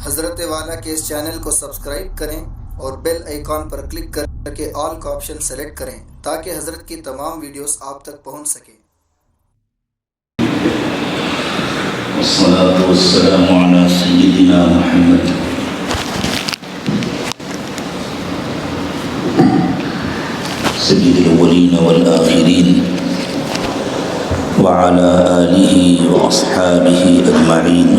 حضرت والا کے اس چینل کو سبسکرائب کریں اور بیل آئیکن پر کلک کر کے آل کا آپشن سلیکٹ کریں تاکہ حضرت کی تمام ویڈیوز آپ تک پہنچ سکیں۔ والصلاة والسلام على سيدنا محمد سيد الأولين والآخرين وعلى آله وأصحابه أجمعين.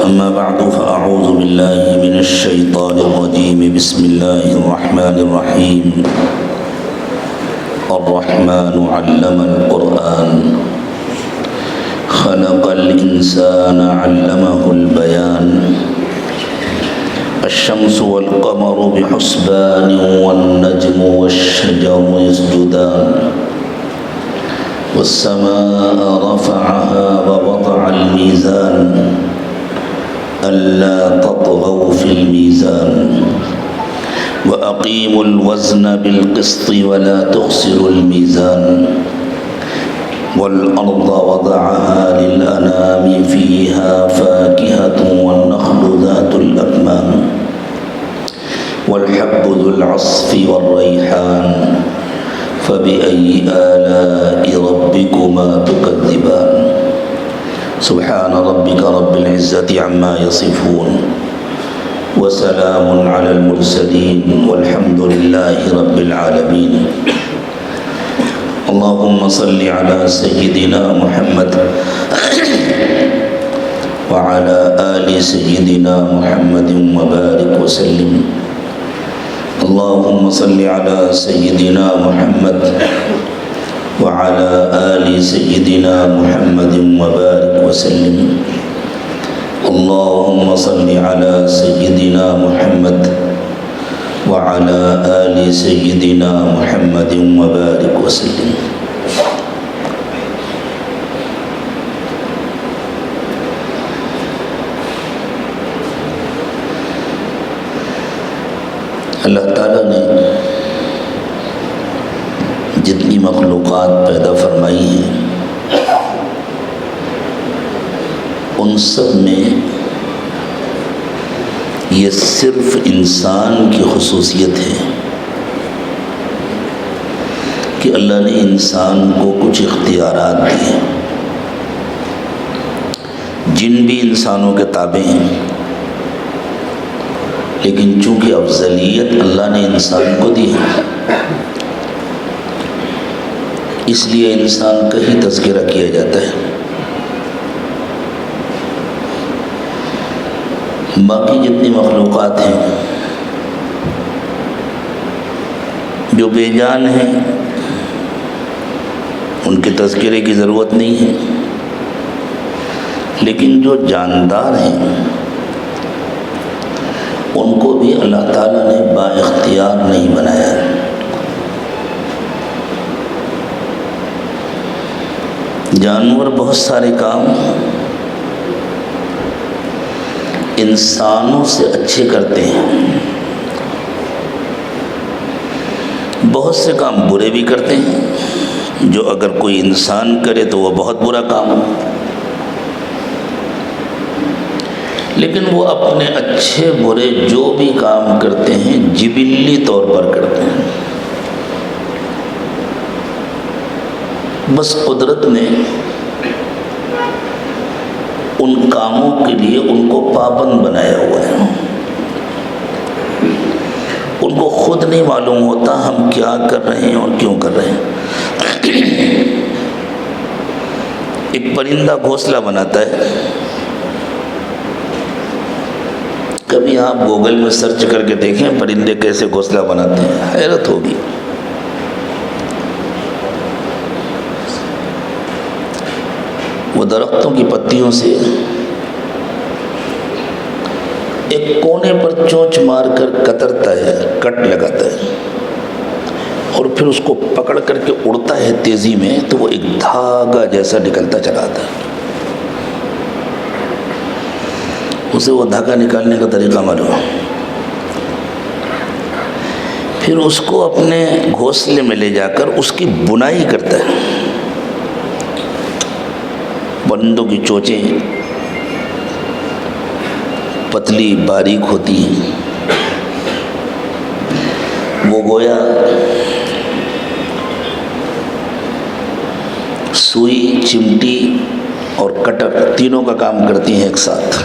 أما بعد فأعوذ بالله من الشيطان الرجيم. بسم الله الرحمن الرحيم. الرحمن علم القرآن خلق الإنسان علمه البيان. الشمس والقمر بحسبان والنجم والشجر يسجدان. والسماء رفعها ووضع الميزان ألا تطغوا في الميزان وأقيموا الوزن بالقسط ولا تخسروا الميزان. والأرض وضعها للأنام فيها فاكهة والنخل ذات الأكمام والحب ذو العصف والريحان فبأي آلاء ربكما تكذبان. سبحان ربك رب العزة عما يصفون وسلام على المرسلين والحمد لله رب العالمين. اللهم صل على سيدنا محمد وعلى آل سيدنا محمد وبارك وسلم. اللهم صل على سيدنا محمد وعلى آل سيدنا محمد وبارك وسلم. اللهم صل على سيدنا محمد وعلى آل سيدنا محمد وبارك وسلم. اللہ تعالیٰ نے جتنی مخلوقات پیدا فرمائی ہیں ان سب میں یہ صرف انسان کی خصوصیت ہے کہ اللہ نے انسان کو کچھ اختیارات دیے. جن بھی انسانوں کے تابع ہیں لیکن چونکہ افضلیت اللہ نے انسان کو دی ہے اس لیے انسان کا ہی تذکرہ کیا جاتا ہے. باقی جتنی مخلوقات ہیں جو بے جان ہیں ان کے تذکرے کی ضرورت نہیں ہے، لیکن جو جاندار ہیں ان کو بھی اللہ تعالیٰ نے با اختیار نہیں بنایا. جانور بہت سارے کام انسانوں سے اچھے کرتے ہیں، بہت سے کام برے بھی کرتے ہیں جو اگر کوئی انسان کرے تو وہ بہت برا کام ہو، لیکن وہ اپنے اچھے برے جو بھی کام کرتے ہیں جبلی طور پر کرتے ہیں. بس قدرت نے ان کاموں کے لیے ان کو پابند بنایا ہوا ہے. ان کو خود نہیں معلوم ہوتا ہم کیا کر رہے ہیں اور کیوں کر رہے ہیں. ایک پرندہ گھونسلہ بناتا ہے. کبھی آپ گوگل میں سرچ کر کے دیکھیں پرندے کیسے گھونسلہ بناتے ہیں، حیرت ہوگی. وہ درختوں کی پتیوں سے ایک کونے پر چونچ مار کر کترتا ہے، کٹ لگاتا ہے اور پھر اس کو پکڑ کر کے اڑتا ہے تیزی میں تو وہ ایک دھاگا جیسا نکلتا چلا آتا ہے. اسے وہ دھاگا نکالنے کا طریقہ معلوم، پھر اس کو اپنے گھونسلے میں لے جا کر اس کی بنائی کرتا ہے. پرندوں کی چونچیں پتلی باریک ہوتی ہیں، وہ گویا سوئی، چمٹی اور کٹر تینوں کا کام کرتی ہیں ایک ساتھ۔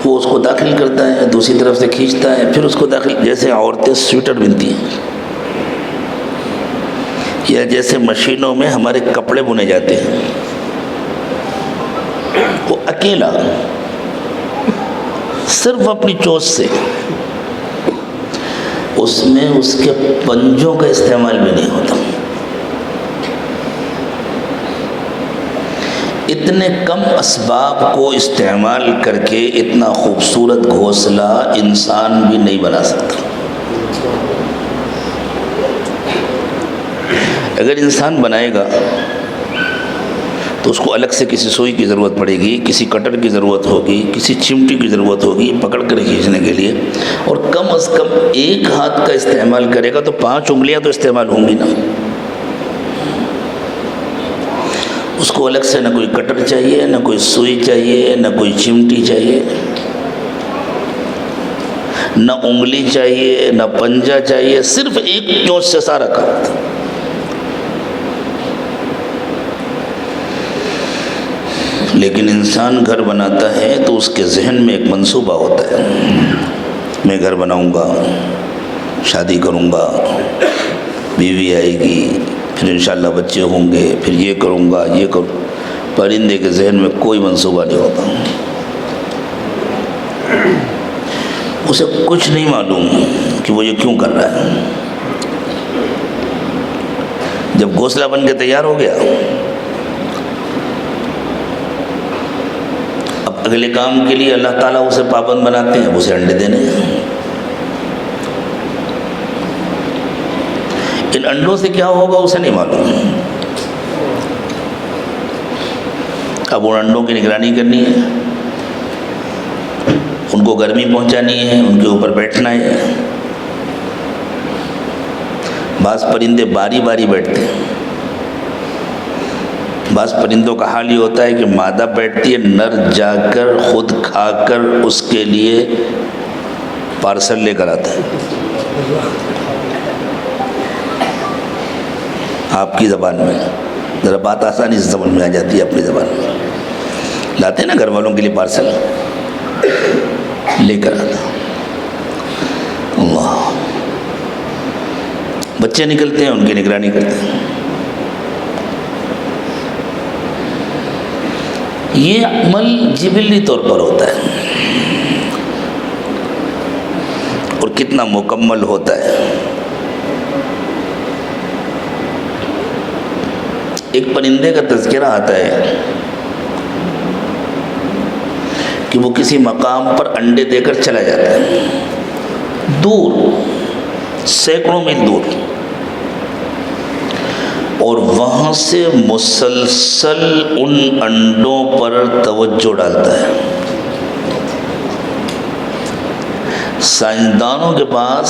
وہ اس کو داخل کرتا ہے، دوسری طرف سے کھینچتا ہے، پھر اس کو داخل، جیسے عورتیں سویٹر بنتی ہیں یا جیسے مشینوں میں ہمارے کپڑے بنے جاتے ہیں، وہ اکیلا صرف اپنی چونچ سے، اس میں اس کے پنجوں کا استعمال بھی نہیں ہوتا۔ اتنے کم اسباب کو استعمال کر کے اتنا خوبصورت گھونسلہ انسان بھی نہیں بنا سکتا۔ اگر انسان بنائے گا تو اس کو الگ سے کسی سوئی کی ضرورت پڑے گی، کسی کٹر کی ضرورت ہوگی، کسی چمٹی کی ضرورت ہوگی پکڑ کر کھینچنے کے لیے، اور کم از کم ایک ہاتھ کا استعمال کرے گا تو 5 انگلیاں تو استعمال ہوں گی نا۔ اس کو الگ سے نہ کوئی کٹر چاہیے، نہ کوئی سوئی چاہیے، نہ کوئی چمٹی چاہیے، نہ انگلی چاہیے، نہ پنجہ چاہیے، صرف ایک چونچ سے سارا کام۔ لیکن انسان گھر بناتا ہے تو اس کے ذہن میں ایک منصوبہ ہوتا ہے، میں گھر بناؤں گا، شادی کروں گا، بیوی آئے گی، پھر انشاءاللہ بچے ہوں گے، پھر یہ کروں گا، یہ کروں۔ پرندے کے ذہن میں کوئی منصوبہ نہیں ہوتا، اسے کچھ نہیں معلوم کہ وہ یہ کیوں کر رہا ہے۔ جب گھونسلہ بن کے تیار ہو گیا، اب اگلے کام کے لیے اللہ تعالیٰ اسے پابند بناتے ہیں، اسے انڈے دینے ہیں۔ ان انڈوں سے کیا ہوگا اسے نہیں معلوم۔ اب ان انڈوں کی نگرانی کرنی ہے، ان کو گرمی پہنچانی ہے، ان کے اوپر بیٹھنا ہے۔ بعض پرندے باری باری بیٹھتے ہیں، بعض پرندوں کا حال یہ ہوتا ہے کہ مادہ بیٹھتی ہے، نر جا کر خود کھا کر اس کے لیے پارسل لے کر آتا ہے۔ آپ کی زبان میں ذرا بات آسانی سے سمجھ میں آ جاتی ہے، اپنی زبان میں لاتے ہیں نا گھر والوں کے لیے پارسل لے کر آتا۔ اللہ، بچے نکلتے ہیں، ان کی نگرانی کرتے ہیں۔ یہ عمل جبلی طور پر ہوتا ہے اور کتنا مکمل ہوتا ہے۔ ایک پرندے کا تذکرہ آتا ہے کہ وہ کسی مقام پر انڈے دے کر چلا جاتا ہے، دور، سینکڑوں میل دور، اور وہاں سے مسلسل ان انڈوں پر توجہ ڈالتا ہے۔ سائنسدانوں کے پاس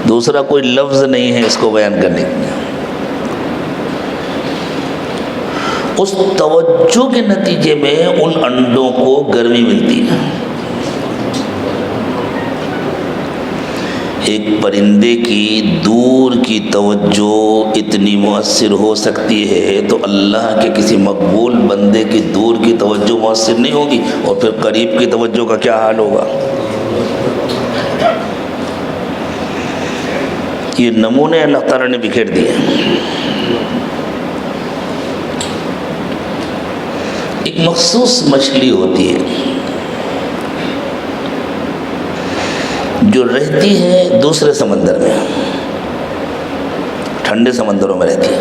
دوسرا کوئی لفظ نہیں ہے اس کو بیان کرنے کے۔ اس توجہ کے نتیجے میں ان انڈوں کو گرمی ملتی ہے۔ ایک پرندے کی دور کی توجہ اتنی مؤثر ہو سکتی ہے تو اللہ کے کسی مقبول بندے کی دور کی توجہ مؤثر نہیں ہوگی، اور پھر قریب کی توجہ کا کیا حال ہوگا۔ یہ نمونے اللہ تعالیٰ نے بکھیر دیے۔ ایک مخصوص مچھلی ہوتی ہے جو رہتی ہے دوسرے سمندر میں، ٹھنڈے سمندروں میں رہتی ہے،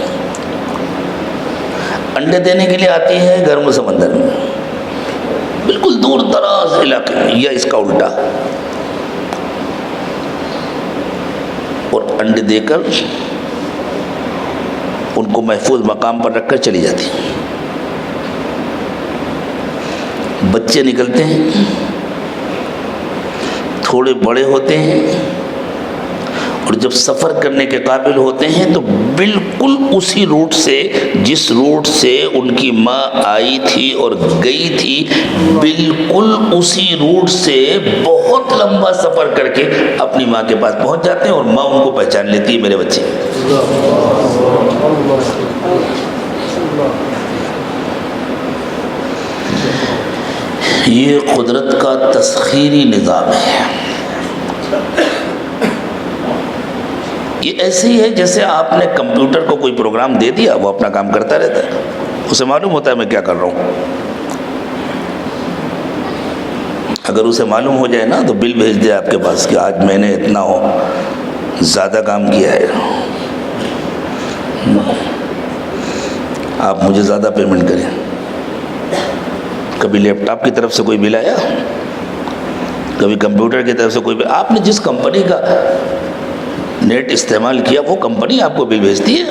انڈے دینے کے لیے آتی ہے گرم سمندر میں، بالکل دور دراز علاقے میں، یا اس کا الٹا، اور انڈے دے کر ان کو محفوظ مقام پر رکھ کر چلی جاتی ہے۔ بچے نکلتے ہیں، تھوڑے بڑے ہوتے ہیں، اور جب سفر کرنے کے قابل ہوتے ہیں تو بالکل بالکل اسی روٹ سے جس روٹ سے ان کی ماں آئی تھی اور گئی تھی، بالکل اسی روٹ سے بہت لمبا سفر کر کے اپنی ماں کے پاس پہنچ جاتے ہیں اور ماں ان کو پہچان لیتی ہے، میرے بچے۔ یہ قدرت کا تسخیری نظام ہے۔ یہ ایسے ہی ہے جیسے آپ نے کمپیوٹر کو کوئی پروگرام دے دیا، وہ اپنا کام کرتا رہتا ہے، اسے معلوم ہوتا ہے میں کیا کر رہا ہوں۔ اگر اسے معلوم ہو جائے نا تو بل بھیج دے آپ کے پاس کہ آج میں نے اتنا زیادہ کام کیا ہے، آپ مجھے زیادہ پیمنٹ کریں۔ کبھی لیپ ٹاپ کی طرف سے کوئی بل آیا، کبھی کمپیوٹر کی طرف سے کوئی بل، آپ نے جس کمپنی کا نیٹ استعمال کیا وہ کمپنی آپ کو بل بھیجتی ہے،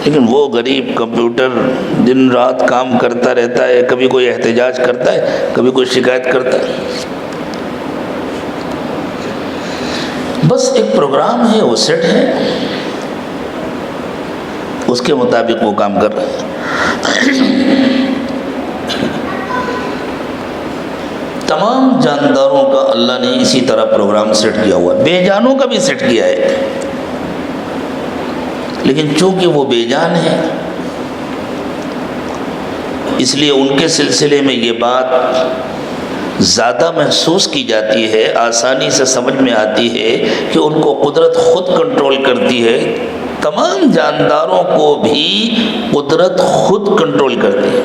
لیکن وہ غریب کمپیوٹر دن رات کام کرتا رہتا ہے، کبھی کوئی احتجاج کرتا ہے، کبھی کوئی شکایت کرتا ہے۔ بس ایک پروگرام ہے، وہ سیٹ ہے، اس کے مطابق وہ کام کر رہا ہے۔ تمام جانداروں کا اللہ نے اسی طرح پروگرام سیٹ کیا ہوا ہے، بے جانوں کا بھی سیٹ کیا ہے، لیکن چونکہ وہ بے جان ہے اس لیے ان کے سلسلے میں یہ بات زیادہ محسوس کی جاتی ہے، آسانی سے سمجھ میں آتی ہے کہ ان کو قدرت خود کنٹرول کرتی ہے۔ تمام جانداروں کو بھی قدرت خود کنٹرول کرتی ہے۔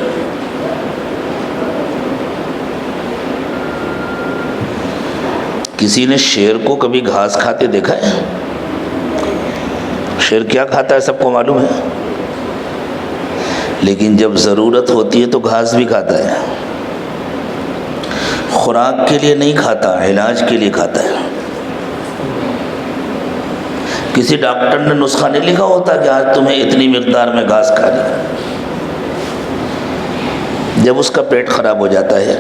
کسی نے شیر کو کبھی گھاس کھاتے دیکھا ہے؟ شیر کیا کھاتا ہے سب کو معلوم ہے، لیکن جب ضرورت ہوتی ہے تو گھاس بھی کھاتا ہے۔ خوراک کے لیے نہیں کھاتا، علاج کے لیے کھاتا ہے۔ کسی ڈاکٹر نے نسخہ نہیں لکھا ہوتا کہ آج تمہیں اتنی مقدار میں گھاس کھانی۔ جب اس کا پیٹ خراب ہو جاتا ہے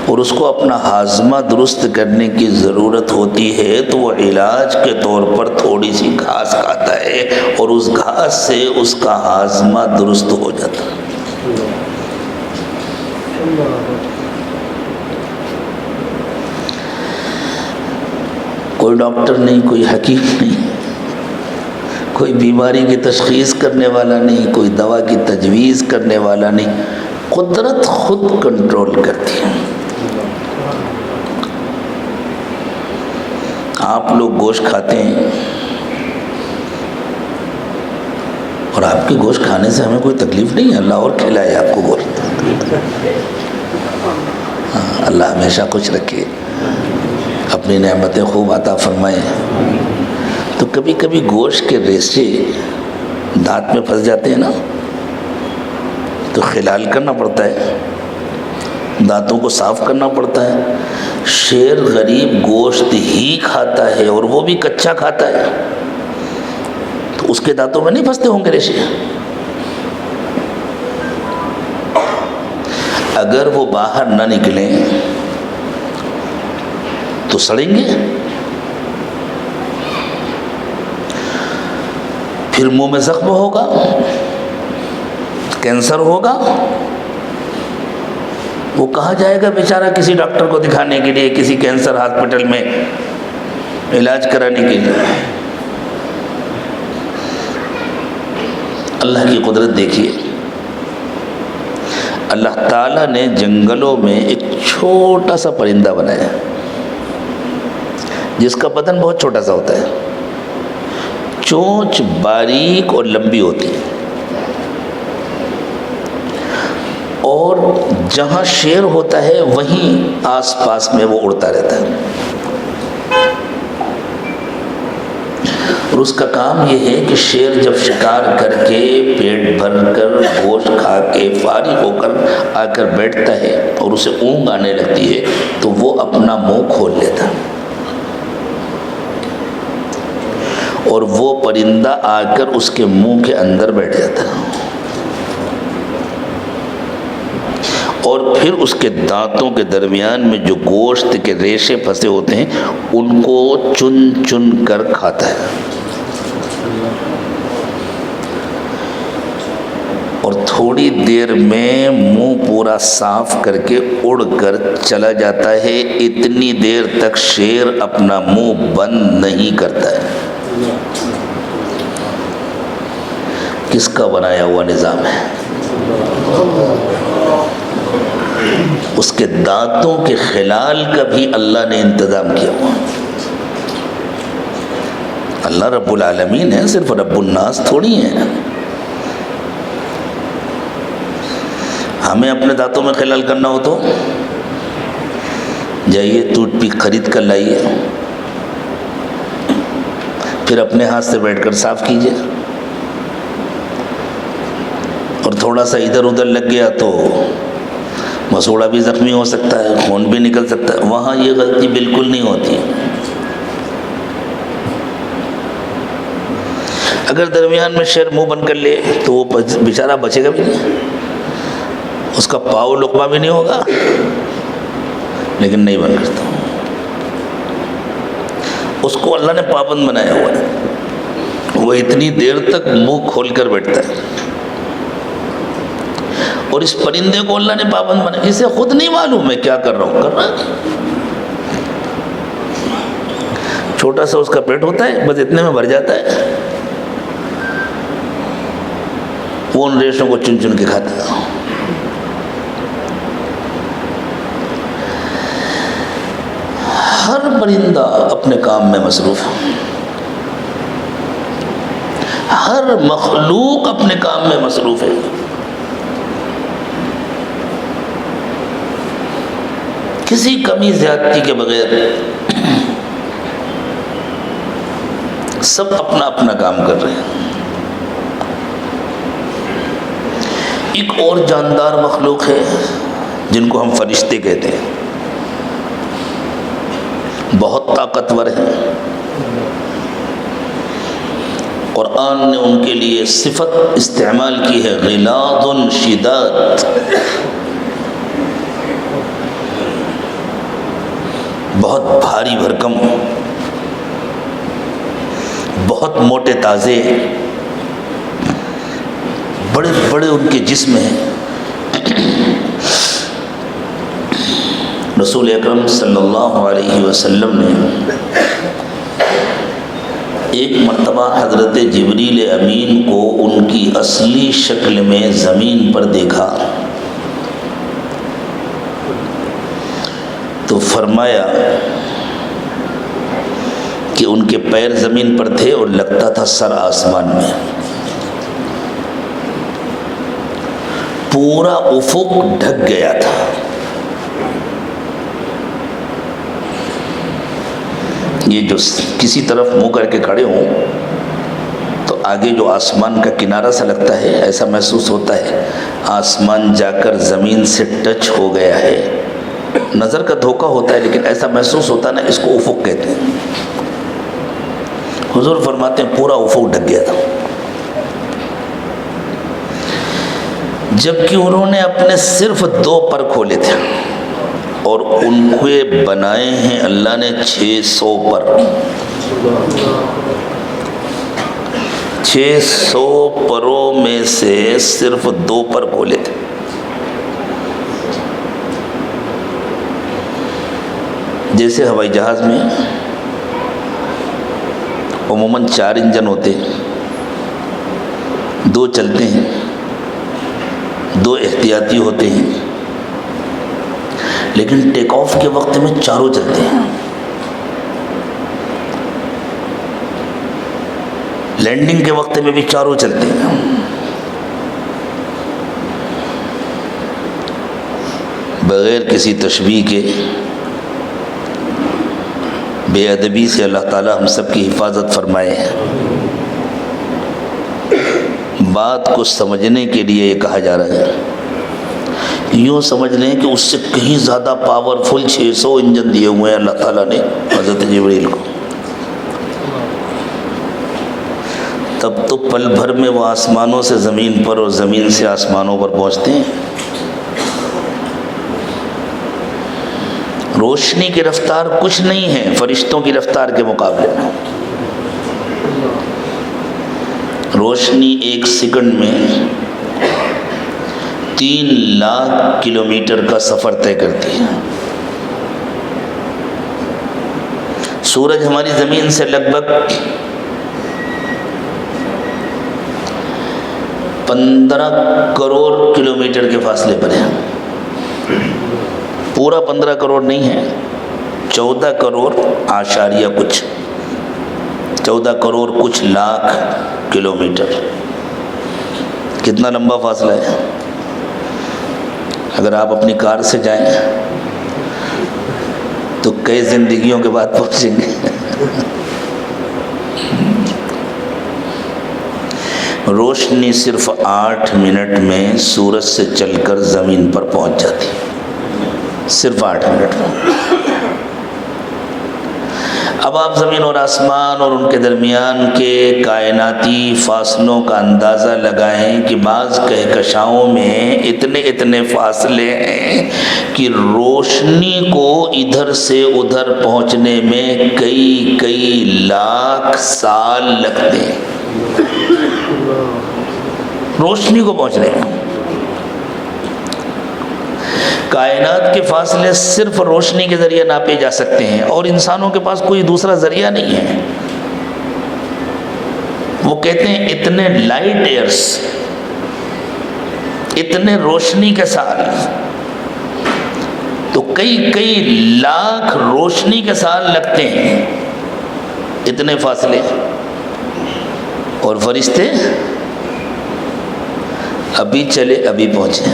اور اس کو اپنا ہاضمہ درست کرنے کی ضرورت ہوتی ہے تو وہ علاج کے طور پر تھوڑی سی گھاس کھاتا ہے اور اس گھاس سے اس کا ہاضمہ درست ہو جاتا ہے۔ کوئی ڈاکٹر نہیں، کوئی حکیم نہیں، کوئی بیماری کی تشخیص کرنے والا نہیں، کوئی دوا کی تجویز کرنے والا نہیں، قدرت خود کنٹرول کرتی ہے۔ آپ لوگ گوشت کھاتے ہیں اور آپ کے گوشت کھانے سے ہمیں کوئی تکلیف نہیں ہے، اللہ اور کھلائے آپ کو گوشت۔ اللہ ہمیشہ خوش رکھے، اپنی نعمتیں خوب عطا فرمائے۔ تو کبھی کبھی گوشت کے ریشے دانت میں پھنس جاتے ہیں نا، تو خلال کرنا پڑتا ہے، دانتوں کو صاف کرنا پڑتا ہے۔ شیر غریب گوشت ہی کھاتا ہے اور وہ بھی کچا کھاتا ہے، تو اس کے دانتوں میں نہیں پھنستے ہوں گے ریشے؟ اگر وہ باہر نہ نکلیں تو سڑیں گے، پھر منہ میں زخم ہوگا، کینسر ہوگا، وہ کہاں جائے گا بیچارہ کسی ڈاکٹر کو دکھانے کے لیے، کسی کینسر ہاسپٹل میں علاج کرانے کے لیے؟ اللہ کی قدرت دیکھیے، اللہ تعالیٰ نے جنگلوں میں ایک چھوٹا سا پرندہ بنایا جس کا بدن بہت چھوٹا سا ہوتا ہے، چونچ باریک اور لمبی ہوتی ہے، اور جہاں شیر ہوتا ہے وہیں آس پاس میں وہ اڑتا رہتا ہے۔ اور اس کا کام یہ ہے کہ شیر جب شکار کر کے پیٹ بھر کر گوشت کھا کے فارغ ہو کر آ کر بیٹھتا ہے اور اسے اونگ آنے لگتی ہے تو وہ اپنا منہ کھول لیتا ہے اور وہ پرندہ آ کر اس کے منہ کے اندر بیٹھ جاتا ہے اور پھر اس کے دانتوں کے درمیان میں جو گوشت کے ریشے پھنسے ہوتے ہیں ان کو چن چن کر کھاتا ہے۔ تھوڑی دیر میں منہ پورا صاف کر کے اڑ کر چلا جاتا ہے، اتنی دیر تک شیر اپنا منہ بند نہیں کرتا ہے۔ کس کا بنایا ہوا نظام ہے؟ اس کے دانتوں کے خلال کا بھی اللہ نے انتظام کیا ہوا۔ اللہ رب العالمین ہے، صرف رب الناس تھوڑی ہیں۔ ہمیں اپنے دانتوں میں خلال کرنا ہو تو جائیے ٹوٹ پیک خرید کر لائیے، پھر اپنے ہاتھ سے بیٹھ کر صاف کیجیے، اور تھوڑا سا ادھر ادھر لگ گیا تو مسوڑا بھی زخمی ہو سکتا ہے، خون بھی نکل سکتا ہے۔ وہاں یہ غلطی بالکل نہیں ہوتی۔ اگر درمیان میں شیر منہ بند کر لے تو وہ بیچارہ بچے گا بھی نہیں، اس کا پاؤ لقمہ بھی نہیں ہوگا، لیکن نہیں بند کرتا۔ اس کو اللہ نے پابند بنایا ہوا ہے، وہ اتنی دیر تک منہ کھول کر بیٹھتا ہے۔ اور اس پرندے کو اللہ نے پابند بنایا، اسے خود نہیں معلوم میں کیا کر رہا ہوں، کر رہا ہے۔ چھوٹا سا اس کا پیٹ ہوتا ہے، بس اتنے میں بھر جاتا ہے، وہ ان ریشوں کو چن چن کے کھاتا ہے۔ ہر پرندہ اپنے کام میں مصروف ہے، ہر مخلوق اپنے کام میں مصروف ہے۔ کسی کمی زیادتی کے بغیر سب اپنا اپنا کام کر رہے ہیں۔ ایک اور جاندار مخلوق ہے جن کو ہم فرشتے کہتے ہیں، بہت طاقتور ہیں۔ قرآن نے ان کے لیے صفت استعمال کی ہے، غلاظ شداد، بہت بھاری بھرکم، بہت موٹے تازے، بڑے بڑے ان کے جسم ہیں۔ رسول اکرم صلی اللہ علیہ وسلم نے ایک مرتبہ حضرت جبریل امین کو ان کی اصلی شکل میں زمین پر دیکھا تو فرمایا کہ ان کے پیر زمین پر تھے اور لگتا تھا سر آسمان میں، پورا افق ڈھک گیا تھا۔ یہ جو کسی طرف منہ کر کے کھڑے ہوں تو آگے جو آسمان کا کنارہ سا لگتا ہے، ایسا محسوس ہوتا ہے آسمان جا کر زمین سے ٹچ ہو گیا ہے۔ نظر کا دھوکہ ہوتا ہے لیکن ایسا محسوس ہوتا ہے نا، اس کو افق کہتے ہیں۔ حضور فرماتے ہیں پورا افق ڈھک گیا تھا، جبکہ انہوں نے اپنے صرف 2 پر کھولے تھے اور ان کو بنائے ہیں اللہ نے 600 پر۔ 600 پروں میں سے صرف 2 پر کھولے تھے۔ جیسے ہوائی جہاز میں عموماً 4 انجن ہوتے ہیں، 2 چلتے ہیں، 2 احتیاطی ہوتے ہیں، لیکن ٹیک آف کے وقت میں 4 چلتے ہیں، لینڈنگ کے وقت میں بھی 4 چلتے ہیں۔ بغیر کسی تشبیہ کے، بے ادبی سے اللہ تعالیٰ ہم سب کی حفاظت فرمائے۔ بات کو سمجھنے کے لیے یہ کہا جا رہا ہے، یوں سمجھ لیں کہ اس سے کہیں زیادہ پاورفل 600 انجن دیے ہوئے ہیں اللہ تعالیٰ نے حضرت جبریل کو۔ تب تو پل بھر میں وہ آسمانوں سے زمین پر اور زمین سے آسمانوں پر پہنچتے ہیں۔ روشنی کی رفتار کچھ نہیں ہے فرشتوں کی رفتار کے مقابلے میں۔ روشنی 1 سیکنڈ میں 3 لاکھ کلومیٹر کا سفر طے کرتی ہے۔ سورج ہماری زمین سے لگ بھگ 15 کروڑ کلومیٹر کے فاصلے پر ہے۔ پورا 15 کروڑ نہیں ہے، 14 کروڑ اعشاریہ کچھ، 14 کروڑ کچھ لاکھ کلومیٹر۔ کتنا لمبا فاصلہ ہے۔ اگر آپ اپنی کار سے جائیں تو کئی زندگیوں کے بعد پہنچیں گے۔ روشنی صرف 8 منٹ میں سورج سے چل کر زمین پر پہنچ جاتی ہے، صرف 8 منٹ میں۔ اب آپ زمین اور آسمان اور ان کے درمیان کے کائناتی فاصلوں کا اندازہ لگائیں کہ بعض کہکشاؤں میں اتنے فاصلے ہیں کہ روشنی کو ادھر سے ادھر پہنچنے میں کئی لاکھ سال لگتے ہیں، روشنی کو پہنچنے میں۔ کائنات کے فاصلے صرف روشنی کے ذریعے ناپے جا سکتے ہیں، اور انسانوں کے پاس کوئی دوسرا ذریعہ نہیں ہے۔ وہ کہتے ہیں اتنے لائٹ ایئرس، اتنے روشنی کے سال، تو کئی لاکھ روشنی کے سال لگتے ہیں، اتنے فاصلے۔ اور فرشتے ابھی چلے ابھی پہنچے۔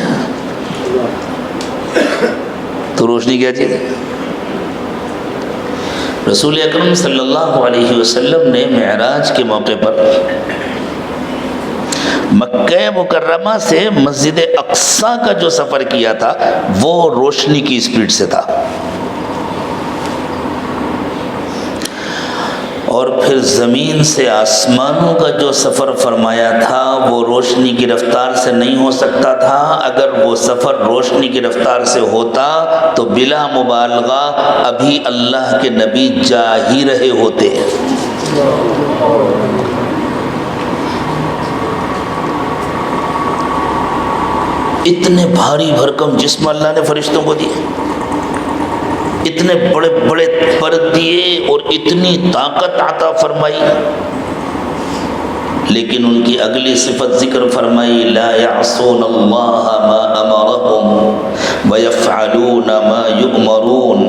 تو روشنی کیا چیز ہے؟ رسول اکرم صلی اللہ علیہ وسلم نے معراج کے موقع پر مکہ مکرمہ سے مسجد اقصی کا جو سفر کیا تھا وہ روشنی کی اسپیڈ سے تھا، اور پھر زمین سے آسمانوں کا جو سفر فرمایا تھا وہ روشنی کی رفتار سے نہیں ہو سکتا تھا۔ اگر وہ سفر روشنی کی رفتار سے ہوتا تو بلا مبالغہ ابھی اللہ کے نبی جا ہی رہے ہوتے۔ اتنے بھاری بھرکم جسم اللہ نے فرشتوں کو دیے، اتنے بڑے بڑے پر دیے اور اتنی طاقت عطا فرمائی، لیکن ان کی اگلی صفت ذکر فرمائی، لا يعصون اللہ ما امرهم ويفعلون ما يؤمرون۔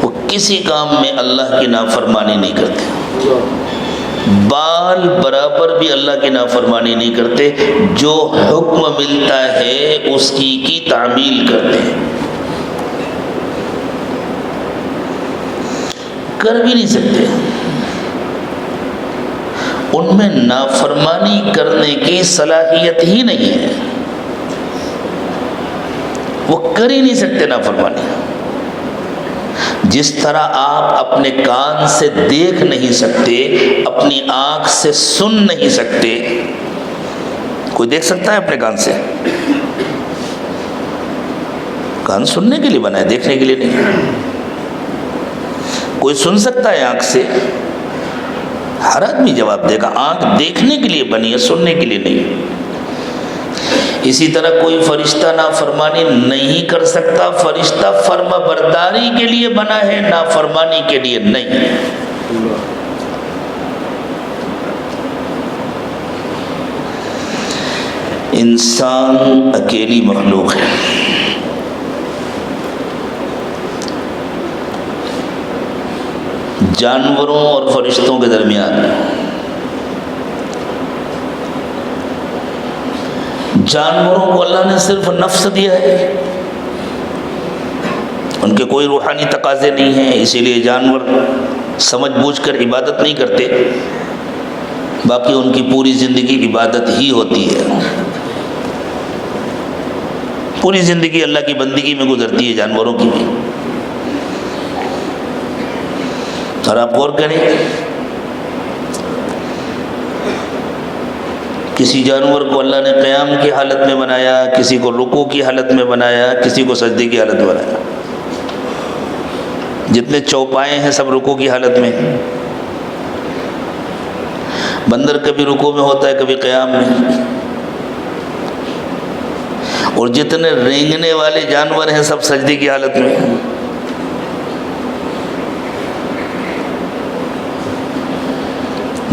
وہ کسی کام میں اللہ کی نافرمانی نہیں کرتے، بال برابر بھی اللہ کی نافرمانی نہیں کرتے، جو حکم ملتا ہے اس کی تعمیل کرتے ہیں، کر بھی نہیں سکتے۔ ان میں نافرمانی کرنے کی صلاحیت ہی نہیں ہے، وہ کر ہی نہیں سکتے نافرمانی۔ جس طرح آپ اپنے کان سے دیکھ نہیں سکتے، اپنی آنکھ سے سن نہیں سکتے۔ کوئی دیکھ سکتا ہے اپنے کان سے؟ کان سننے کے لیے بنا ہے، دیکھنے کے لیے نہیں۔ کوئی سن سکتا ہے آنکھ سے؟ ہر آدمی جواب دے گا آنکھ دیکھنے کے لیے بنی ہے، سننے کے لیے نہیں۔ اسی طرح کوئی فرشتہ نافرمانی نہیں کر سکتا، فرشتہ فرما برداری کے لیے بنا ہے، نافرمانی کے لیے نہیں۔ انسان اکیلی مخلوق ہے، جانوروں اور فرشتوں کے درمیان جانوروں کو اللہ نے صرف نفس دیا ہے، ان کے کوئی روحانی تقاضے نہیں ہیں، اسی لیے جانور سمجھ بوجھ کر عبادت نہیں کرتے، باقی ان کی پوری زندگی عبادت ہی ہوتی ہے، پوری زندگی اللہ کی بندگی میں گزرتی ہے جانوروں کی بھی۔ اور آپ غور کریں، کسی جانور کو اللہ نے قیام کی حالت میں بنایا، کسی کو رکوع کی حالت میں بنایا، کسی کو سجدے کی حالت میں بنایا۔ جتنے چوپائے ہیں سب رکوع کی حالت میں۔ بندر کبھی رکوع میں ہوتا ہے، کبھی قیام میں۔ اور جتنے رینگنے والے جانور ہیں سب سجدے کی حالت میں.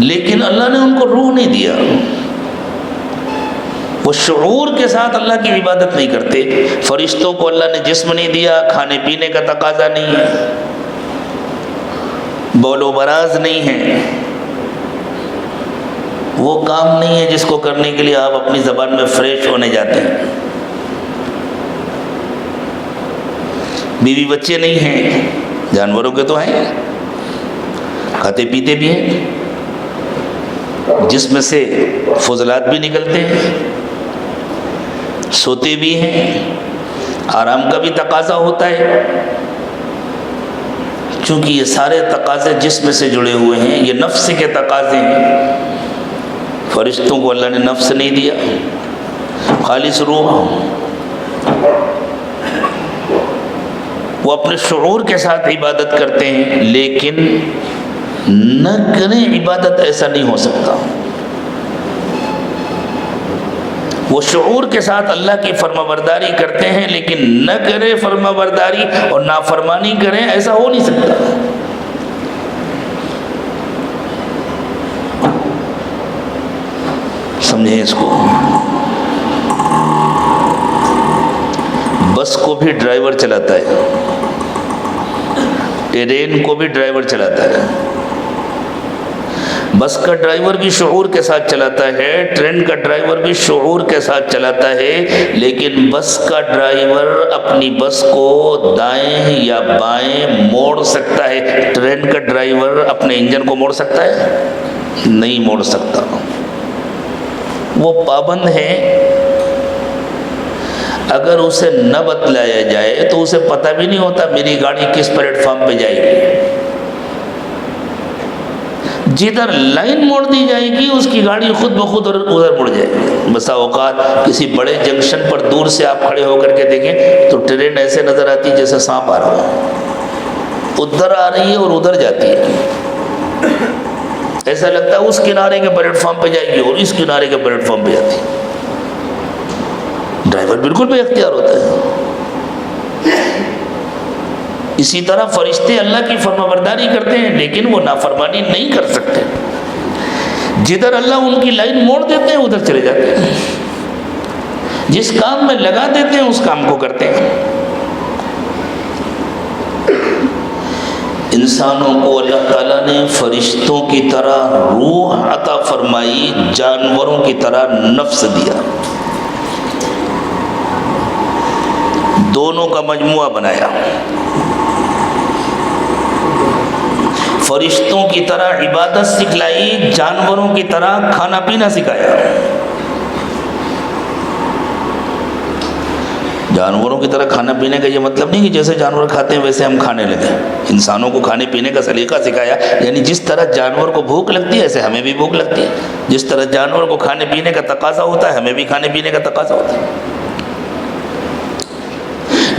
لیکن اللہ نے ان کو روح نہیں دیا. وہ شعور کے ساتھ اللہ کی عبادت نہیں کرتے. فرشتوں کو اللہ نے جسم نہیں دیا، کھانے پینے کا تقاضا نہیں ہے، بول و براز نہیں ہے. وہ کام نہیں ہے جس کو کرنے کے لیے آپ اپنی زبان میں فریش ہونے جاتے ہیں. بیوی بچے نہیں ہیں، جانوروں کے تو ہیں، کھاتے پیتے بھی ہیں، جسم سے فضلات بھی نکلتے ہیں، سوتے بھی ہیں، آرام کا بھی تقاضا ہوتا ہے. چونکہ یہ سارے تقاضے جسم سے جڑے ہوئے ہیں، یہ نفس کے تقاضے ہیں. فرشتوں کو اللہ نے نفس نہیں دیا، خالص روح. وہ اپنے شعور کے ساتھ عبادت کرتے ہیں، لیکن نہ کریں عبادت ایسا نہیں ہو سکتا. وہ شعور کے ساتھ اللہ کی فرما برداری کرتے ہیں، لیکن نہ کریں فرما برداری اور نافرمانی کریں، ایسا ہو نہیں سکتا. سمجھیں اس کو. بس کو بھی ڈرائیور چلاتا ہے، ٹرین کو بھی ڈرائیور چلاتا ہے. بس کا ڈرائیور بھی شعور کے ساتھ چلاتا ہے، ٹرین کا ڈرائیور بھی شعور کے ساتھ چلاتا ہے. لیکن بس کا ڈرائیور اپنی بس کو دائیں یا بائیں موڑ سکتا ہے، ٹرین کا ڈرائیور اپنے انجن کو موڑ سکتا ہے؟ نہیں موڑ سکتا. وہ پابند ہے. اگر اسے نہ بتلایا جائے تو اسے پتہ بھی نہیں ہوتا میری گاڑی کس پلیٹ فارم پہ جائے گی. جدھر لائن موڑ دی جائے گی اس کی گاڑی خود بخود ادھر مڑ جائے گی. بسا اوقات کسی بڑے جنکشن پر دور سے آپ کھڑے ہو کر کے دیکھیں تو ٹرین ایسے نظر آتی ہے جیسے سانپ آ رہا ہے، ادھر آ رہی ہے اور ادھر جاتی ہے. ایسا لگتا ہے اس کنارے کے پلیٹ فارم پہ جائے گی اور اس کنارے کے پلیٹ فارم پہ جاتی ہے. ڈرائیور بالکل بے اختیار ہوتا ہے. اسی طرح فرشتے اللہ کی فرما برداری کرتے ہیں، لیکن وہ نافرمانی نہیں کر سکتے. جدھر اللہ ان کی لائن موڑ دیتے ہیں ادھر چلے جاتے ہیں، جس کام میں لگا دیتے ہیں اس کام کو کرتے ہیں. انسانوں کو اللہ تعالیٰ نے فرشتوں کی طرح روح عطا فرمائی، جانوروں کی طرح نفس دیا، دونوں کا مجموعہ بنایا. فرشتوں کی طرح عبادت سکھلائی، جانوروں کی طرح کھانا پینا سکھایا. جانوروں کی طرح کھانا پینے کا یہ مطلب نہیں کہ جیسے جانور کھاتے ہیں ویسے ہم کھانے لگیں. انسانوں کو کھانے پینے کا سلیقہ سکھایا، یعنی جس طرح جانور کو بھوک لگتی ہے ایسے ہمیں بھی بھوک لگتی ہے. جس طرح جانور کو کھانے پینے کا تقاضا ہوتا ہے ہمیں بھی کھانے پینے کا تقاضا ہوتا ہے.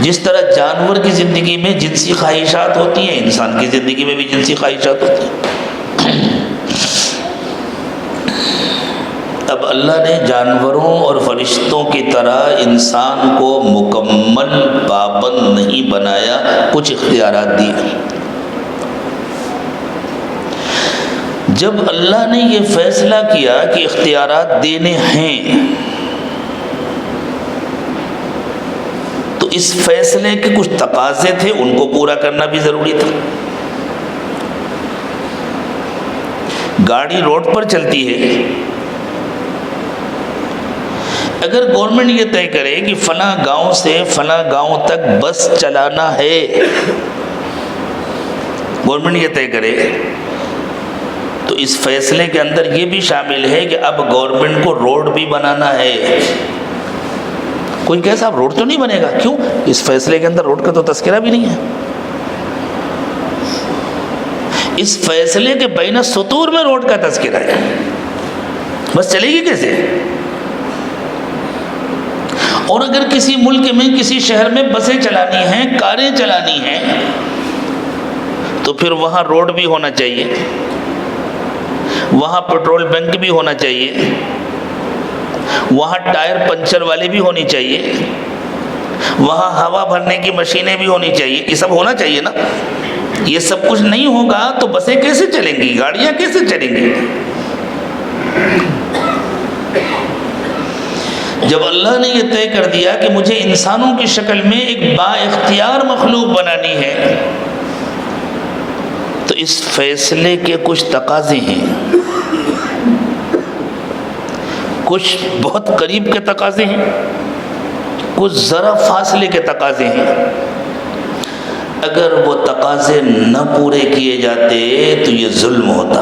جس طرح جانور کی زندگی میں جنسی خواہشات ہوتی ہیں، انسان کی زندگی میں بھی جنسی خواہشات ہوتی ہیں. اب اللہ نے جانوروں اور فرشتوں کی طرح انسان کو مکمل پابند نہیں بنایا، کچھ اختیارات دیے. جب اللہ نے یہ فیصلہ کیا کہ اختیارات دینے ہیں تو اس فیصلے کے کچھ تقاضے تھے، ان کو پورا کرنا بھی ضروری تھا. گاڑی روڈ پر چلتی ہے، اگر گورنمنٹ یہ طے کرے کہ فلاں گاؤں سے فلاں گاؤں تک بس چلانا ہے، گورنمنٹ یہ طے کرے تو اس فیصلے کے اندر یہ بھی شامل ہے کہ اب گورنمنٹ کو روڈ بھی بنانا ہے. کوئی کہے صاحب روڈ تو نہیں بنے گا، کیوں؟ اس فیصلے کے اندر روڈ کا تو تذکرہ بھی نہیں ہے. اس فیصلے کے بین السطور میں روڈ کا تذکرہ ہے. بس چلے گی کیسے؟ اور اگر کسی ملک میں کسی شہر میں بسیں چلانی ہیں، کاریں چلانی ہیں تو پھر وہاں روڈ بھی ہونا چاہیے، وہاں پیٹرول بنک بھی ہونا چاہیے، وہاں ٹائر پنچر والے بھی ہونی چاہیے، وہاں ہوا بھرنے کی مشینیں بھی ہونی چاہیے، یہ سب ہونا چاہیے نا۔ یہ سب کچھ نہیں ہوگا تو بسیں کیسے چلیں گی، گاڑیاں کیسے چلیں گی؟ جب اللہ نے یہ طے کر دیا کہ مجھے انسانوں کی شکل میں ایک با اختیار مخلوق بنانی ہے، تو اس فیصلے کے کچھ تقاضے ہیں، کچھ بہت قریب کے تقاضے ہیں، کچھ ذرا فاصلے کے تقاضے ہیں۔ اگر وہ تقاضے نہ پورے کیے جاتے تو یہ ظلم ہوتا۔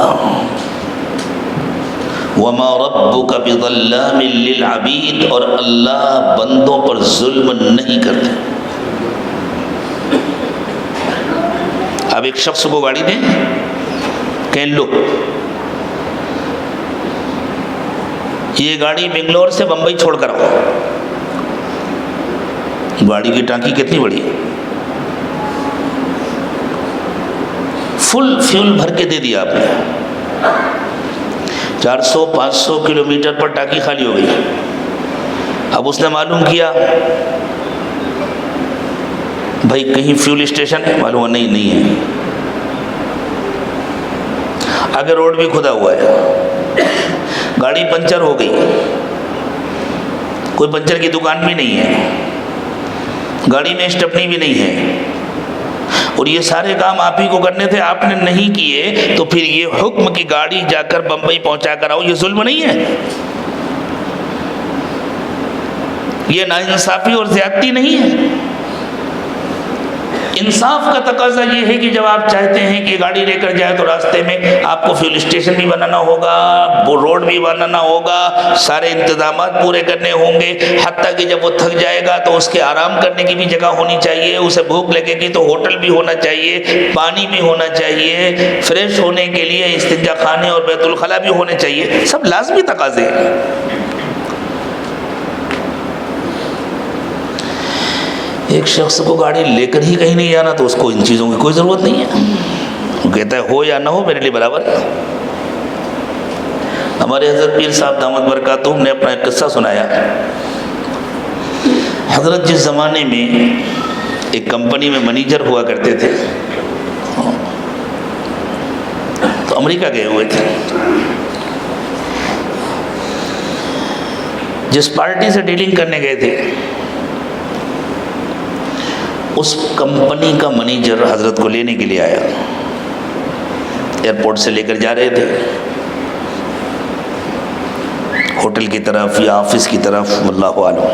وَمَا رَبُّكَ بِظَلَّامٍ لِّلْعَبِيدِ، اور اللہ بندوں پر ظلم نہیں کرتے۔ اب ایک شخص کو گاڑی دیں، کہیں لو یہ گاڑی بنگلور سے بمبئی چھوڑ کر آؤ۔ گاڑی کی ٹانکی کتنی بڑی ہے، فل فیول بھر کے دے دیا آپ نے، 400-500 کلومیٹر پر ٹانکی خالی ہو گئی۔ اب اس نے معلوم کیا بھائی کہیں فیول اسٹیشن ہے، معلوم نہیں ہے۔ آگے روڈ بھی کھدا ہوا ہے، گاڑی پنچر ہو گئی، کوئی پنچر کی دکان بھی نہیں ہے، گاڑی میں اسٹپنی بھی نہیں ہے، اور یہ سارے کام آپ ہی کو کرنے تھے، آپ نے نہیں کیے، تو پھر یہ حکم کی گاڑی جا کر بمبئی پہنچا کر آؤ، یہ ظلم نہیں ہے؟ یہ ناانصافی اور زیادتی نہیں ہے؟ انصاف کا تقاضا یہ ہے کہ جب آپ چاہتے ہیں کہ گاڑی لے کر جائے تو راستے میں آپ کو فیول اسٹیشن بھی بنانا ہوگا، وہ روڈ بھی بنانا ہوگا، سارے انتظامات پورے کرنے ہوں گے، حتیٰ کہ جب وہ تھک جائے گا تو اس کے آرام کرنے کی بھی جگہ ہونی چاہیے، اسے بھوک لگے گی تو ہوٹل بھی ہونا چاہیے، پانی بھی ہونا چاہیے، فریش ہونے کے لیے استنجا خانے اور بیت الخلا بھی ہونے چاہیے، سب لازمی تقاضے ہیں۔ ایک شخص کو گاڑی لے کر ہی کہیں نہیں جانا تو اس کو ان چیزوں کی کوئی ضرورت نہیں ہے، وہ کہتا ہے ہو یا نہ ہو میرے لیے برابر ہے۔ ہمارے حضرت پیر صاحب دامت برکاتہم نے اپنا ایک قصہ سنایا۔ حضرت جس زمانے میں ایک کمپنی میں منیجر ہوا کرتے تھے تو امریکہ گئے ہوئے تھے، جس پارٹی سے ڈیلنگ کرنے گئے تھے اس کمپنی کا منیجر حضرت کو لینے کے لیے آیا، ایئرپورٹ سے لے کر جا رہے تھے ہوٹل کی طرف یا آفس کی طرف، واللہ اعلم۔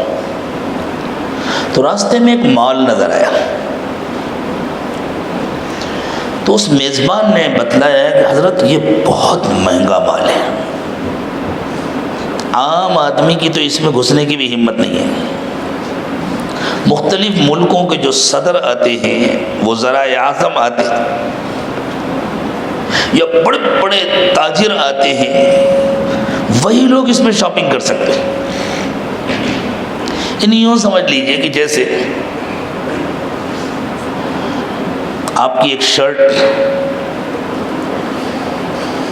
تو راستے میں ایک مال نظر آیا، تو اس میزبان نے بتلایا کہ حضرت یہ بہت مہنگا مال ہے، عام آدمی کی تو اس میں گھسنے کی بھی ہمت نہیں ہے، مختلف ملکوں کے جو صدر آتے ہیں، وزرائے اعظم آتے ہیں، یا بڑے بڑے تاجر آتے ہیں، وہی لوگ اس میں شاپنگ کر سکتے ہیں۔ انہیں یوں سمجھ لیجئے کہ جیسے آپ کی ایک شرٹ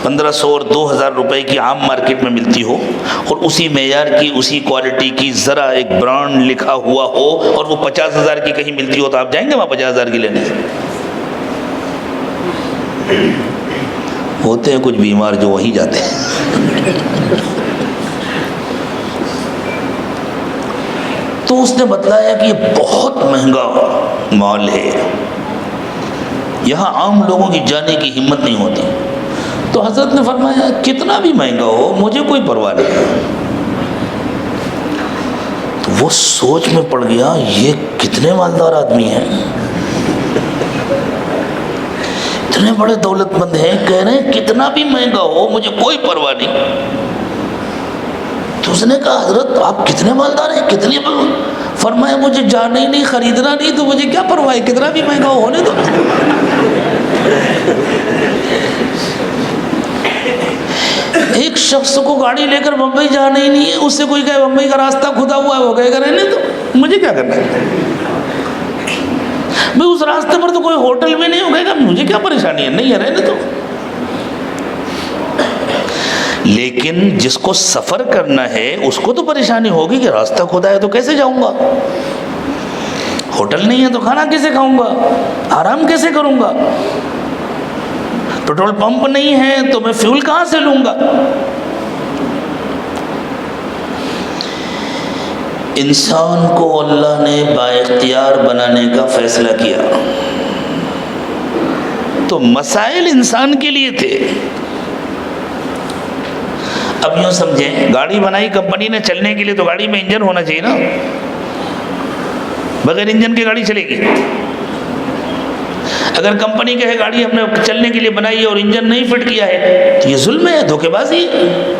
1500 اور 2000 روپے کی عام مارکیٹ میں ملتی ہو، اور اسی معیار کی اسی کوالٹی کی ذرا ایک برانڈ لکھا ہوا ہو اور وہ 50,000 کی کہیں ملتی ہو، تو آپ جائیں گے وہاں 50,000 کی لینے؟ ہوتے ہیں کچھ بیمار جو وہیں جاتے ہیں۔ تو اس نے بتلایا کہ یہ بہت مہنگا مال ہے، یہاں عام لوگوں کی جانے کی ہمت نہیں ہوتی۔ تو حضرت نے فرمایا کتنا بھی مہنگا ہو مجھے کوئی پرواہ نہیں۔ تو وہ سوچ میں پڑ گیا یہ کتنے مالدار آدمی ہیں، اتنے بڑے دولت مند ہیں، کہہ رہے ہیں کتنا بھی مہنگا ہو مجھے کوئی پرواہ نہیں۔ تو اس نے کہا حضرت آپ کتنے مالدار ہیں، کتنی؟ فرمایا مجھے جانا ہی نہیں، خریدنا نہیں، تو مجھے کیا پرواہ ہے، کتنا بھی مہنگا ہو ہونے دو۔ ایک شخص کو گاڑی لے کر بمبئی جانا ہی نہیں ہے، اس سے کوئی کہے بمبئی کا راستہ کھدا ہوا ہے، وہ کہے گا رہنے تو مجھے کیا کرنا ہے بھائی، اس راستے پر تو کوئی ہوٹل بھی نہیں، ہو کہے گا مجھے کیا پریشانی ہے، نہیں ہے رہنے تو۔ لیکن جس کو سفر کرنا ہے اس کو تو پریشانی ہوگی کہ راستہ کھودا ہے تو کیسے جاؤں گا، ہوٹل نہیں ہے تو کھانا کیسے کھاؤں گا، آرام کیسے کروں گا، پیٹرول پمپ نہیں ہے تو میں فیول کہاں سے لوں گا۔ انسان کو اللہ نے بااختیار بنانے کا فیصلہ کیا تو مسائل انسان کے لیے تھے۔ اب یوں سمجھیں، گاڑی بنائی کمپنی نے چلنے کے لیے تو گاڑی میں انجن ہونا چاہیے نا، بغیر انجن کی گاڑی چلے گی؟ اگر کمپنی کہے گاڑی ہم نے چلنے کے لیے بنائی ہے اور انجن نہیں فٹ کیا ہے تو یہ ظلم ہے، دھوکے بازی ہے۔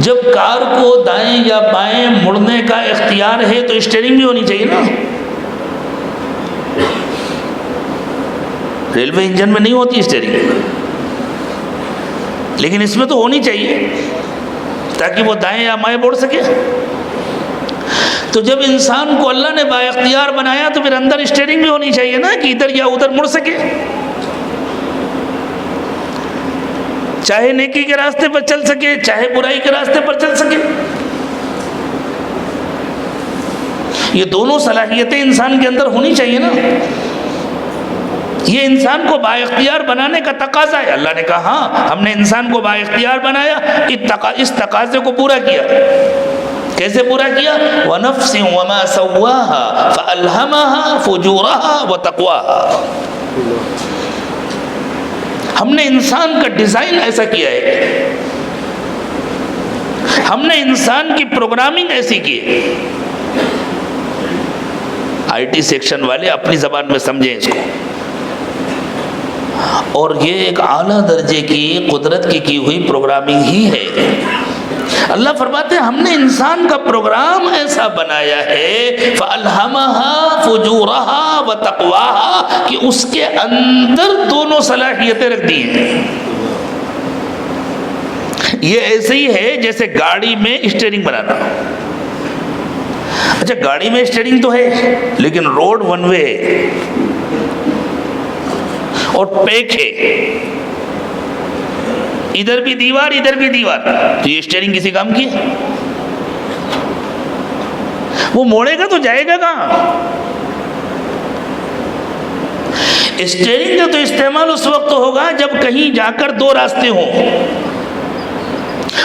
جب کار کو دائیں یا بائیں مڑنے کا اختیار ہے تو اسٹیئرنگ بھی ہونی چاہیے نا۔ ریلوے انجن میں نہیں ہوتی اسٹیئرنگ، لیکن اس میں تو ہونی چاہیے تاکہ وہ دائیں یا بائیں مڑ سکے۔ تو جب انسان کو اللہ نے بااختیار بنایا تو پھر اندر اسٹیئرنگ بھی ہونی چاہیے نا کہ ادھر یا ادھر مڑ سکے، چاہے نیکی کے راستے پر چل سکے چاہے برائی کے راستے پر چل سکے۔ یہ دونوں صلاحیتیں انسان کے اندر ہونی چاہیے نا، یہ انسان کو بااختیار بنانے کا تقاضا ہے۔ اللہ نے کہا ہاں ہم نے انسان کو بااختیار بنایا، اس تقاضے کو پورا کیا۔ کیسے پورا کیا؟ وَنَفْسٍ وَمَا سَوَّاهَا فَأَلْهَمَهَا فُجُورَهَا وَتَقْوَاهَا۔ ہم نے انسان کا ڈیزائن ایسا کیا ہے، ہم نے انسان کی پروگرامنگ ایسی کی ہے۔ آئی ٹی سیکشن والے اپنی زبان میں سمجھیں اس کو، اور یہ ایک اعلیٰ درجے کی قدرت کی ہوئی پروگرامنگ ہی ہے۔ اللہ فرماتے ہیں ہم نے انسان کا پروگرام ایسا بنایا ہے فَأَلْهَمَهَا فُجُورَهَا وَتَقْوَاهَا کہ اس کے اندر دونوں صلاحیتیں رکھ دی ہیں۔ یہ ایسے ہی ہے جیسے گاڑی میں اسٹیئرنگ بنانا۔ اچھا گاڑی میں اسٹیئرنگ تو ہے لیکن روڈ ون وے ہے اور پیک ہے، ادھر بھی دیوار ادھر بھی دیوار، تو یہ اسٹیئرنگ کسی کام کی ہے؟ وہ موڑے گا تو جائے گا کہاں؟ اسٹیئرنگ کا تو استعمال اس وقت ہوگا جب کہیں جا کر دو راستے ہوں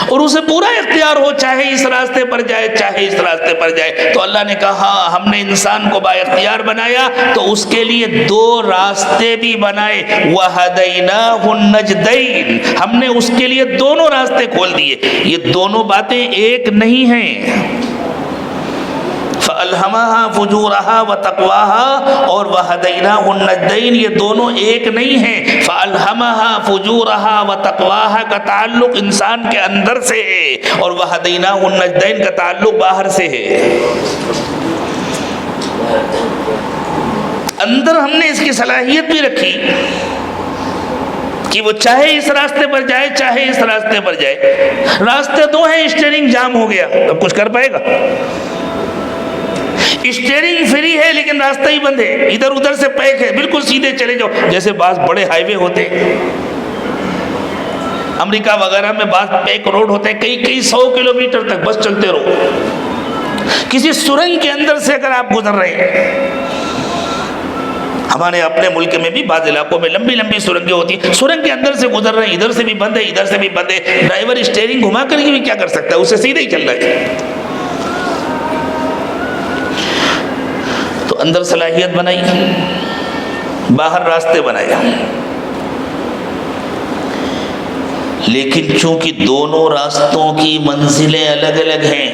اور اسے پورا اختیار ہو، چاہے اس راستے پر جائے چاہے اس راستے پر جائے۔ تو اللہ نے کہا ہم نے انسان کو بااختیار بنایا تو اس کے لیے دو راستے بھی بنائے، وَهَدَيْنَاهُ النَّجْدَيْنِ، ہم نے اس کے لیے دونوں راستے کھول دیے۔ یہ دونوں باتیں ایک نہیں ہیں، فَأَلْهَمَهَا فُجُورَهَا وَتَقْوَاهَا اور وَهَدَيْنَاهُ النَّجْدَيْنِ یہ دونوں ایک نہیں ہیں۔ فَأَلْهَمَهَا فُجُورَهَا وَتَقْوَاهَا کا تعلق انسان کے اندر سے ہے اور وَهَدَيْنَاهُ النَّجْدَيْنِ کا تعلق باہر سے ہے۔ اندر ہم نے اس کی صلاحیت بھی رکھی کہ وہ چاہے اس راستے پر جائے چاہے اس راستے پر جائے۔ راستے دو ہیں، اسٹیئرنگ جام ہو گیا اب کچھ کر پائے گا؟ اسٹیئرنگ فری ہے لیکن راستہ ہی بند ہے، ادھر ادھر سے پیک ہے، بالکل سیدھے چلے جاؤ۔ جیسے بعض بڑے ہائی وے ہوتے ہیں امریکہ وغیرہ میں، بعض پیک روڈ ہوتے ہیں، کئی 100 کلومیٹر تک بس چلتے رہو۔ کسی سرنگ کے اندر سے اگر آپ گزر رہے ہیں، ہمارے اپنے ملک میں بھی بعض علاقوں میں لمبی لمبی سرنگیں ہوتی ہیں، سرنگ کے اندر سے گزر رہے ہیں، ادھر سے بھی بند ہے ادھر سے بھی بند ہے، ڈرائیور اسٹیئرنگ گھما کر کے بھی کیا کر سکتا ہے، اسے سیدھے ہی چلنا ہے۔ تو اندر صلاحیت بنائی، باہر راستے بنائے، لیکن چونکہ دونوں راستوں کی منزلیں الگ الگ ہیں،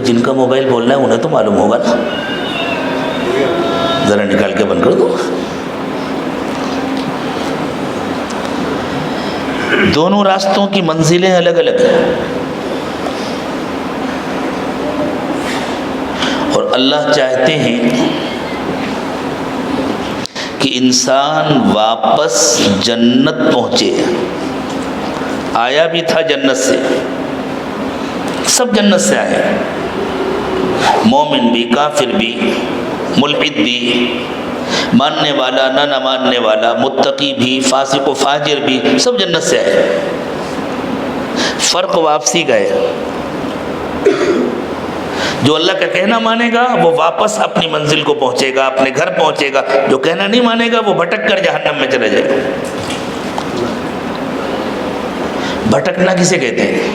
جن کا موبائل بولنا ہے انہیں تو معلوم ہوگا نا، ذرا نکال کے بند کر دو۔ دونوں راستوں کی منزلیں الگ الگ ہیں اور اللہ چاہتے ہیں کہ انسان واپس جنت پہنچے۔ آیا بھی تھا جنت سے، سب جنت سے آئے، مومن بھی، کافر بھی، ملحد بھی، ماننے والا نہ ماننے والا، متقی بھی، فاسق و فاجر بھی، سب جنت سے آئے. فرق واپسی کا ہے. جو اللہ کا کہنا مانے گا وہ واپس اپنی منزل کو پہنچے گا، اپنے گھر پہنچے گا. جو کہنا نہیں مانے گا وہ بھٹک کر جہنم میں چلا جائے گا. بھٹکنا کسے کہتے ہیں؟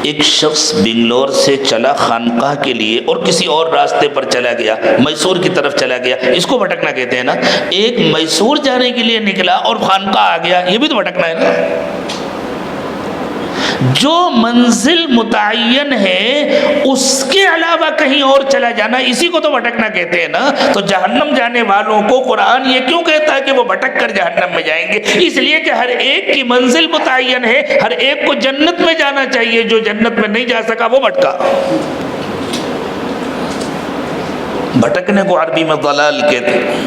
ایک شخص بنگلور سے چلا خانقاہ کے لیے اور کسی اور راستے پر چلا گیا، میسور کی طرف چلا گیا، اس کو بھٹکنا کہتے ہیں نا. ایک میسور جانے کے لیے نکلا اور خانقاہ آ گیا، یہ بھی تو بھٹکنا ہے نا. جو منزل متعین ہے اس کے علاوہ کہیں اور چلا جانا، اسی کو تو بھٹکنا کہتے ہیں نا. تو جہنم جانے والوں کو قرآن یہ کیوں کہتا ہے کہ وہ بھٹک کر جہنم میں جائیں گے؟ اس لیے کہ ہر ایک کی منزل متعین ہے، ہر ایک کو جنت میں جانا چاہیے. جو جنت میں نہیں جا سکا وہ بھٹکا. بھٹکنے کو عربی میں ضلال کہتے ہیں.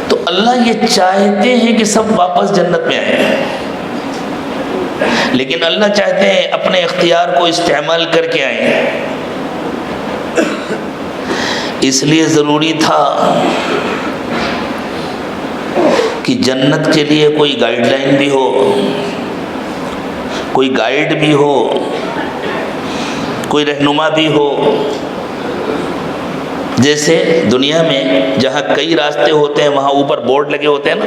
تو اللہ یہ چاہتے ہیں کہ سب واپس جنت میں آئیں، لیکن اللہ چاہتے ہیں اپنے اختیار کو استعمال کر کے آئیں. اس لیے ضروری تھا کہ جنت کے لیے کوئی گائیڈ لائن بھی ہو، کوئی گائیڈ بھی ہو، کوئی رہنما بھی ہو. جیسے دنیا میں جہاں کئی راستے ہوتے ہیں وہاں اوپر بورڈ لگے ہوتے ہیں نا،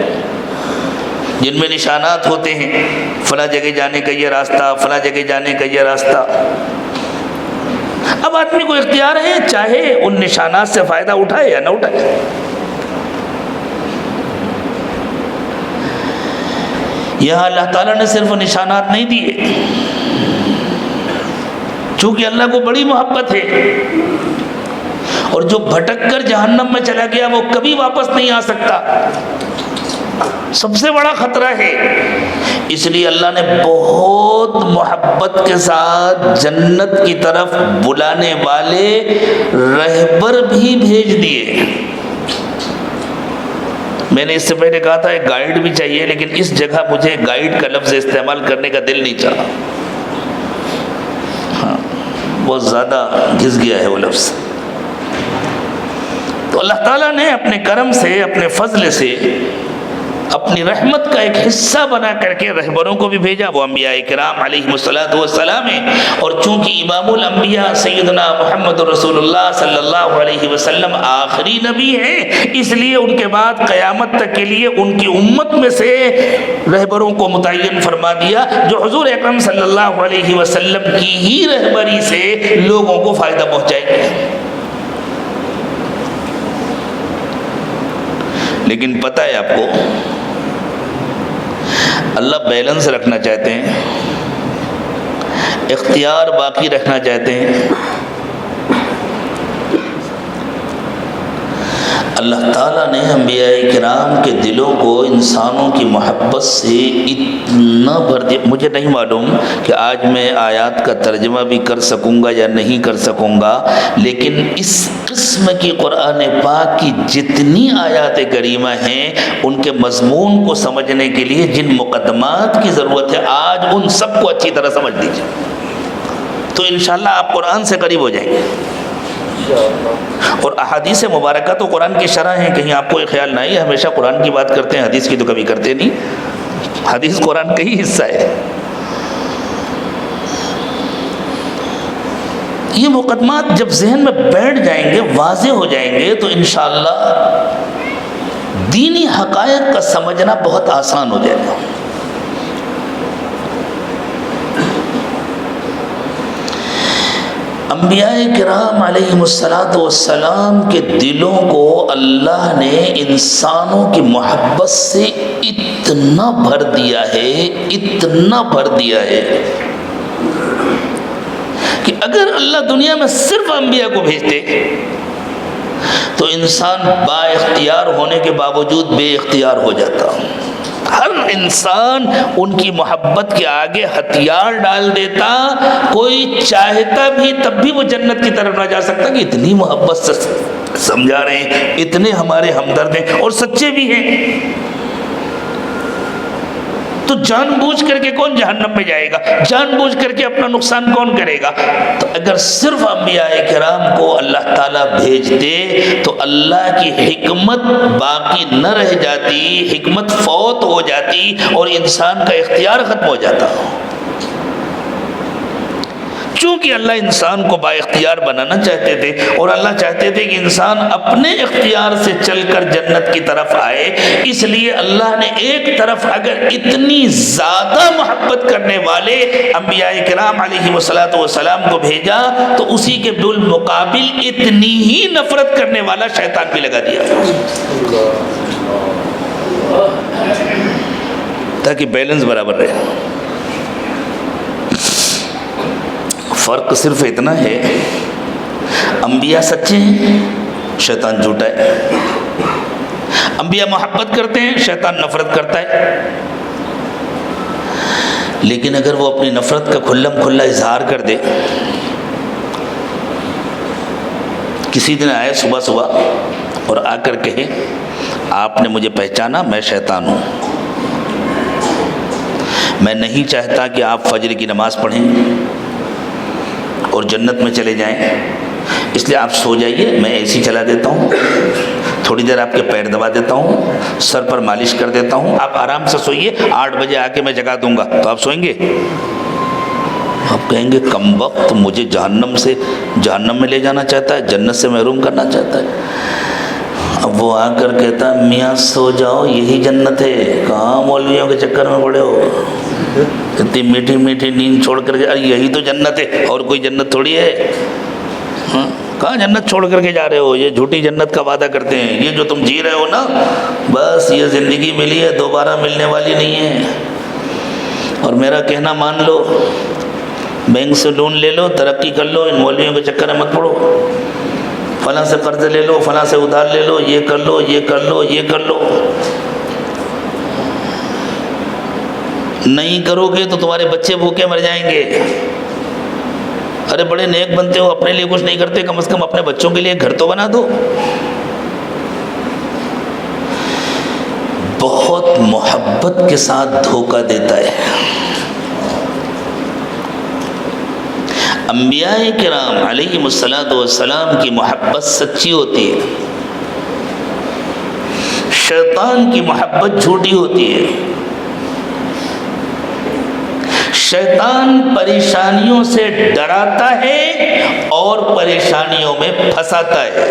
جن میں نشانات ہوتے ہیں، فلاں جگہ جانے کا یہ راستہ، فلاں جگہ جانے کا یہ راستہ. اب آدمی کو اختیار ہے چاہے ان نشانات سے فائدہ اٹھائے یا نہ اٹھائے. یہاں اللہ تعالیٰ نے صرف نشانات نہیں دیے، چونکہ اللہ کو بڑی محبت ہے، اور جو بھٹک کر جہنم میں چلا گیا وہ کبھی واپس نہیں آ سکتا. سب سے بڑا خطرہ ہے. اس لیے اللہ نے بہت محبت کے ساتھ جنت کی طرف بلانے والے رہبر بھی بھیج دیے. میں نے اس سے پہلے کہا تھا ایک گائیڈ بھی چاہیے، لیکن اس جگہ مجھے گائیڈ کا لفظ استعمال کرنے کا دل نہیں چاہا. ہاں، بہت زیادہ گھس گیا ہے وہ لفظ. تو اللہ تعالیٰ نے اپنے کرم سے، اپنے فضل سے، اپنی رحمت کا ایک حصہ بنا کر کے رہبروں کو بھی بھیجا. وہ انبیاء کرام علیہ السلام ہیں، اور چونکہ امام الانبیاء سیدنا محمد رسول اللہ صلی اللہ علیہ وسلم آخری نبی ہیں، اس لیے ان کے بعد قیامت تک کے لیے ان کی امت میں سے رہبروں کو متعین فرما دیا، جو حضور اکرم صلی اللہ علیہ وسلم کی ہی رہبری سے لوگوں کو فائدہ پہنچائیں گے. لیکن پتہ ہے آپ کو، اللہ بیلنس رکھنا چاہتے ہیں، اختیار باقی رکھنا چاہتے ہیں. اللہ تعالیٰ نے انبیاء کرام کے دلوں کو انسانوں کی محبت سے اتنا بھر دیا. مجھے نہیں معلوم کہ آج میں آیات کا ترجمہ بھی کر سکوں گا یا نہیں کر سکوں گا، لیکن اس قسم کی قرآن پاک کی جتنی آیات کریمہ ہیں ان کے مضمون کو سمجھنے کے لیے جن مقدمات کی ضرورت ہے آج ان سب کو اچھی طرح سمجھ لیجیے، تو انشاءاللہ آپ قرآن سے قریب ہو جائیں گے. اور احادیث مبارکہ تو قرآن کی شرح ہیں، کہیں آپ کو یہ خیال نہ آئے ہمیشہ قرآن کی بات کرتے ہیں، حدیث کی تو کبھی کرتے نہیں. حدیث قرآن کا ہی حصہ ہے. یہ مقدمات جب ذہن میں بیٹھ جائیں گے، واضح ہو جائیں گے، تو انشاءاللہ دینی حقائق کا سمجھنا بہت آسان ہو جائے گا. انبیاء کرام علیہ السلام کے دلوں کو اللہ نے انسانوں کی محبت سے اتنا بھر دیا ہے، اتنا بھر دیا ہے کہ اگر اللہ دنیا میں صرف انبیاء کو بھیجتے تو انسان با اختیار ہونے کے باوجود بے اختیار ہو جاتا. ہر انسان ان کی محبت کے آگے ہتھیار ڈال دیتا. کوئی چاہتا بھی تب بھی وہ جنت کی طرف نہ جا سکتا کہ اتنی محبت سے سمجھا رہے ہیں، اتنے ہمارے ہمدرد ہیں اور سچے بھی ہیں. تو جان بوجھ کر کے کون جہنم میں جائے گا؟ جان بوجھ کر کے اپنا نقصان کون کرے گا؟ تو اگر صرف انبیاء کرام کو اللہ تعالیٰ بھیجتے تو اللہ کی حکمت باقی نہ رہ جاتی، حکمت فوت ہو جاتی اور انسان کا اختیار ختم ہو جاتا۔ چونکہ اللہ انسان کو با اختیار بنانا چاہتے تھے اور اللہ چاہتے تھے کہ انسان اپنے اختیار سے چل کر جنت کی طرف آئے، اس لیے اللہ نے ایک طرف اگر اتنی زیادہ محبت کرنے والے انبیاء کرام علیہ السلام کو بھیجا تو اسی کے بالمقابل اتنی ہی نفرت کرنے والا شیطان بھی لگا دیا تاکہ بیلنس برابر رہے۔ فرق صرف اتنا ہے، انبیاء سچے ہیں، شیطان جھوٹا ہے۔ انبیاء محبت کرتے ہیں، شیطان نفرت کرتا ہے۔ لیکن اگر وہ اپنی نفرت کا کھلم کھلا اظہار کر دے، کسی دن آئے صبح صبح اور آ کر کہے آپ نے مجھے پہچانا، میں شیطان ہوں، میں نہیں چاہتا کہ آپ فجر کی نماز پڑھیں اور جنت میں چلے جائیں، اس لیے آپ سو جائیے، میں اے سی چلا دیتا ہوں، تھوڑی دیر آپ کے پیر دبا دیتا ہوں، سر پر مالش کر دیتا ہوں، آپ آرام سے سوئیے، 8 بجے آ کے میں جگا دوں گا، تو آپ سوئیں گے؟ آپ کہیں گے کم وقت مجھے جہنم میں لے جانا چاہتا ہے، جنت سے محروم کرنا چاہتا ہے۔ اب وہ آ کر کہتا ہے میاں سو جاؤ، یہی جنت ہے، کہاں مولویوں کے چکر میں پڑے ہو، اتنی میٹھی میٹھی نیند چھوڑ کر کے، یہی تو جنت ہے، اور کوئی جنت تھوڑی ہے، کہاں جنت چھوڑ کر کے جا رہے ہو، یہ جھوٹی جنت کا وعدہ کرتے ہیں، یہ جو تم جی رہے ہو نا، بس یہ زندگی ملی ہے، دوبارہ ملنے والی نہیں ہے، اور میرا کہنا مان لو، بینک سے لون لے لو، ترقی کر لو، ان مولویوں کے چکر میں مت پڑو، فلاں سے قرض لے لو، فلاں سے ادھار لے لو، یہ کر لو، یہ کر لو، یہ کر لو، نہیں کرو گے تو تمہارے بچے بھوکے مر جائیں گے۔ ارے بڑے نیک بنتے ہو، اپنے لیے کچھ نہیں کرتے، کم از کم اپنے بچوں کے لیے گھر تو بنا دو۔ بہت محبت کے ساتھ دھوکہ دیتا ہے۔ انبیاء کرام علیہ السلام کی محبت سچی ہوتی ہے، شیطان کی محبت جھوٹی ہوتی ہے۔ شیطان پریشانیوں سے ڈراتا ہے اور پریشانیوں میں پھنساتا ہے۔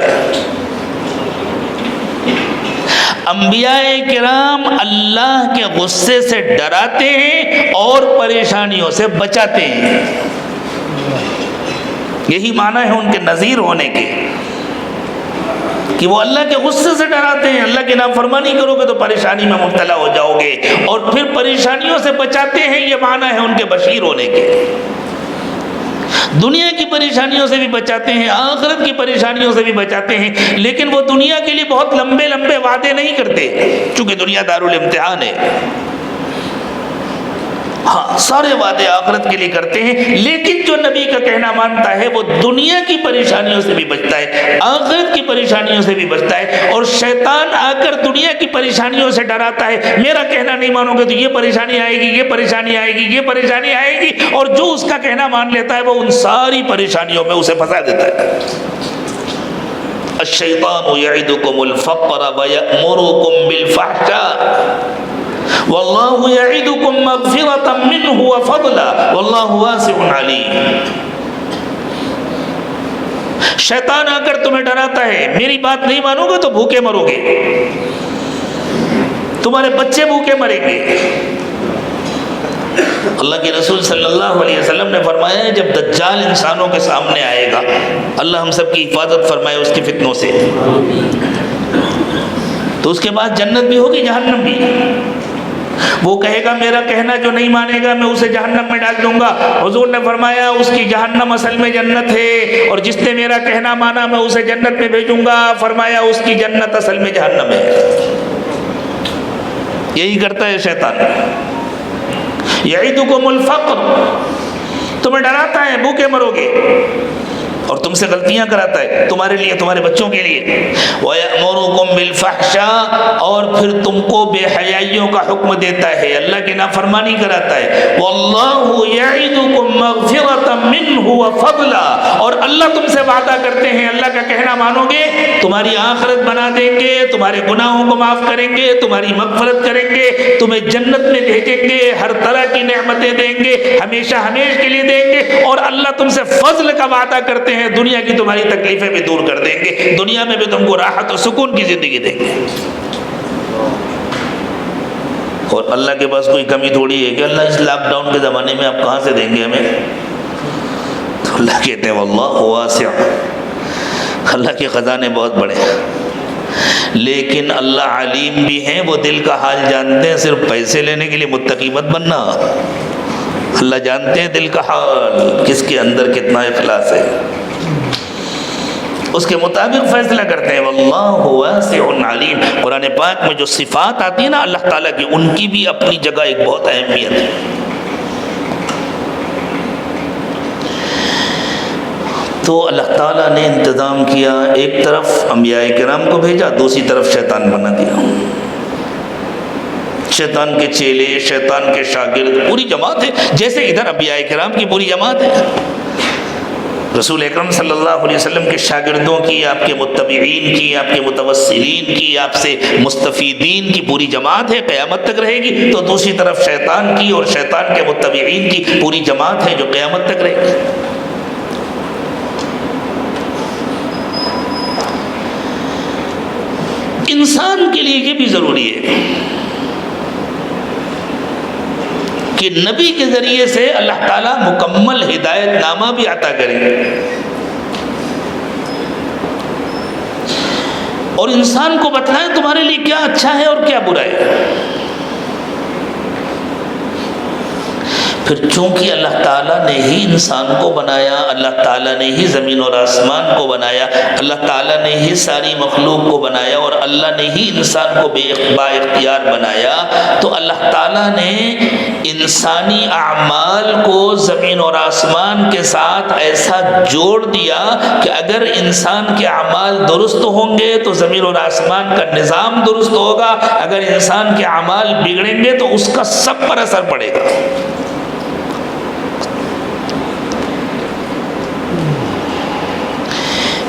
انبیاء کرام اللہ کے غصے سے ڈراتے ہیں اور پریشانیوں سے بچاتے ہیں، یہی معنی ہے ان کے نذیر ہونے کے، کہ وہ اللہ کے غصے سے ڈراتے ہیں، اللہ کی نافرمانی کرو گے تو پریشانی میں مبتلا ہو جاؤ گے، اور پھر پریشانیوں سے بچاتے ہیں، یہ معنی ہے ان کے بشیر ہونے کے۔ دنیا کی پریشانیوں سے بھی بچاتے ہیں، آخرت کی پریشانیوں سے بھی بچاتے ہیں، لیکن وہ دنیا کے لیے بہت لمبے لمبے وعدے نہیں کرتے، چونکہ دنیا دارالامتحان ہے۔ ہاں سارے وعدے آخرت کے لیے کرتے ہیں، لیکن جو نبی کا کہنا مانتا ہے وہ دنیا کی پریشانیوں سے بھی بچتا ہے، آخرت کی پریشانیوں سے بھی بچتا ہے، اور شیطان آ کر دنیا کی پریشانیوں سے ڈراتا ہے، میرا کہنا نہیں مانو گے تو یہ پریشانی آئے گی، یہ پریشانی آئے گی، یہ پریشانی آئے گی، اور جو اس کا کہنا مان لیتا ہے وہ ان ساری پریشانیوں میں اسے پھنسا دیتا ہے۔ الشیطان یعدکم الفقر ویأمرکم بالفحشاء واللہ یعدکم مغفرۃ منہ وفضلا واللہ واسع علیم۔ شیطان آ کر تمہیں ڈراتا ہے، میری بات نہیں مانو گے تو بھوکے مرو گے، تمہارے بچے بھوکے مریں گے۔ اللہ کے رسول صلی اللہ علیہ وسلم نے فرمایا ہے جب دجال انسانوں کے سامنے آئے گا، اللہ ہم سب کی حفاظت فرمائے اس کی فتنوں سے، تو اس کے بعد جنت بھی ہوگی جہنم بھی۔ وہ کہے گا میرا کہنا جو نہیں مانے گا میں اسے جہنم میں ڈال دوں گا، حضور نے فرمایا اس کی جہنم اصل میں جنت ہے، اور جس نے میرا کہنا مانا میں اسے جنت میں بھیجوں گا، فرمایا اس کی جنت اصل میں جہنم ہے۔ یہی کرتا ہے شیطان، یعدکم الفقر، تمہیں ڈراتا ہے بھوکے مرو گے، اور تم سے غلطیاں کراتا ہے، تمہارے لیے، تمہارے بچوں کے لیے۔ وَيَأْمُرُكُمْ بِالْفَحْشَاءِ، اور پھر تم کو بے حیائیوں کا حکم دیتا ہے، اللہ کی نافرمانی کراتا ہے۔ وَاللَّهُ يَعِدُكُمْ مَغْفِرَةً مِّنْهُ وَفَضْلًا، اور اللہ تم سے وعدہ کرتے ہیں، اللہ کا کہنا مانو گے تمہاری آخرت بنا دیں گے، تمہارے گناہوں کو معاف کریں گے، تمہاری مغفرت کریں گے، تمہیں جنت میں بھیجیں گے، ہر طرح کی نعمتیں دیں گے، ہمیشہ ہمیشہ کے لیے دیں گے، اور اللہ تم سے فضل کا وعدہ کرتے ہیں، دنیا کی تمہاری تکلیفیں بھی دور کر دیں گے، دنیا میں بھی تم کو راحت و سکون کی زندگی دیں گے۔ اور اللہ کے پاس کوئی کمی تھوڑی ہے کہ اللہ اس لاک ڈاؤن کے زمانے میں آپ کہاں سے دیں گے ہمیں؟ تو اللہ کہتے ہیں واللہ واسع، اللہ کے خزانے بہت بڑے ہیں، لیکن اللہ علیم بھی ہیں، وہ دل کا حال جانتے ہیں، صرف پیسے لینے کے لیے متقی مت بننا، اللہ جانتے ہیں دل کا حال، کس کے اندر کتنا اخلاص ہے، اس کے مطابق فیصلہ کرتے ہیں۔ واللہ واسع علیم، قرآن پاک میں جو صفات آتی ہیں نا اللہ تعالیٰ کی، ان کی بھی اپنی جگہ ایک بہت اہمیت ہے۔ تو اللہ تعالیٰ نے انتظام کیا، ایک طرف انبیاء کرام کو بھیجا، دوسری طرف شیطان بنا دیا، شیطان کے چیلے، شیطان کے شاگرد، پوری جماعت ہے، جیسے ادھر انبیاء کرام کی پوری جماعت ہے، رسول اکرم صلی اللہ علیہ وسلم کے شاگردوں کی، آپ کے متبعین کی، آپ کے متوسلین کی، آپ سے مستفیدین کی پوری جماعت ہے، قیامت تک رہے گی۔ تو دوسری طرف شیطان کی اور شیطان کے متبعین کی پوری جماعت ہے جو قیامت تک رہے گی۔ انسان کے لیے یہ بھی ضروری ہے کہ نبی کے ذریعے سے اللہ تعالیٰ مکمل ہدایت نامہ بھی عطا کریں، اور انسان کو بتلائیں تمہارے لیے کیا اچھا ہے اور کیا برا ہے۔ پھر چونکہ اللہ تعالیٰ نے ہی انسان کو بنایا، اللہ تعالیٰ نے ہی زمین اور آسمان کو بنایا، اللہ تعالیٰ نے ہی ساری مخلوق کو بنایا، اور اللہ نے ہی انسان کو با اختیار بنایا، تو اللہ تعالیٰ نے انسانی اعمال کو زمین اور آسمان کے ساتھ ایسا جوڑ دیا کہ اگر انسان کے اعمال درست ہوں گے تو زمین اور آسمان کا نظام درست ہوگا، اگر انسان کے اعمال بگڑیں گے تو اس کا سب پر اثر پڑے گا۔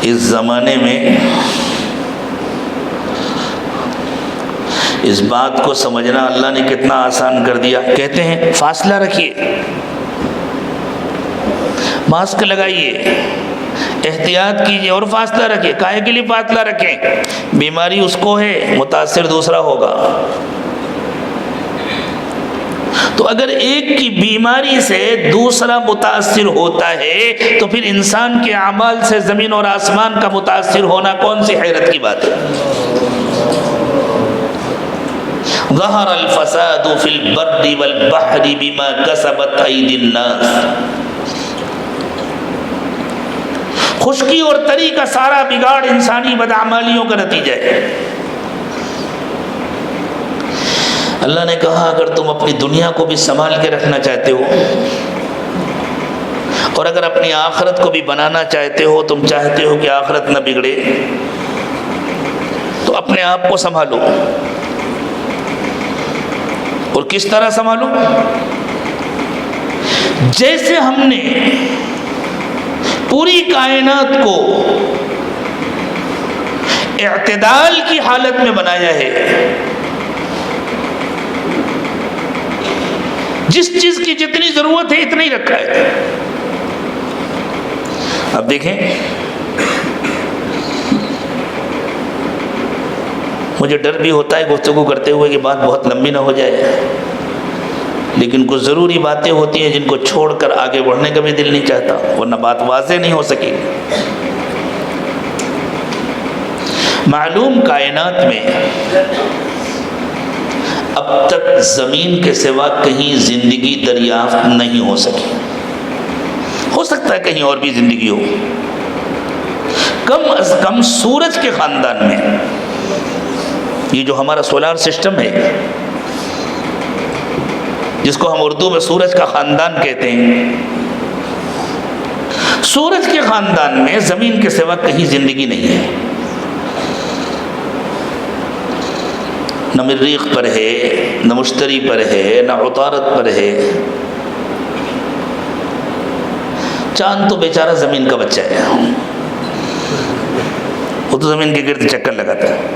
اس زمانے میں اس بات کو سمجھنا اللہ نے کتنا آسان کر دیا۔ کہتے ہیں فاصلہ رکھیے، ماسک لگائیے، احتیاط کیجیے اور فاصلہ رکھیے۔ کاہے کے لیے فاصلہ رکھیں؟ بیماری اس کو ہے، متاثر دوسرا ہوگا۔ تو اگر ایک کی بیماری سے دوسرا متاثر ہوتا ہے تو پھر انسان کے اعمال سے زمین اور آسمان کا متاثر ہونا کون سی حیرت کی بات ہے؟ ظہر الفساد فی البر والبحر بما کسبت ایدی الناس، خشکی اور تری کا سارا بگاڑ انسانی بدعمالیوں کا نتیجہ ہے۔ اللہ نے کہا اگر تم اپنی دنیا کو بھی سنبھال کے رکھنا چاہتے ہو اور اگر اپنی آخرت کو بھی بنانا چاہتے ہو، تم چاہتے ہو کہ آخرت نہ بگڑے، تو اپنے آپ کو سنبھالو۔ اور کس طرح سنبھالو؟ جیسے ہم نے پوری کائنات کو اعتدال کی حالت میں بنایا ہے، جس چیز کی جتنی ضرورت ہے اتنا ہی رکھا ہے۔ اب دیکھیں، مجھے ڈر بھی ہوتا ہے گفتگو کرتے ہوئے کہ بات بہت لمبی نہ ہو جائے، لیکن کچھ ضروری باتیں ہوتی ہیں جن کو چھوڑ کر آگے بڑھنے کا بھی دل نہیں چاہتا، ورنہ بات واضح نہیں ہو سکے گی۔ معلوم کائنات میں اب تک زمین کے سوا کہیں زندگی دریافت نہیں ہو سکی، ہو سکتا ہے کہیں اور بھی زندگی ہو، کم از کم سورج کے خاندان میں، یہ جو ہمارا سولار سسٹم ہے جس کو ہم اردو میں سورج کا خاندان کہتے ہیں، سورج کے خاندان میں زمین کے سوا کہیں زندگی نہیں ہے، نہ مریخ پر ہے، نہ مشتری پر ہے، نہ عطارد پر ہے۔ چاند تو بیچارہ زمین کا بچہ ہے، وہ تو زمین کے گرد چکر لگاتا ہے،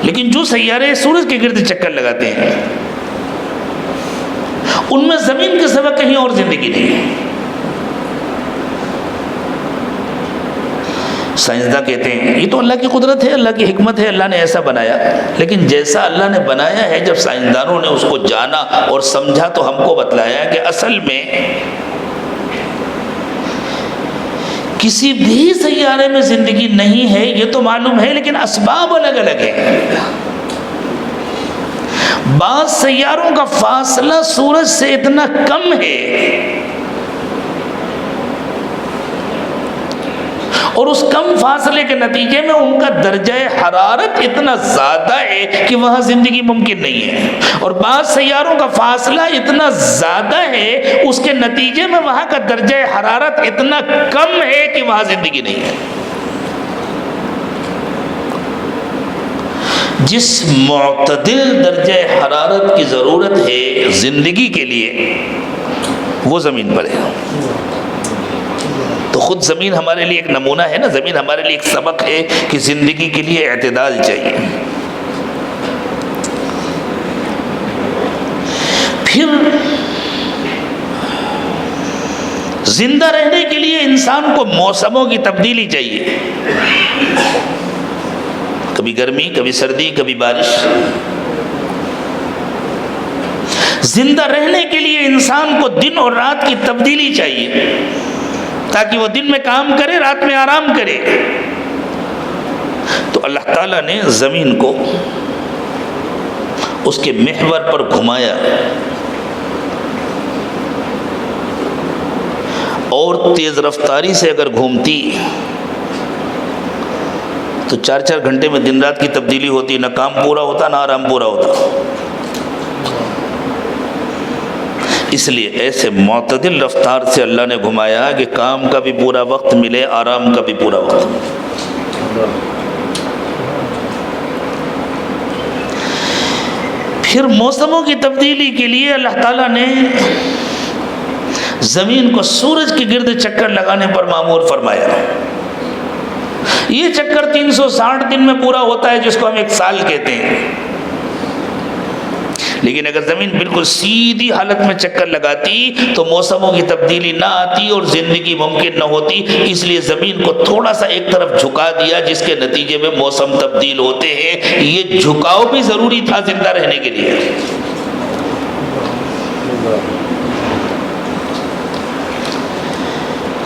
لیکن جو سیارے سورج کے گرد چکر لگاتے ہیں ان میں زمین کے سوا کہیں اور زندگی نہیں ہے۔ سائنسداں کہتے ہیں یہ تو اللہ کی قدرت ہے، اللہ کی حکمت ہے، اللہ نے ایسا بنایا، لیکن جیسا اللہ نے بنایا ہے جب سائنسدانوں نے اس کو جانا اور سمجھا تو ہم کو بتلایا کہ اصل میں کسی بھی سیارے میں زندگی نہیں ہے، یہ تو معلوم ہے، لیکن اسباب الگ الگ ہیں۔ بعض سیاروں کا فاصلہ سورج سے اتنا کم ہے اور اس کم فاصلے کے نتیجے میں ان کا درجہ حرارت اتنا زیادہ ہے کہ وہاں زندگی ممکن نہیں ہے، اور بعض سیاروں کا فاصلہ اتنا زیادہ ہے اس کے نتیجے میں وہاں کا درجہ حرارت اتنا کم ہے کہ وہاں زندگی نہیں ہے۔ جس معتدل درجہ حرارت کی ضرورت ہے زندگی کے لیے وہ زمین پر ہے۔ تو خود زمین ہمارے لیے ایک نمونہ ہے نا، زمین ہمارے لیے ایک سبق ہے کہ زندگی کے لیے اعتدال چاہیے۔ پھر زندہ رہنے کے لیے انسان کو موسموں کی تبدیلی چاہیے، کبھی گرمی، کبھی سردی، کبھی بارش۔ زندہ رہنے کے لیے انسان کو دن اور رات کی تبدیلی چاہیے تاکہ وہ دن میں کام کرے، رات میں آرام کرے۔ تو اللہ تعالیٰ نے زمین کو اس کے محور پر گھمایا اور تیز رفتاری سے اگر گھومتی تو 4 گھنٹے میں دن رات کی تبدیلی ہوتی، نہ کام پورا ہوتا نہ آرام پورا ہوتا۔ اس لیے ایسے معتدل رفتار سے اللہ نے گھمایا کہ کام کا بھی پورا وقت ملے، آرام کا بھی پورا وقت۔ پھر موسموں کی تبدیلی کے لیے اللہ تعالیٰ نے زمین کو سورج کے گرد چکر لگانے پر مامور فرمایا۔ یہ چکر 360 دن میں پورا ہوتا ہے، جس کو ہم 1 سال کہتے ہیں، لیکن اگر زمین بالکل سیدھی حالت میں چکر لگاتی تو موسموں کی تبدیلی نہ آتی اور زندگی ممکن نہ ہوتی۔ اس لیے زمین کو تھوڑا سا ایک طرف جھکا دیا جس کے نتیجے میں موسم تبدیل ہوتے ہیں۔ یہ جھکاؤ بھی ضروری تھا زندہ رہنے کے لیے۔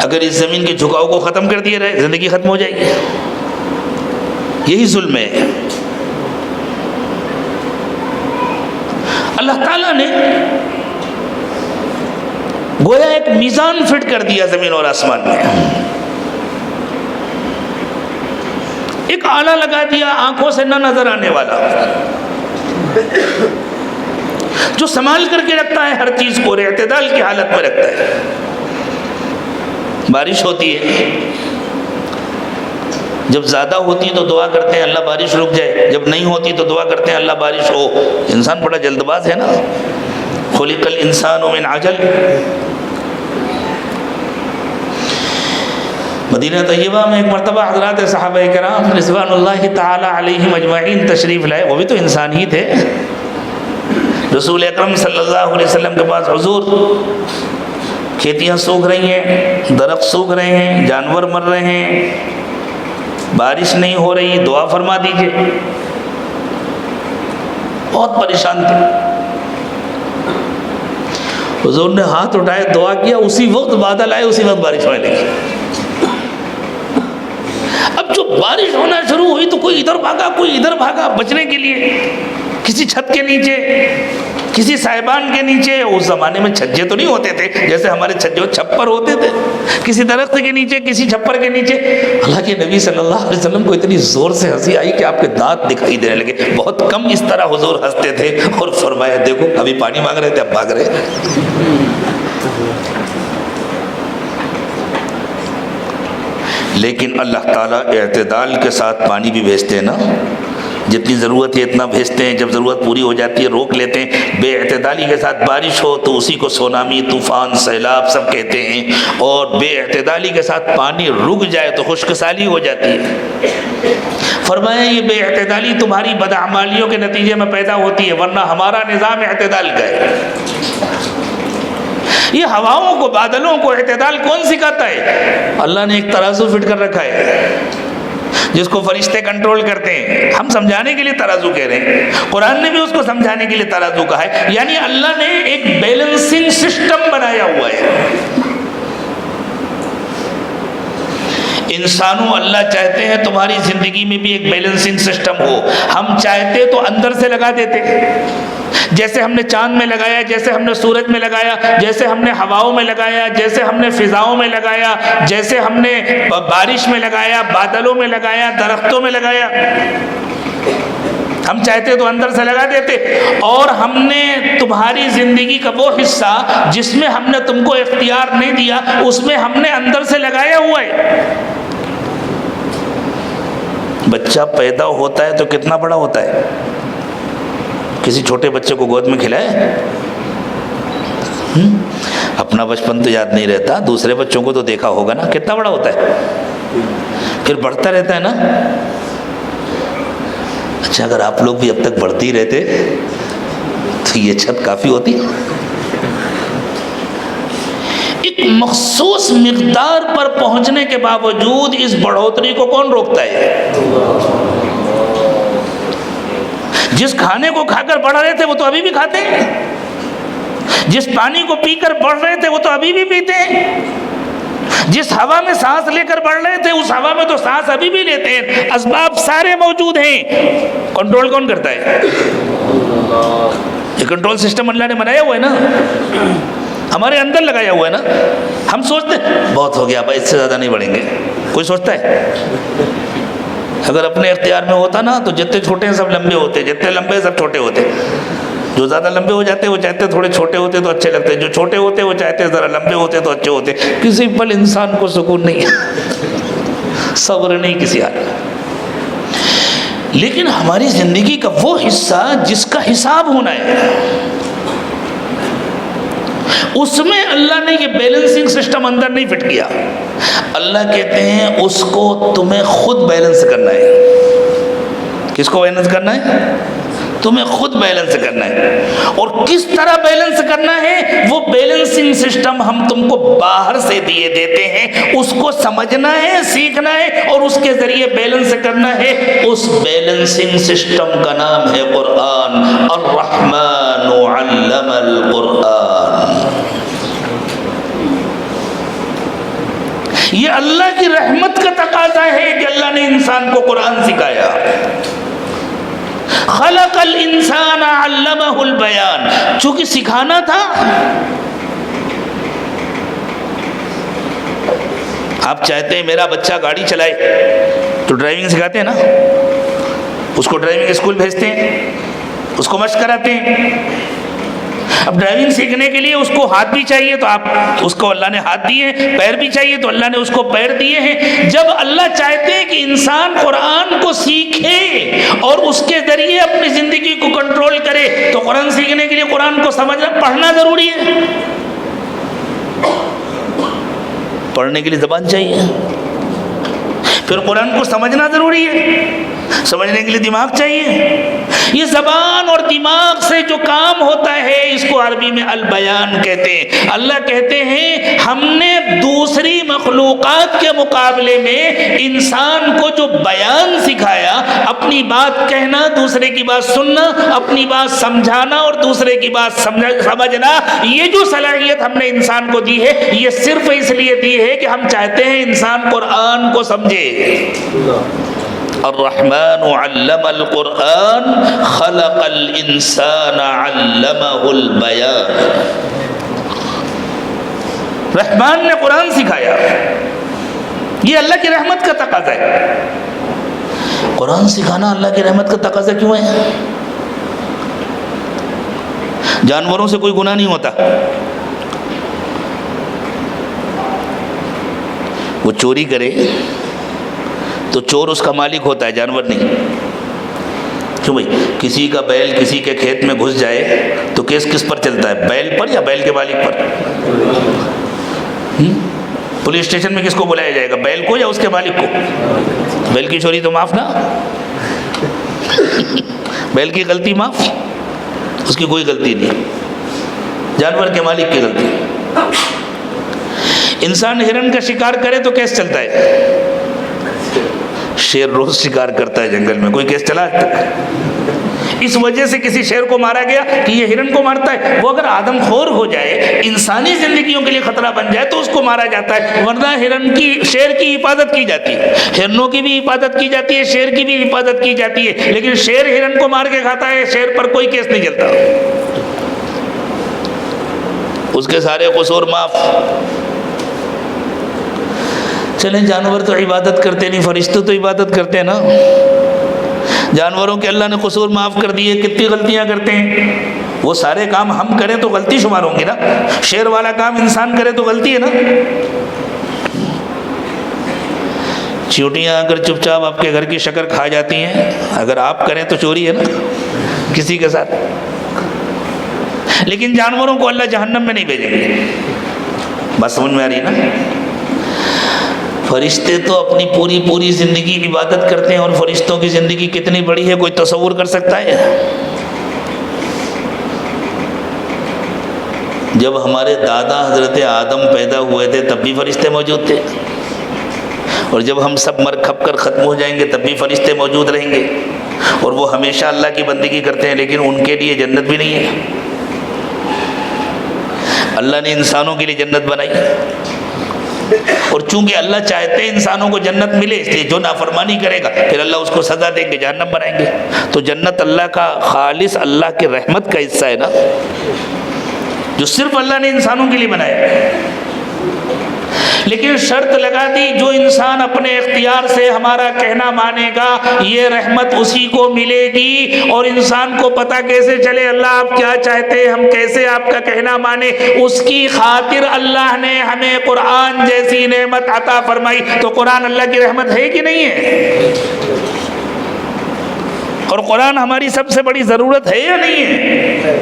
اگر اس زمین کے جھکاؤ کو ختم کر دیا رہے زندگی ختم ہو جائے گی۔ یہی ظلم ہے۔ اللہ تعالیٰ نے گویا ایک میزان فٹ کر دیا زمین اور آسمان میں، ایک آلہ لگا دیا آنکھوں سے نہ نظر آنے والا، جو سنبھال کر کے رکھتا ہے ہر چیز کو، اعتدال کی حالت میں رکھتا ہے۔ بارش ہوتی ہے، جب زیادہ ہوتی تو دعا کرتے ہیں اللہ بارش رک جائے، جب نہیں ہوتی تو دعا کرتے ہیں اللہ بارش ہو۔ انسان بڑا جلد باز ہے نا، خلق الانسان من عجل۔ مدینہ طیبہ میں ایک مرتبہ حضرات صحابہ کرام رضوان اللہ تعالی علیہم اجمعین تشریف لائے، وہ بھی تو انسان ہی تھے۔ رسول اکرم صلی اللہ علیہ وسلم کے پاس حضور، کھیتیاں سوکھ رہی ہیں، درخت سوکھ رہے ہیں، جانور مر رہے ہیں، بارش نہیں ہو رہی، دعا فرما دیجئے۔ بہت پریشان تھے۔ حضور نے ہاتھ اٹھائے، دعا کیا، اسی وقت بادل آئے، اسی وقت بارش ہونے لگی۔ اب جو بارش ہونا شروع ہوئی تو کوئی ادھر بھاگا، کوئی ادھر بھاگا بچنے کے لیے، کسی چھت کے نیچے، کسی سائبان کے نیچے۔ اس زمانے میں چھجے تو نہیں ہوتے تھے جیسے ہمارے چھجے، چھپر ہوتے تھے، کسی درخت کے نیچے، کسی چھپر کے نیچے۔ اللہ کے نبی صلی اللہ علیہ وسلم کو اتنی زور سے ہنسی آئی کہ آپ کے دانت دکھائی دینے لگے۔ بہت کم اس طرح حضور ہنستے تھے اور فرمایا دیکھو ابھی پانی مانگ رہے تھے، اب بھاگ رہے۔ لیکن اللہ تعالیٰ اعتدال کے ساتھ پانی بھی بھیجتے ہیں نا، جتنی ضرورت ہے اتنا بھیجتے ہیں، جب ضرورت پوری ہو جاتی ہے روک لیتے ہیں۔ بے اعتدالی کے ساتھ بارش ہو تو اسی کو سونامی، طوفان، سیلاب سب کہتے ہیں، اور بے اعتدالی کے ساتھ پانی رک جائے تو خشک سالی ہو جاتی ہے۔ فرمایا یہ بے اعتدالی تمہاری بدعمالیوں کے نتیجے میں پیدا ہوتی ہے، ورنہ ہمارا نظام اعتدال کا ہے۔ یہ ہواؤں کو، بادلوں کو اعتدال کون سکھاتا ہے؟ اللہ نے ایک ترازو فٹ کر رکھا ہے جس کو فرشتے کنٹرول کرتے ہیں۔ ہم سمجھانے کے لیے ترازو کہہ رہے ہیں، قرآن نے بھی اس کو سمجھانے کے لیے ترازو کہا ہے، یعنی اللہ نے ایک بیلنسنگ سسٹم بنایا ہوا ہے۔ انسانوں، اللہ چاہتے ہیں تمہاری زندگی میں بھی ایک بیلنسنگ سسٹم ہو، ہم چاہتے تو اندر سے لگا دیتے، جیسے ہم نے چاند میں لگایا، جیسے ہم نے سورج میں لگایا، جیسے ہم نے ہواؤں میں لگایا، جیسے ہم نے فضاؤں میں لگایا، جیسے ہم نے بارش میں لگایا، بادلوں میں لگایا، درختوں میں لگایا۔ ہم چاہتے تو اندر سے لگا دیتے، اور ہم نے تمہاری زندگی کا وہ حصہ جس میں ہم نے تم کو اختیار نہیں دیا، اس میں ہم نے اندر سے لگایا ہوا ہے۔ بچہ پیدا ہوتا ہے تو کتنا بڑا ہوتا ہے؟ کسی چھوٹے بچے کو گود میں کھلائے؟ اپنا بچپن تو یاد نہیں رہتا، دوسرے بچوں کو تو دیکھا ہوگا نا، کتنا بڑا ہوتا ہے، پھر بڑھتا رہتا ہے نا۔ اچھا، اگر آپ لوگ بھی اب تک بڑھتی رہتے تو یہ چھت کافی ہوتی۔ ایک مخصوص مقدار پر پہنچنے کے باوجود اس بڑھوتری کو کون روکتا ہے؟ جس کھانے کو کھا کر بڑھ رہے تھے وہ تو ابھی بھی کھاتے ہیں، جس پانی کو پی کر بڑھ رہے تھے وہ تو ابھی بھی پیتے ہیں، جس ہوا میں سانس لے کر بڑھ رہے تھے اس ہوا میں تو سانس ابھی بھی لیتے ہیں۔ اسباب سارے موجود ہیں، کنٹرول کون کرتا ہے؟ یہ کنٹرول سسٹم اللہ نے بنایا ہوا ہے نا، ہمارے اندر لگایا ہوا ہے نا۔ ہم سوچتے بہت ہو گیا بھائی، اس سے زیادہ نہیں بڑھیں گے، کوئی سوچتا ہے؟ اگر اپنے اختیار میں ہوتا نا تو جتنے چھوٹے ہیں سب لمبے ہوتے، جتنے لمبے سب چھوٹے ہوتے۔ جو زیادہ لمبے ہو جاتے وہ چاہتے تھوڑے چھوٹے ہوتے تو اچھے لگتے، جو چھوٹے ہوتے وہ چاہتے ذرا لمبے ہوتے تو اچھے ہوتے۔ کسی پل انسان کو سکون نہیں ہے، صبر نہیں کسی حال۔ لیکن ہماری زندگی کا وہ حصہ جس کا حساب ہونا ہے، اس میں اللہ نے یہ بیلنسنگ سسٹم اندر نہیں فٹ کیا۔ اللہ کہتے ہیں اس کو تمہیں خود بیلنس کرنا ہے۔ کس کو بیلنس کرنا ہے؟ تمہیں خود بیلنس کرنا ہے۔ اور کس طرح بیلنس کرنا ہے؟ وہ بیلنسنگ سسٹم ہم تم کو باہر سے دیتے ہیں، اس کو سمجھنا ہے، سیکھنا ہے، اور اس کے ذریعے بیلنس کرنا ہے۔ اس بیلنسنگ سسٹم کا نام ہے قرآن۔ الرحمن علم القرآن۔ یہ اللہ کی رحمت کا تقاضا ہے کہ اللہ نے انسان کو قرآن سکھایا۔ خلق الانسان علمہ البیان، چونکہ سکھانا تھا۔ آپ چاہتے ہیں میرا بچہ گاڑی چلائے تو ڈرائیونگ سکھاتے ہیں نا، اس کو ڈرائیونگ اسکول بھیجتے ہیں، اس کو مشق کراتے ہیں۔ اب ڈرائیونگ سیکھنے کے لیے اس کو ہاتھ بھی چاہیے تو آپ اس کو اللہ نے ہاتھ دیے ہیں، پیر بھی چاہیے تو اللہ نے اس کو پیر دیے ہیں۔ جب اللہ چاہتے ہیں کہ انسان قرآن کو سیکھے اور اس کے ذریعے اپنی زندگی کو کنٹرول کرے تو قرآن سیکھنے کے لیے قرآن کو سمجھنا، پڑھنا ضروری ہے۔ پڑھنے کے لیے زبان چاہیے، پھر قرآن کو سمجھنا ضروری ہے، سمجھنے کے لیے دماغ چاہیے۔ یہ زبان اور دماغ سے جو کام ہوتا ہے اس کو عربی میں البیان کہتے ہیں۔ اللہ کہتے ہیں ہم نے دوسری مخلوقات کے مقابلے میں انسان کو جو بیان سکھایا، اپنی بات کہنا، دوسرے کی بات سننا، اپنی بات سمجھانا اور دوسرے کی بات سمجھنا، یہ جو صلاحیت ہم نے انسان کو دی ہے، یہ صرف اس لیے دی ہے کہ ہم چاہتے ہیں انسان قرآن کو سمجھے۔ الرحمن علم القرآن خلق الانسان علمہ البیان۔ رحمان نے قرآن سکھایا، یہ اللہ کی رحمت کا تقاضا ہے۔ قرآن سکھانا اللہ کی رحمت کا تقاضا کیوں ہے؟ جانوروں سے کوئی گناہ نہیں ہوتا، وہ چوری کرے تو چور اس کا مالک ہوتا ہے، جانور نہیں۔ کیوں بھائی؟ کسی کا بیل کسی کے کھیت میں گھس جائے تو کیس کس پر چلتا ہے؟ بیل پر یا بیل کے مالک پر؟ پولیس اسٹیشن میں کس کو بلایا جائے گا، بیل کو یا اس کے مالک کو؟ بیل کی چوری تو معاف نا، بیل کی غلطی معاف، اس کی کوئی غلطی نہیں، جانور کے مالک کی غلطی۔ انسان ہرن کا شکار کرے تو کیس چلتا ہے؟ شیر روز شکار کرتا ہے جنگل میں، کوئی کیس چلا آج تک؟ اس وجہ سے کسی شیر کو مارا گیا کہ یہ ہرن کو مارتا ہے۔ وہ اگر آدم خور ہو جائے، انسانی زندگیوں کے لیے خطرہ بن جائے تو اس کو مارا جاتا ہے، ورنہ شیر کی حفاظت کی جاتی ہے، ہرنوں کی بھی حفاظت کی جاتی ہے، شیر کی بھی حفاظت کی جاتی ہے، لیکن شیر ہرن کو مار کے کھاتا ہے، شیر پر کوئی کیس نہیں چلتا، اس کے سارے قصور معاف۔ چلیں، جانور تو عبادت کرتے نہیں، فرشتے تو عبادت کرتے ہیں نا۔ جانوروں کے اللہ نے قصور معاف کر دیے، کتنی غلطیاں کرتے ہیں، وہ سارے کام ہم کریں تو غلطی شمار ہوں گی نا، شیر والا کام انسان کرے تو غلطی ہے نا۔ چیونٹیاں اگر چپ چاپ آپ کے گھر کی شکر کھا جاتی ہیں، اگر آپ کریں تو چوری ہے نا کسی کے ساتھ، لیکن جانوروں کو اللہ جہنم میں نہیں بھیجیں گے۔ بات سمجھ میں آ رہی ہے نا؟ فرشتے تو اپنی پوری زندگی عبادت کرتے ہیں، اور فرشتوں کی زندگی کتنی بڑی ہے کوئی تصور کر سکتا ہے؟ جب ہمارے دادا حضرت آدم پیدا ہوئے تھے تب بھی فرشتے موجود تھے، اور جب ہم سب مر کھپ کر ختم ہو جائیں گے تب بھی فرشتے موجود رہیں گے، اور وہ ہمیشہ اللہ کی بندگی کرتے ہیں، لیکن ان کے لیے جنت بھی نہیں ہے۔ اللہ نے انسانوں کے لیے جنت بنائی، اور چونکہ اللہ چاہتے ہیں انسانوں کو جنت ملے، اس لیے جو نافرمانی کرے گا پھر اللہ اس کو سزا دیں گے، جہنم بنائیں گے۔ تو جنت اللہ کا خالص اللہ کی رحمت کا حصہ ہے نا، جو صرف اللہ نے انسانوں کے لیے بنایا۔ لیکن شرط لگا دی، جو انسان اپنے اختیار سے ہمارا کہنا مانے گا یہ رحمت اسی کو ملے گی۔ اور انسان کو پتہ کیسے چلے اللہ آپ کیا چاہتے ہیں، ہم کیسے آپ کا کہنا مانے؟ اس کی خاطر اللہ نے ہمیں قرآن جیسی نعمت عطا فرمائی۔ تو قرآن اللہ کی رحمت ہے کہ نہیں ہے؟ اور قرآن ہماری سب سے بڑی ضرورت ہے یا نہیں ہے؟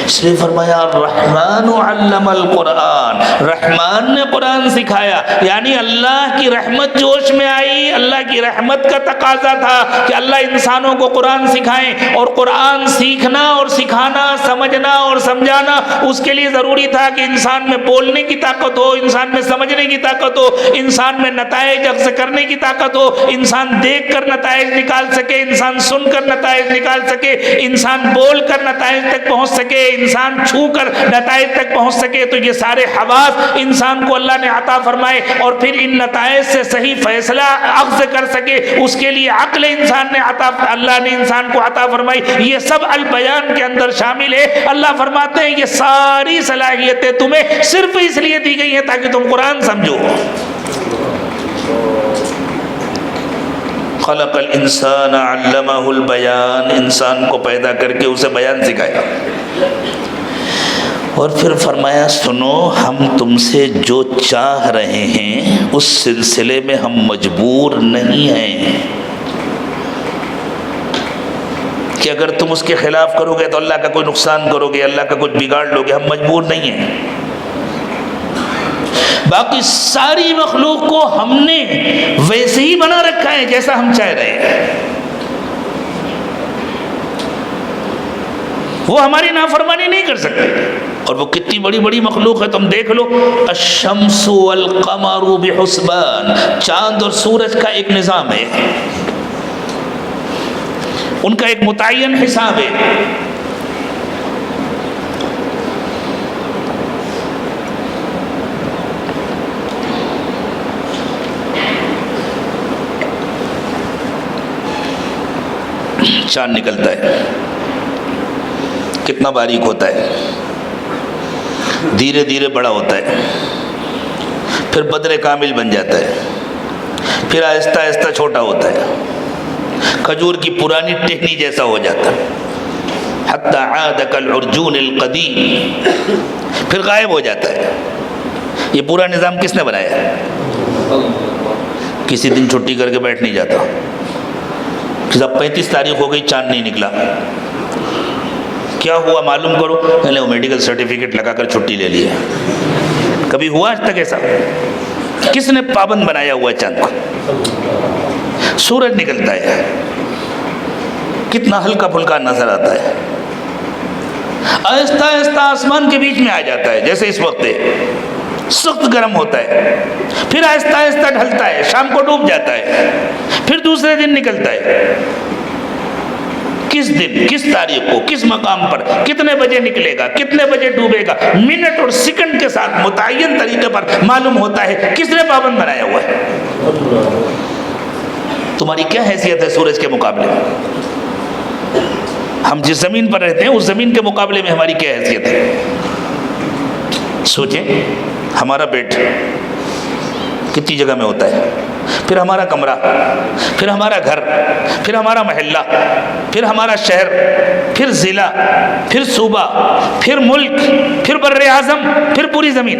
اس لیے فرمایا الرحمن علم القرآن، رحمان نے قرآن سکھایا، یعنی اللہ کی رحمت جوش میں آئی، اللہ کی رحمت کا تقاضا تھا کہ اللہ انسانوں کو قرآن سکھائیں، اور قرآن سیکھنا اور سکھانا، سمجھنا اور سمجھانا اس کے لیے ضروری تھا کہ انسان میں بولنے کی طاقت ہو، انسان میں سمجھنے کی طاقت ہو، انسان میں نتائج اخذ کرنے کی طاقت ہو، انسان دیکھ کر نتائج نکال سکے، انسان سن کر نتائج نکال سکے، انسان بول کر نتائج تک پہنچ سکے، انسان چھو کر نتائج تک پہنچ سکے۔ تو یہ سارے حواس انسان کو اللہ نے عطا فرمائے، اور پھر ان نتائج سے صحیح فیصلہ اخذ کر سکے اس کے لیے عقل انسان نے اللہ نے انسان کو عطا فرمائی۔ یہ سب البیان کے اندر شامل ہے۔ اللہ فرماتے ہیں یہ ساری صلاحیتیں تمہیں صرف اس لیے دی گئی ہیں تاکہ تم قرآن سمجھو۔ خلق الانسان علمہ البیان، انسان کو پیدا کر کے اسے بیان سکھایا، اور پھر فرمایا سنو ہم تم سے جو چاہ رہے ہیں اس سلسلے میں ہم مجبور نہیں ہیں کہ اگر تم اس کے خلاف کرو گے تو اللہ کا کوئی نقصان کرو گے، اللہ کا کچھ بگاڑ لو گے، ہم مجبور نہیں ہیں۔ باقی ساری مخلوق کو ہم نے ویسے ہی بنا رکھا ہے جیسا ہم چاہ رہے ہیں، وہ ہماری نافرمانی نہیں کر سکتے۔ اور وہ کتنی بڑی بڑی مخلوق ہے، تم دیکھ لو، الشمس والقمر بحسبان، چاند اور سورج کا ایک نظام ہے، ان کا ایک متعین حساب ہے۔ چاند نکلتا ہے، کتنا باریک ہوتا ہے، دھیرے دھیرے بڑا ہوتا ہے، پھر بدر کامل بن جاتا ہے، پھر آہستہ آہستہ چھوٹا ہوتا ہے، کھجور کی پرانی ٹہنی جیسا ہو جاتا ہے، حتی عاد کالعرجون القدیم، پھر غائب ہو جاتا ہے۔ یہ پورا نظام کس نے بنایا ہے؟ کسی دن چھٹی کر کے بیٹھ نہیں جاتا کہ صاحب 35 تاریخ ہو گئی چاند نہیں نکلا، کیا ہوا معلوم کرو، میں نے وہ میڈیکل سرٹیفکیٹ لگا کر چھٹی لے لی ہے۔ کبھی ہوا آج تک ایسا؟ کس نے پابند بنایا ہوا ہے چاند کو؟ سورج نکلتا ہے، کتنا ہلکا پھلکا نظر آتا ہے، آہستہ آہستہ آسمان کے بیچ میں آ جاتا ہے، جیسے اس وقت سخت گرم ہوتا ہے، پھر آہستہ آہستہ ڈھلتا ہے، شام کو ڈوب جاتا ہے، پھر دوسرے دن نکلتا ہے۔ کس دن، کس تاریخ کو، کس مقام پر، کتنے بجے نکلے گا، کتنے بجے ڈوبے گا، منٹ اور سیکنڈ کے ساتھ متعین طریقے پر معلوم ہوتا ہے۔ کس نے پابند بنایا ہوا ہے؟ تمہاری کیا حیثیت ہے سورج کے مقابلے میں؟ ہم جس زمین پر رہتے ہیں اس زمین کے مقابلے میں ہماری کیا حیثیت ہے؟ سوچیں، ہمارا بیڈ کتنی جگہ میں ہوتا ہے، پھر ہمارا کمرہ، پھر ہمارا گھر، پھر ہمارا محلہ، پھر ہمارا شہر، پھر ضلع، پھر صوبہ، پھر ملک، پھر بر اعظم، پھر پوری زمین۔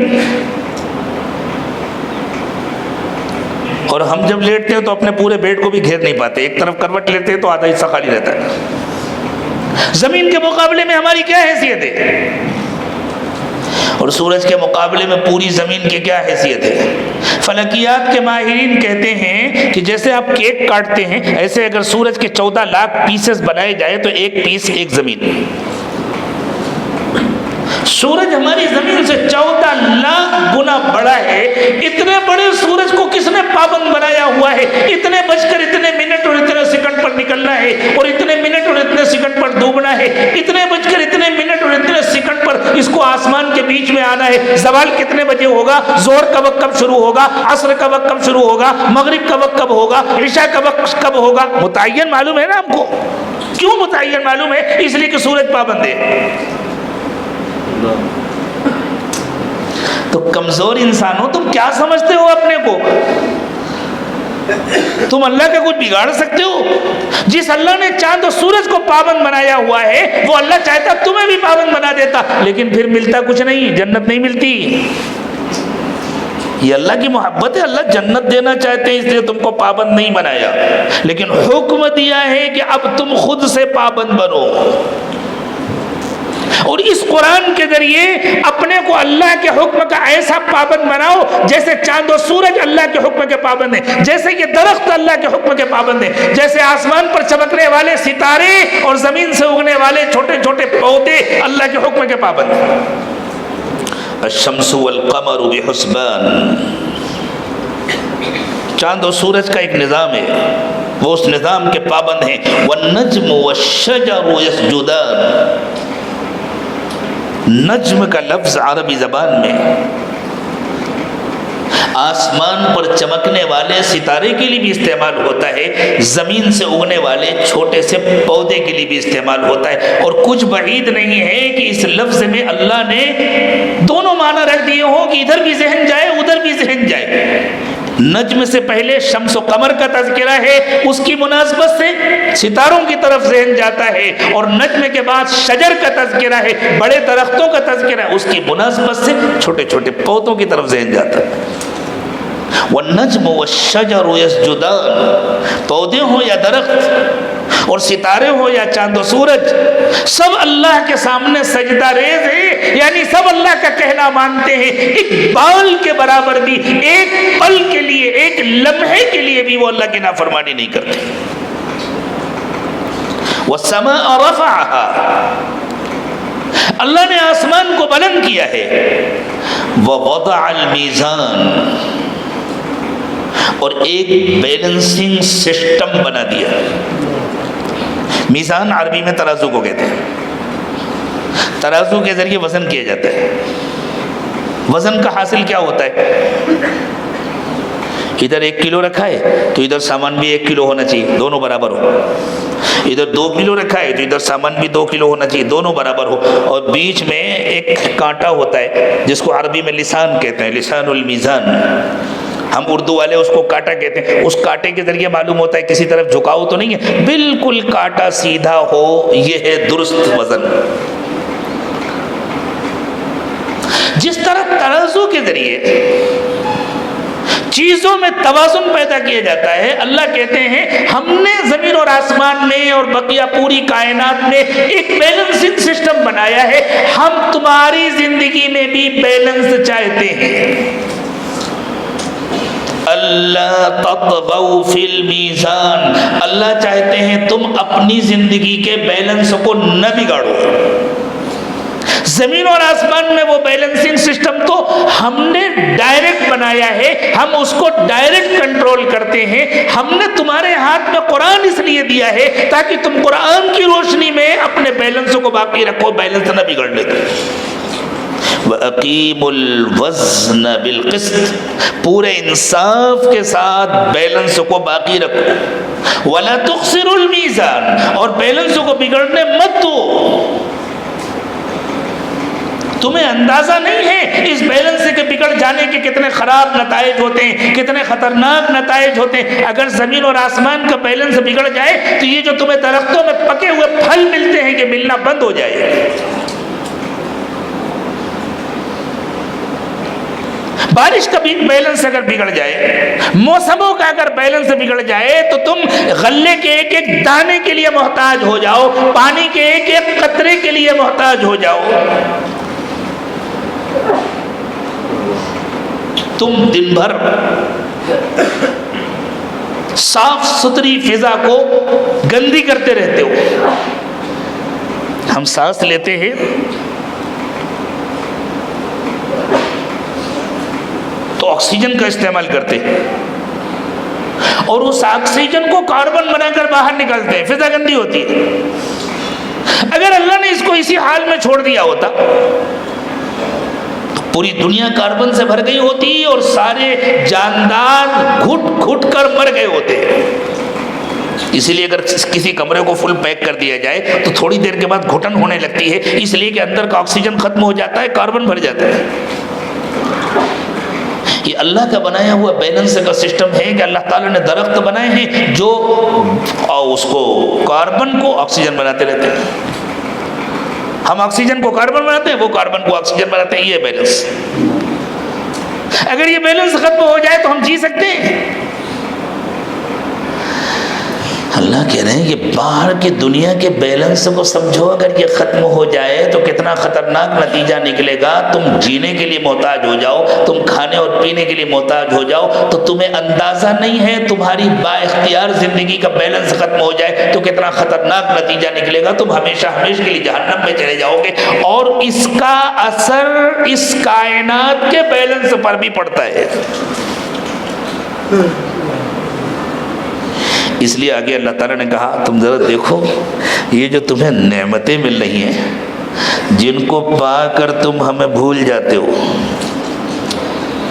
اور ہم جب لیٹتے ہیں تو اپنے پورے بیڈ کو بھی گھیر نہیں پاتے، ایک طرف کروٹ لیتے ہیں تو آدھا حصہ خالی رہتا ہے۔ زمین کے مقابلے میں ہماری کیا حیثیت ہے؟ اور سورج کے مقابلے میں پوری زمین کی کیا حیثیت ہے؟ فلکیات کے ماہرین کہتے ہیں کہ جیسے آپ کیک کاٹتے ہیں، ایسے اگر سورج کے 14 لاکھ پیسز بنائے جائے تو ایک پیس ایک زمین۔ سورج ہماری زمین سے 14 لاکھ گنا بڑا ہے۔ اتنے بڑے سورج کو کس نے پابند بنایا ہوا ہے؟ اتنے بج کر اتنے منٹ اور اتنے سیکنڈ پر نکلنا ہے، اور اتنے منٹ اور اتنے سیکنڈ پر ڈوبنا ہے، اتنے بج کر اتنے منٹ اور اتنے سیکنڈ پر اس کو آسمان کے بیچ میں آنا ہے۔ زوال کتنے بجے ہوگا، ظہر کا وقت کب شروع ہوگا، عصر کا وقت کب شروع ہوگا، مغرب کا وقت کب ہوگا، عشاء کا وقت کب ہوگا، متعین معلوم ہے نا ہم کو۔ کیوں متعین معلوم ہے؟ اس لیے کہ سورج پابند ہے۔ تو کمزور انسان ہو، تم کیا سمجھتے ہو اپنے کو؟ تم اللہ کا کچھ بگاڑ سکتے ہو؟ جس اللہ نے چاند و سورج کو پابند بنایا ہوا ہے وہ اللہ چاہتا تمہیں بھی پابند بنا دیتا، لیکن پھر ملتا کچھ نہیں، جنت نہیں ملتی۔ یہ اللہ کی محبت ہے، اللہ جنت دینا چاہتے ہیں اس لیے تم کو پابند نہیں بنایا، لیکن حکم دیا ہے کہ اب تم خود سے پابند بنو۔ اور اس قرآن کے ذریعے اپنے کو اللہ کے حکم کا ایسا پابند بناؤ جیسے چاند و سورج اللہ کے حکم کے پابند ہیں، جیسے یہ درخت اللہ کے حکم کے پابند ہیں، جیسے آسمان پر چمکنے والے ستارے اور زمین سے اگنے والے چھوٹے چھوٹے پودے اللہ کے حکم کے پابند ہیں۔ الشمس والقمر بحسبان، چاند و سورج کا ایک نظام ہے، وہ اس نظام کے پابند ہیں۔ والنجم والشجر یسجدان، نجم کا لفظ عربی زبان میں آسمان پر چمکنے والے ستارے کے لیے بھی استعمال ہوتا ہے، زمین سے اگنے والے چھوٹے سے پودے کے لیے بھی استعمال ہوتا ہے، اور کچھ بعید نہیں ہے کہ اس لفظ میں اللہ نے دونوں معنی رکھ دیے ہوں کہ ادھر بھی ذہن جائے ادھر بھی ذہن جائے۔ نجم سے پہلے شمس و قمر کا تذکرہ ہے، اس کی مناسبت سے ستاروں کی طرف ذہن جاتا ہے، اور نجم کے بعد شجر کا تذکرہ ہے، بڑے درختوں کا تذکرہ ہے، اس کی مناسبت سے چھوٹے چھوٹے پودوں کی طرف ذہن جاتا ہے۔ والنجم والشجر یسجدان، پودے ہوں یا درخت اور ستارے ہوں یا چاند و سورج، سب اللہ کے سامنے سجدہ ریز ہیں، یعنی سب اللہ کا کہنا مانتے ہیں۔ ایک بال کے برابر بھی، ایک پل کے لیے، ایک لمحے کے لیے بھی وہ اللہ کی نافرمانی نہیں کرتے۔ والسماء رفعها، اللہ نے آسمان کو بلند کیا ہے۔ ووضع المیزان، اور ایک بیلنسنگ سسٹم بنا دیا۔ میزان عربی میں ترازو کو کہتے ہیں، ترازو کے ذریعے وزن کیا جاتا ہے۔ وزن کا حاصل کیا ہوتا ہے؟ ادھر 1 کلو رکھا ہے تو ادھر سامان بھی 1 کلو ہونا چاہیے، دونوں برابر ہو۔ ادھر 2 کلو رکھا ہے تو ادھر سامان بھی 2 کلو ہونا چاہیے، دونوں برابر ہو۔ اور بیچ میں ایک کانٹا ہوتا ہے جس کو عربی میں لسان کہتے ہیں، لسان المیزان، ہم اردو والے اس کو کاٹا کہتے ہیں۔ اس کاٹے کے ذریعے معلوم ہوتا ہے کسی طرف جھکاؤ تو نہیں ہے، بالکل کاٹا سیدھا ہو، یہ ہے درست وزن۔ جس طرح ترازو کے ذریعے چیزوں میں توازن پیدا کیا جاتا ہے۔ اللہ کہتے ہیں ہم نے زمین اور آسمان میں اور بقیہ پوری کائنات میں ایک بیلنسنگ سسٹم بنایا ہے، ہم تمہاری زندگی میں بھی بیلنس چاہتے ہیں۔ اللہ تطغوا فی المیزان، اللہ چاہتے ہیں تم اپنی زندگی کے بیلنس کو نہ بگاڑو۔ زمین اور آسمان میں وہ بیلنسنگ سسٹم تو ہم نے ڈائریکٹ بنایا ہے، ہم اس کو ڈائریکٹ کنٹرول کرتے ہیں۔ ہم نے تمہارے ہاتھ میں قرآن اس لیے دیا ہے تاکہ تم قرآن کی روشنی میں اپنے بیلنس کو باقی رکھو، بیلنس نہ بگڑنے دو۔ وَأَقِيمُوا الْوَزْنَ بِالْقِسْطِ، پورے انصاف کے ساتھ بیلنس کو باقی رکھو۔ وَلَا تُخْسِرُوا الْمِيزَانَ، اور بیلنس کو بگڑنے مت دو۔ تمہیں اندازہ نہیں ہے اس بیلنس کے بگڑ جانے کے کتنے خراب نتائج ہوتے ہیں، کتنے خطرناک نتائج ہوتے ہیں۔ اگر زمین اور آسمان کا بیلنس بگڑ جائے تو یہ جو تمہیں درختوں میں پکے ہوئے پھل ملتے ہیں یہ ملنا بند ہو جائے۔ بارش کا بھی بیلنس اگر بگڑ جائے، موسموں کا اگر بیلنس بگڑ جائے تو تم غلے کے ایک ایک دانے کے لیے محتاج ہو جاؤ، پانی کے ایک ایک قطرے کے لیے محتاج ہو جاؤ۔ تم دن بھر صاف ستھری فضا کو گندی کرتے رہتے ہو۔ ہم سانس لیتے ہیں تو آکسیجن کا استعمال کرتے ہیں اور اس آکسیجن کو کاربن بنا کر باہر نکالتے ہیں، فضا گندی ہوتی ہے۔ اگر اللہ نے اس کو اسی حال میں چھوڑ دیا ہوتا تو پوری دنیا کاربن سے بھر گئی ہوتی اور سارے جاندار گھٹ گھٹ کر مر گئے ہوتے۔ اسی لیے اگر کسی کمرے کو فل پیک کر دیا جائے تو تھوڑی دیر کے بعد گھٹن ہونے لگتی ہے، اس لیے کہ اندر کا آکسیجن ختم ہو جاتا ہے، کاربن بھر جاتا ہے۔ یہ اللہ کا بنایا ہوا بیلنس کا سسٹم ہے کہ اللہ تعالیٰ نے درخت بنائے ہیں جو اس کو کاربن کو آکسیجن بناتے رہتے ہیں۔ ہم آکسیجن کو کاربن بناتے ہیں، وہ کاربن کو آکسیجن بناتے ہیں، یہ بیلنس۔ اگر یہ بیلنس ختم ہو جائے تو ہم جی سکتے ہیں؟ اللہ کہہ رہے ہیں کہ باہر کی دنیا کے بیلنس کو سمجھو، اگر یہ ختم ہو جائے تو کتنا خطرناک نتیجہ نکلے گا۔ تم جینے کے لیے محتاج ہو جاؤ، تم کھانے اور پینے کے لیے محتاج ہو جاؤ تو تمہیں اندازہ نہیں ہے تمہاری با اختیار زندگی کا بیلنس ختم ہو جائے تو کتنا خطرناک نتیجہ نکلے گا۔ تم ہمیشہ ہمیشہ کے لیے جہنم میں چلے جاؤ گے، اور اس کا اثر اس کائنات کے بیلنس پر بھی پڑتا ہے۔ اس لیے آگے اللہ تعالیٰ نے کہا تم ذرا دیکھو یہ جو تمہیں نعمتیں مل رہی ہیں جن کو پا کر تم ہمیں بھول جاتے ہو۔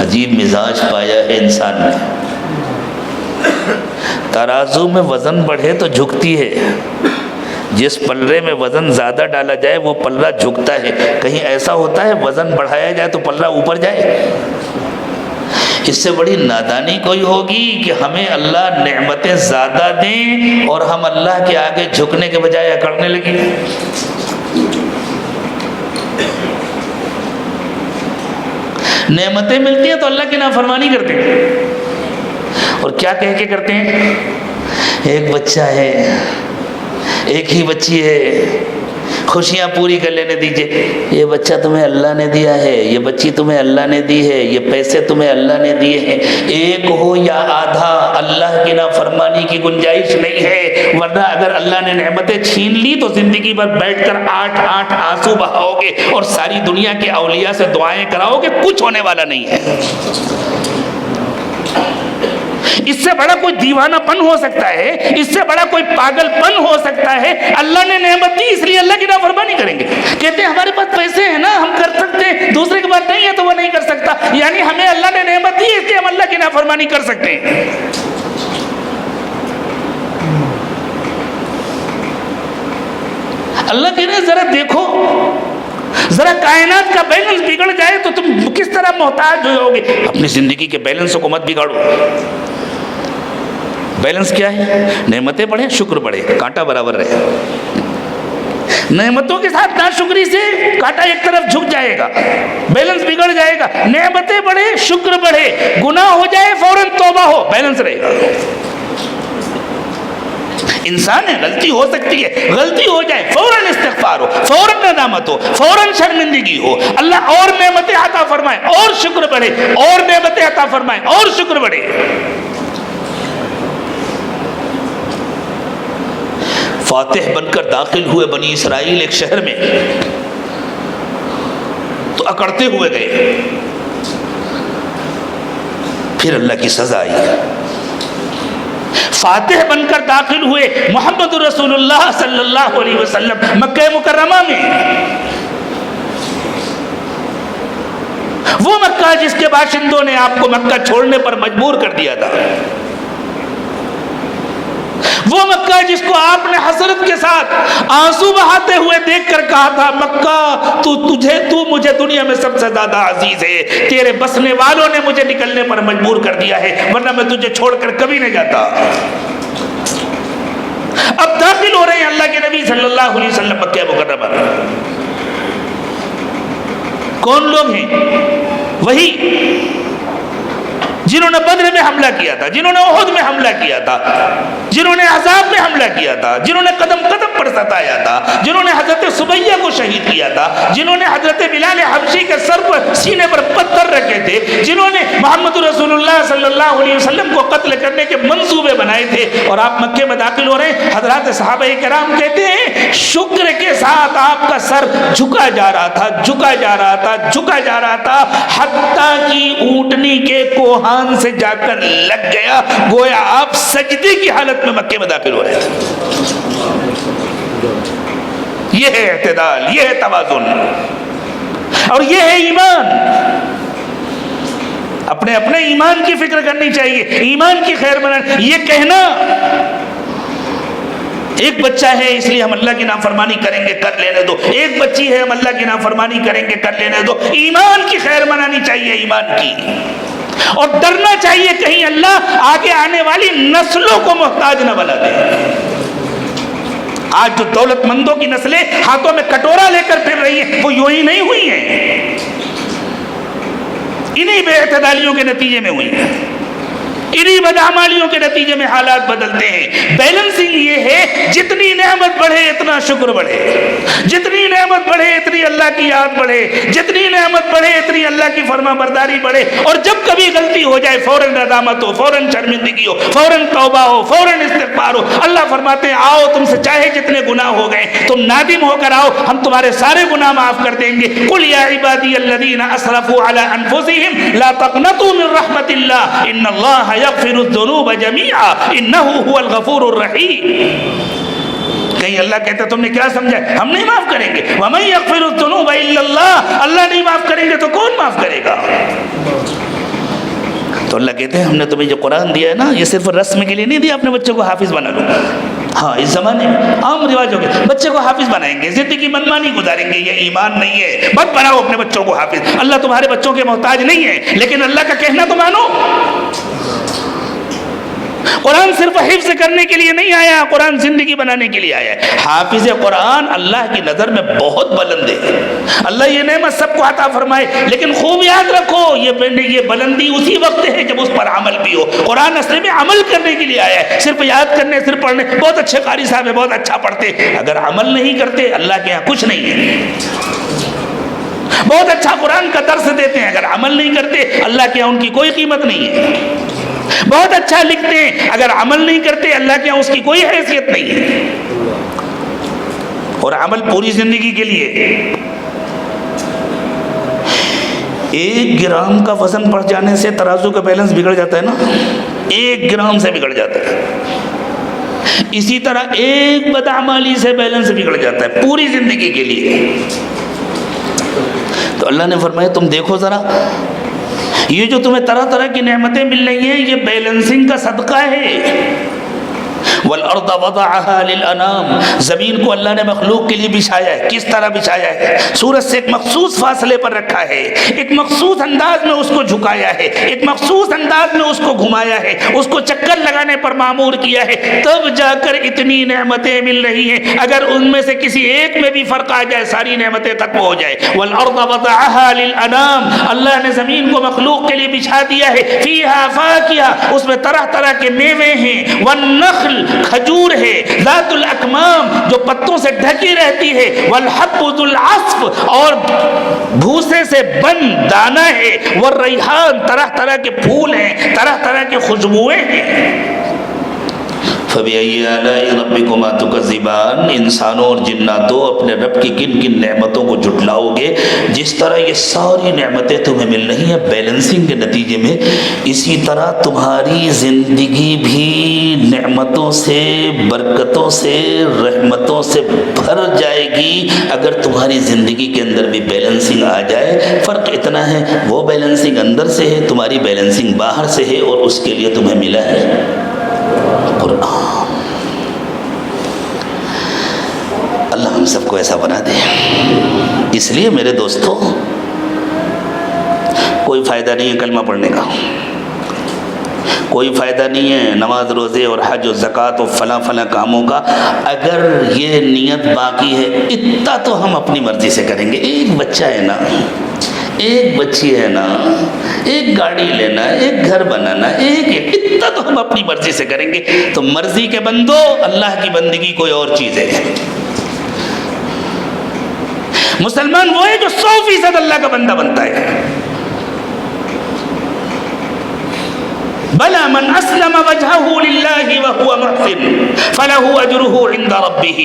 عجیب مزاج پایا ہے انسان نے۔ ترازو میں وزن بڑھے تو جھکتی ہے، جس پلڑے میں وزن زیادہ ڈالا جائے وہ پلڑا جھکتا ہے۔ کہیں ایسا ہوتا ہے وزن بڑھایا جائے تو پلڑا اوپر جائے؟ اس سے بڑی نادانی کوئی ہوگی کہ ہمیں اللہ نعمتیں زیادہ دیں اور ہم اللہ کے آگے جھکنے کے بجائے اکڑنے لگیں۔ نعمتیں ملتی ہیں تو اللہ کی نافرمانی کرتے ہیں، اور کیا کہہ کے کرتے ہیں؟ ایک بچہ ہے، ایک ہی بچی ہے، خوشیاں پوری کر لینے دیجئے۔ یہ بچہ تمہیں اللہ نے دیا ہے، یہ بچی تمہیں اللہ نے دی ہے، یہ پیسے تمہیں اللہ نے دیے ہیں، ایک ہو یا آدھا، اللہ کی نافرمانی کی گنجائش نہیں ہے۔ ورنہ اگر اللہ نے نعمتیں چھین لی تو زندگی بھر بیٹھ کر 8 آنسو بہاؤ گے اور ساری دنیا کے اولیاء سے دعائیں کراؤ گے، کچھ ہونے والا نہیں ہے۔ اس سے بڑا کوئی دیوانہ پن ہو سکتا ہے، اس سے بڑا کوئی پاگل پن ہو سکتا ہے؟ اللہ نے نعمت دی اس لیے اللہ کی نافرمانی کریں گے؟ کہتے ہیں ہمارے پاس پیسے ہیں نا، ہم کر سکتے ہیں، دوسرے کے پاس نہیں ہے تو وہ نہیں کر سکتا، یعنی ہمیں اللہ نے نعمت دی اس لیے ہم اللہ کی نافرمانی کر سکتے ہیں۔ اللہ کہہ رہے ہیں ذرا دیکھو، ذرا کائنات کا بیلنس بگڑ جائے تو تم کس طرح محتاج ہو گے۔ اپنی زندگی کے بیلنس کو مت بگاڑو۔ بیلنس کیا ہے؟ نعمتیں بڑھیں، شکر بڑھے، کانٹا برابر رہے۔ نعمتوں کے ساتھ ناشکری سے کانٹا ایک طرف جھک جائے گا، بیلنس بگڑ جائے گا. نعمتیں بڑھے شکر بڑھے، گناہ ہو جائے فوراً توبہ ہو، بیلنس رہے گا. انسان ہے، غلطی ہو سکتی ہے، غلطی ہو جائے فوراً استغفار ہو، فوراً ندامت ہو، فوراً شرمندگی ہو، اللہ اور نعمتیں عطا فرمائے اور شکر بڑھے، اور نعمتیں عطا فرمائے اور شکر بڑھے. فاتح بن کر داخل ہوئے بنی اسرائیل ایک شہر میں، تو اکڑتے ہوئے گئے، پھر اللہ کی سزا آئی. فاتح بن کر داخل ہوئے محمد رسول اللہ صلی اللہ علیہ وسلم مکہ مکرمہ میں، وہ مکہ جس کے باشندوں نے آپ کو مکہ چھوڑنے پر مجبور کر دیا تھا، وہ مکہ جس کو آپ نے حسرت کے ساتھ آنسو بہاتے ہوئے دیکھ کر کہا تھا مکہ تو مجھے دنیا میں سب سے زیادہ عزیز ہے، تیرے بسنے والوں نے مجھے نکلنے پر مجبور کر دیا ہے، ورنہ میں تجھے چھوڑ کر کبھی نہیں جاتا. اب داخل ہو رہے ہیں اللہ کے نبی صلی اللہ علیہ وسلم مکہ مکرمہ. کون لوگ ہیں؟ وہی جنہوں نے بدر میں حملہ کیا تھا، جنہوں نے احد میں حملہ کیا تھا، جنہوں نے عذاب میں حملہ کیا تھا، جنہوں نے قدم قدم پر ستایا تھا، جنہوں نے حضرت سمیہ کو شہید کیا تھا، جنہوں نے حضرت بلال حبشی کے سر پر سینے پر پتھر رکھے تھے، جنہوں نے محمد رسول اللہ صلی اللہ علیہ وسلم کو قتل کرنے کے منصوبے بنائے تھے. اور آپ مکے میں داخل ہو رہے ہیں. حضرات صحابہ کرام کہتے ہیں شکر کے ساتھ آپ کا سر جھکا جا رہا تھا، جھکا جا رہا تھا، جھکا جا رہا تھا، حتیٰ کہ اونٹنی کے کوہان سے جا کر لگ گیا، گویا آپ سجدے کی حالت میں مکے میں داخل ہو رہے تھے. یہ ہے اعتدال، یہ ہے توازن، اور یہ ہے ایمان. اپنے اپنے ایمان کی فکر کرنی چاہیے، ایمان کی خیر بنانا. یہ کہنا ایک بچہ ہے اس لیے ہم اللہ کی نافرمانی کریں گے، کر لینے دو، ایک بچی ہے ہم اللہ کی نافرمانی کریں گے، کر لینے دو. ایمان کی خیر منانی چاہیے، ایمان کی. اور ڈرنا چاہیے کہیں اللہ آگے آنے والی نسلوں کو محتاج نہ بنا دے. آج جو دولت مندوں کی نسلیں ہاتھوں میں کٹورا لے کر پھر رہی ہیں، وہ یوں ہی نہیں ہوئی ہیں، انہی بے اعتدالیوں کے نتیجے میں ہوئی ہیں، انہی بدعمالیوں کے نتیجے میں حالات بدلتے ہیں. بیلنسنگ یہ ہے جتنی نعمت بڑھے اتنا شکر بڑھے، جتنی نعمت بڑھے اتنی اللہ کی یاد بڑھے، جتنی نعمت بڑھے اتنی اللہ کی فرما برداری بڑھے. اور جب کبھی غلطی ہو جائے فوراً ندامت ہو، فوراً شرمندگی ہو، فوراً توبہ ہو، فوراً استغفار ہو. اللہ فرماتے ہیں آؤ تم سے چاہے جتنے گناہ ہو گئے تم نادم ہو کر آؤ، ہم تمہارے سارے گناہ معاف کر دیں گے. قل یا عبادی الذین اسرفوا علی انفسہم لا تقنطوا من رحمت اللہ ان اللہ یغفر الذنوب جميعا انہ هو الغفور الرحیم. کہیں اللہ کہتا تم نے کیا سمجھا؟ ہم نہیں معاف کریں گے. وَمَن يَغْفِرُ الذُّنُوبَ إِلَّا اللَّهُ، اللہ نہیں معاف کریں گے تو کون معاف کرے گا؟ تو اللہ کہتے ہیں ہم نے تمہیں جو قرآن دیا ہے نا، یہ صرف رسم کے لیے نہیں دیا اپنے بچوں کو حافظ بنا لو. ہاں اس زمانے میں عام رواج ہو گئے، بچے کو حافظ بنائیں گے، زندگی منمانی گزاریں گے. یہ ایمان نہیں ہے. مت بناؤ اپنے بچوں کو حافظ. اللہ تمہارے بچوں کے محتاج نہیں ہے، لیکن اللہ کا کہنا تو مانو. قرآن صرف حفظ کرنے کے لیے نہیں آیا، قرآن زندگی بنانے کے لیے آیا ہے. حافظ قرآن اللہ کی نظر میں بہت بلند ہے. اللہ یہ نعمت سب کو عطا فرمائے، لیکن خوب یاد رکھو یہ بلندی اسی وقت ہے جب اس پر عمل بھی ہو. قرآن اصل میں عمل کرنے کے لیے آیا ہے، صرف یاد کرنے، صرف پڑھنے. بہت اچھے قاری صاحب ہیں، بہت اچھا پڑھتے، اگر عمل نہیں کرتے اللہ کے یہاں کچھ نہیں ہے. بہت اچھا قرآن کا درس دیتے ہیں، اگر عمل نہیں کرتے اللہ کے یہاں ان کی کوئی قیمت نہیں ہے. بہت اچھا لکھتے ہیں، اگر عمل نہیں کرتے اللہ کے یہاں اس کی کوئی حیثیت نہیں ہے. اور عمل پوری زندگی کے لیے. 1 گرام کا وزن بڑھ جانے سے ترازو کا بیلنس بگڑ جاتا ہے نا، 1 گرام سے بگڑ جاتا ہے. اسی طرح ایک بدعمالی سے بیلنس بگڑ جاتا ہے پوری زندگی کے لیے. تو اللہ نے فرمایا تم دیکھو ذرا، یہ جو تمہیں طرح طرح کی نعمتیں مل رہی ہیں یہ بیلنسنگ کا صدقہ ہے. والارض وضعها للانام، زمین کو اللہ نے مخلوق کے لیے بچھایا ہے. کس طرح بچھایا ہے؟ سورج سے ایک مخصوص فاصلے پر رکھا ہے، ایک مخصوص انداز میں اس کو جھکایا ہے، ایک مخصوص انداز میں اس کو گھمایا ہے، اس کو چکر لگانے پر معمور کیا ہے، تب جا کر اتنی نعمتیں مل رہی ہیں. اگر ان میں سے کسی ایک میں بھی فرق آ جائے ساری نعمتیں ختم ہو جائے. والارض وضعها للانام، اللہ نے زمین کو مخلوق کے لیے بچھا دیا ہے. فیہا فاکہہ، اس میں طرح طرح کے میوے ہیں. والنخل، کھجور ہے. ذات الاکمام، جو پتوں سے ڈھکی رہتی ہے. والحب ذو العصف، اور بھوسے سے بند دانہ ہے. والریحان، طرح طرح کے پھول ہیں، طرح طرح کی خوشبوئیں ہیں. فَبِأَيِّ آلَاءِ رَبِّكُمَا تُكَذِّبَانِ، انسانوں اور جناتوں اپنے رب کی کن کن نعمتوں کو جھٹلاؤ گے؟ جس طرح یہ ساری نعمتیں تمہیں مل رہی ہیں بیلنسنگ کے نتیجے میں، اسی طرح تمہاری زندگی بھی نعمتوں سے، برکتوں سے، رحمتوں سے بھر جائے گی اگر تمہاری زندگی کے اندر بھی بیلنسنگ آ جائے. فرق اتنا ہے وہ بیلنسنگ اندر سے ہے، تمہاری بیلنسنگ باہر سے ہے، اور اس کے لیے تمہیں ملا ہے قرآن. اللہ ہم سب کو ایسا بنا دے. اس لیے میرے دوستو، کوئی فائدہ نہیں ہے کلمہ پڑھنے کا، کوئی فائدہ نہیں ہے نماز روزے اور حج و زکوٰۃ و فلاں فلاں کاموں کا اگر یہ نیت باقی ہے. اتنا تو ہم اپنی مرضی سے کریں گے. ایک بچہ ہے نا، ایک بچی ہے نا، ایک گاڑی لینا، ایک گھر بنانا، ایک اتنا تو ہم اپنی مرضی سے کریں گے. تو مرضی کے بندو، اللہ کی بندگی کوئی اور چیز ہے. مسلمان وہ ہے جو 100% اللہ کا بندہ بنتا ہے. بلا من اسلم وجهه لله وهو محسن فله اجره عند ربه،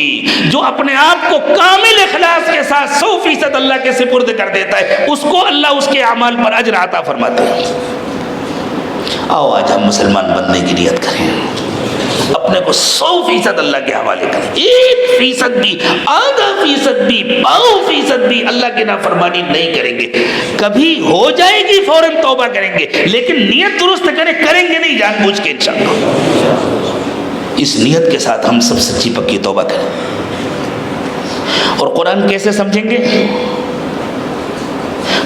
جو اپنے آپ کو کامل اخلاص کے ساتھ 100% اللہ کے سپرد کر دیتا ہے، اس کو اللہ اس کے اعمال پر اجر عطا فرماتے ہیں. آؤ آج ہم مسلمان بننے کی نیت کریں، اپنے کو 100% اللہ کے حوالے کریں. 1% بھی، آدھا فیصد بھی، 5% بھی اللہ کی نافرمانی نہیں کریں گے. کبھی ہو جائے گی فوراً توبہ کریں گے، لیکن نیت درست کریں گے نہیں جان بوجھ کے انشاءاللہ. اس نیت کے ساتھ ہم سب سچی پکی توبہ کریں. اور قرآن کیسے سمجھیں گے؟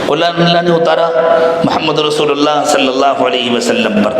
قرآن اللہ نے اتارا محمد رسول اللہ صلی اللہ علیہ وسلم پر،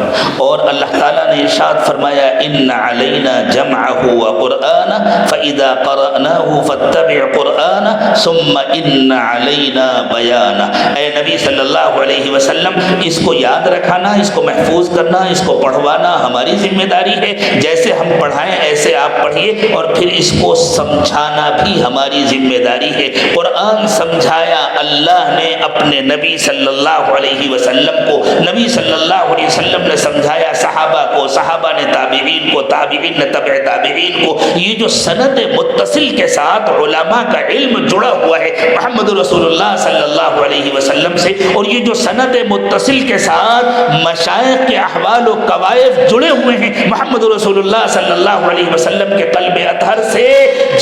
اور اللہ تعالیٰ نے ارشاد فرمایا ان علینا جمعہ وقرآن فاذا قرأناہ فاتبع قرآن ثم ان علینا بیان. اے نبی صلی اللہ علیہ وسلم، اس کو یاد رکھانا، اس کو محفوظ کرنا، اس کو پڑھوانا ہماری ذمہ داری ہے. جیسے ہم پڑھائیں ایسے آپ پڑھیے، اور پھر اس کو سمجھانا بھی ہماری ذمہ داری ہے. قرآن سمجھایا اللہ نے اپنے نبی صلی اللہ علیہ وسلم کو، نبی صلی اللہ علیہ وسلم نے سمجھایا صحابہ کو، صحابہ نے تابعین کو، تابعین نے تبع تابعین کو. یہ جو سند متصل کے ساتھ علماء کا علم جڑا ہوا ہے محمد رسول اللہ صلی اللہ علیہ وسلم سے، اور یہ جو سند متصل کے ساتھ مشائخ کے احوال و قوائف جڑے ہوئے ہیں محمد رسول اللہ صلی اللہ علیہ وسلم کے قلب اطہر سے،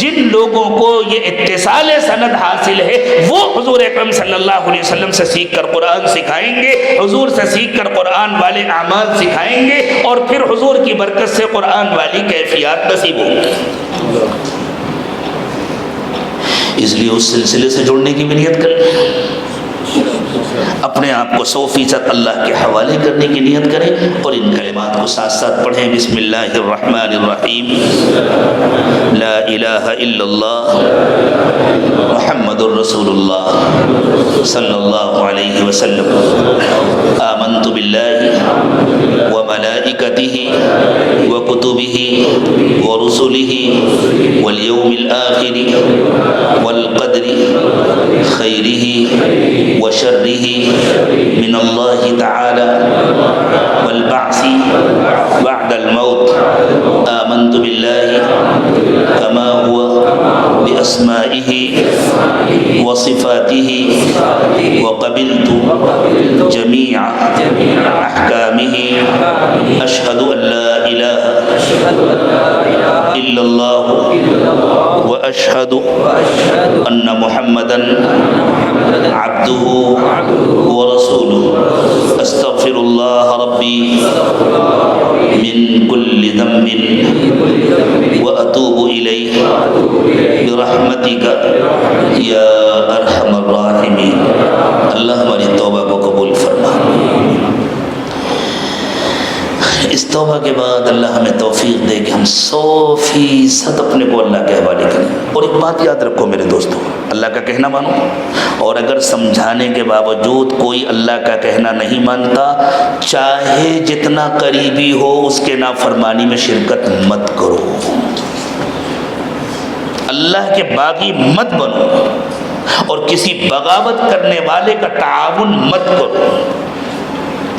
جن لوگوں کو یہ اتصال سند حاصل ہے وہ حضور اکرم صلی اللہ علیہ وسلم سے سیکھ کر قرآن سکھائیں گے، حضور سے سیکھ کر قرآن والے اعمال سکھائیں گے، اور پھر حضور کی برکت سے قرآن والی کیفیات نصیب ہوں گی. اس لیے اس سلسلے سے جڑنے کی بھی نیت کر لیں، اپنے آپ کو 100% اللہ کے حوالے کرنے کی نیت کریں، اور ان کلمات کو ساتھ ساتھ پڑھیں. بسم اللہ الرحمن الرحیم. لا الہ الا اللہ محمد الرسول اللہ صلی اللہ علیہ وسلم. آمنت باللہ وملائکتہ وکتبہ ورسلہ والیوم الآخر والقدر خیرہ وشرہ من اللہ تعالی والبعث بعد الموت. آمنت باللہ کما هو بأسمائه وصفاته وقبلت جميع أحكامه. أشهد أن لا إله إلا الله وأشهد أن محمدا عبده ورسوله. أستغفر الله ربي من كل ذنب وأتوب إليه برحمتك یا ارحم الراحمین۔ اللہ ہماری توبہ کو قبول فرما۔ اس توبہ کے بعد اللہ ہمیں توفیق دے کہ ہم 100% اپنے کو اللہ کے حوالے کریں۔ اور ایک بات یاد رکھو میرے دوستوں، اللہ کا کہنا مانو، اور اگر سمجھانے کے باوجود کوئی اللہ کا کہنا نہیں مانتا، چاہے جتنا قریبی ہو اس کے نافرمانی میں شرکت مت کرو، اللہ کے باغی مت بنو، اور کسی بغاوت کرنے والے کا تعاون مت کرو،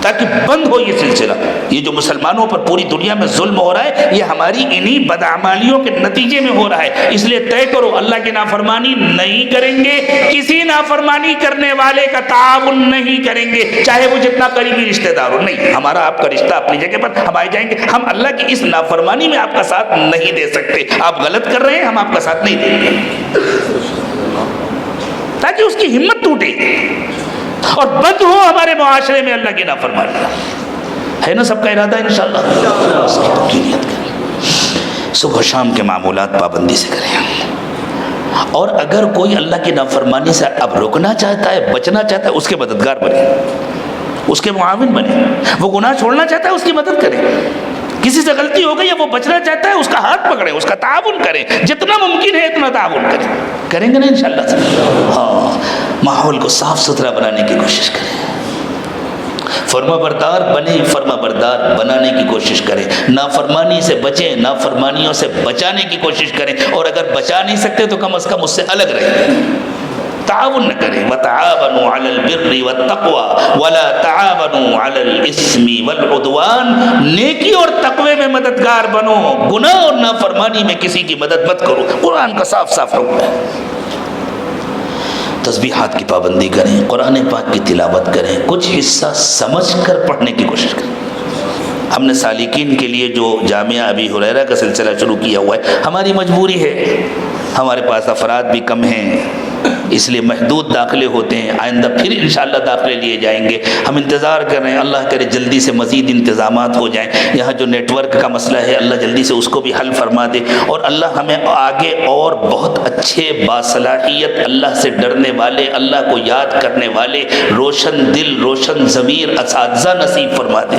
تاکہ بند ہو یہ سلسلہ۔ یہ جو مسلمانوں پر پوری دنیا میں ظلم ہو رہا ہے، یہ ہماری انہی بدعمالیوں کے نتیجے میں ہو رہا ہے۔ اس لیے طے کرو اللہ کی نافرمانی نہیں کریں گے، کسی نافرمانی کرنے والے کا تعاون نہیں کریں گے، چاہے وہ جتنا قریبی رشتہ دار ہو۔ نہیں، ہمارا آپ کا رشتہ اپنی جگہ پر، ہم آئے جائیں گے، ہم اللہ کی اس نافرمانی میں آپ کا ساتھ نہیں دے سکتے۔ آپ غلط کر رہے ہیں، ہم آپ کا ساتھ نہیں دیں گے، تاکہ اس کی ہمت ٹوٹے اور بند ہو ہمارے معاشرے میں اللہ کی نافرمانی۔ ہے نا سب کا ارادہ انشاءاللہ؟ اس کی نیت کریں، صبح شام کے معمولات پابندی سے کریں، اور اگر کوئی اللہ کی نافرمانی سے اب رکنا چاہتا ہے، بچنا چاہتا ہے، اس کے مددگار بنے، اس کے معاون بنے۔ وہ گناہ چھوڑنا چاہتا ہے، اس کی مدد کریں۔ کسی سے غلطی ہو گئی یا وہ بچنا چاہتا ہے، اس کا ہاتھ پکڑیں، اس کا تعاون کریں، جتنا ممکن ہے اتنا تعاون کریں۔ کریں گے نا انشاءاللہ؟ ہاں، ماحول کو صاف ستھرا بنانے کی کوشش کریں، فرما بردار بنے، فرما بردار بنانے کی کوشش کریں، نافرمانی سے بچیں، نافرمانیوں سے بچانے کی کوشش کریں، اور اگر بچا نہیں سکتے تو کم از کم اس سے الگ رہیں، تعاون نہ کریں۔ وَتَعَاوَنُوا عَلَى الْبِرِّ وَالتَّقْوَى وَلَا تَعَاوَنُوا عَلَى الْإِثْمِ وَالْعُدْوَانِ۔ نیکی اور تقوی میں مددگار بنو، گناہ اور نافرمانی میں کسی کی مدد مت کرو۔ قرآن کا صاف صاف حکم ہے۔ تسبیحات کی پابندی کریں، قرآن پاک کی تلاوت کریں، کچھ حصہ سمجھ کر پڑھنے کی کوشش کریں۔ ہم نے سالکین کے لیے جو جامعہ ابی ہریرہ کا سلسلہ شروع کیا ہوا ہے، ہماری مجبوری ہے، ہمارے پاس افراد بھی کم ہیں، اس لیے محدود داخلے ہوتے ہیں۔ آئندہ پھر انشاءاللہ داخلے لیے جائیں گے، ہم انتظار کر رہے ہیں، اللہ کرے جلدی سے مزید انتظامات ہو جائیں۔ یہاں جو نیٹ ورک کا مسئلہ ہے، اللہ جلدی سے اس کو بھی حل فرما دے، اور اللہ ہمیں آگے اور بہت اچھے باصلاحیت، اللہ سے ڈرنے والے، اللہ کو یاد کرنے والے، روشن دل روشن ضمیر اساتذہ نصیب فرما دے،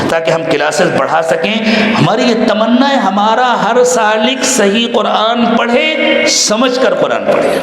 تاکہ ہم کلاسز بڑھا سکیں۔ ہماری یہ تمنا ہے ہمارا ہر سالک صحیح قرآن پڑھے، سمجھ کر قرآن پڑھے۔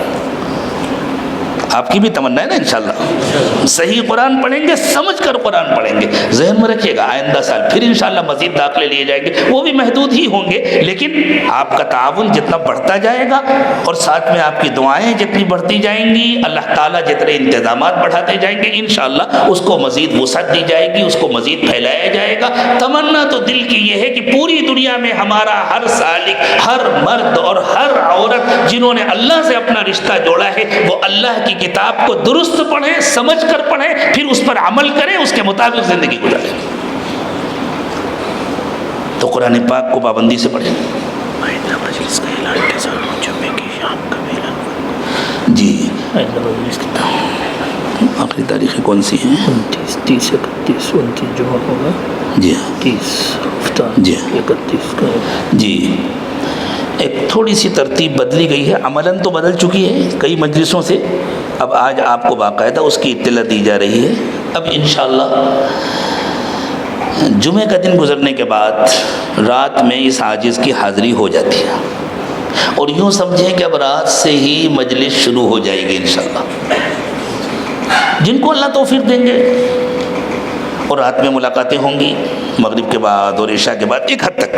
آپ کی بھی تمنا ہے نا انشاءاللہ؟ صحیح قرآن پڑھیں گے، سمجھ کر قرآن پڑھیں گے۔ ذہن میں رکھیے گا، آئندہ سال پھر انشاءاللہ مزید داخلے لیے جائیں گے، وہ بھی محدود ہی ہوں گے، لیکن آپ کا تعاون جتنا بڑھتا جائے گا، اور ساتھ میں آپ کی دعائیں جتنی بڑھتی جائیں گی، اللہ تعالیٰ جتنے انتظامات بڑھاتے جائیں گے، انشاءاللہ اس کو مزید وسعت دی جائے گی، اس کو مزید پھیلایا جائے گا۔ تمنا تو دل کی یہ ہے کہ پوری دنیا میں ہمارا ہر سالک، ہر مرد اور ہر عورت جنہوں نے اللہ سے اپنا رشتہ جوڑا ہے، وہ اللہ کی کتاب کو درست پڑھیں، سمجھ کر پڑھیں، پھر اس پر عمل کریں، اس کے مطابق زندگی گزاریں۔ تو قرآن پاک کو پابندی سے پڑھیں۔ مجلس کا اعلان کے ساتھ جمعے کی شام کا اعلان جی آخری تاریخیں کون سی ہیں؟ 29 29 جمعہ ہوگا جی 30 ہفتہ جی 31 کا جی۔ ایک تھوڑی سی ترتیب بدلی گئی ہے، عملاً تو بدل چکی ہے کئی مجلسوں سے، اب آج آپ کو باقاعدہ اس کی اطلاع دی جا رہی ہے۔ اب انشاءاللہ جمعہ کا دن گزرنے کے بعد رات میں اس عاجز کی حاضری ہو جاتی ہے، اور یوں سمجھیں کہ اب رات سے ہی مجلس شروع ہو جائے گی انشاءاللہ، جن کو اللہ توفیق دیں گے، اور رات میں ملاقاتیں ہوں گی مغرب کے بعد اور عشاء کے بعد، ایک حد تک،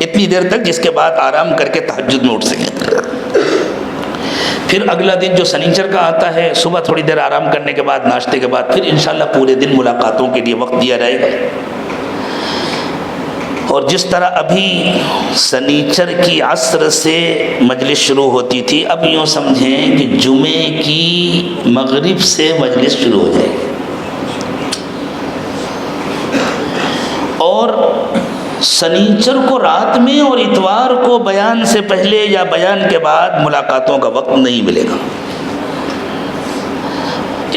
اتنی دیر تک جس کے بعد آرام کر کے تہجد میں اٹھ سکیں۔ پھر اگلا دن جو سنیچر کا آتا ہے، صبح تھوڑی دیر آرام کرنے کے بعد، ناشتے کے بعد، پھر انشاءاللہ پورے دن ملاقاتوں کے لیے وقت دیا جائے گا۔ اور جس طرح ابھی سنیچر کی عصر سے مجلس شروع ہوتی تھی، اب یوں سمجھیں کہ جمعے کی مغرب سے مجلس شروع ہو جائے گی، اور سنیچر کو رات میں اور اتوار کو بیان سے پہلے یا بیان کے بعد ملاقاتوں کا وقت نہیں ملے گا،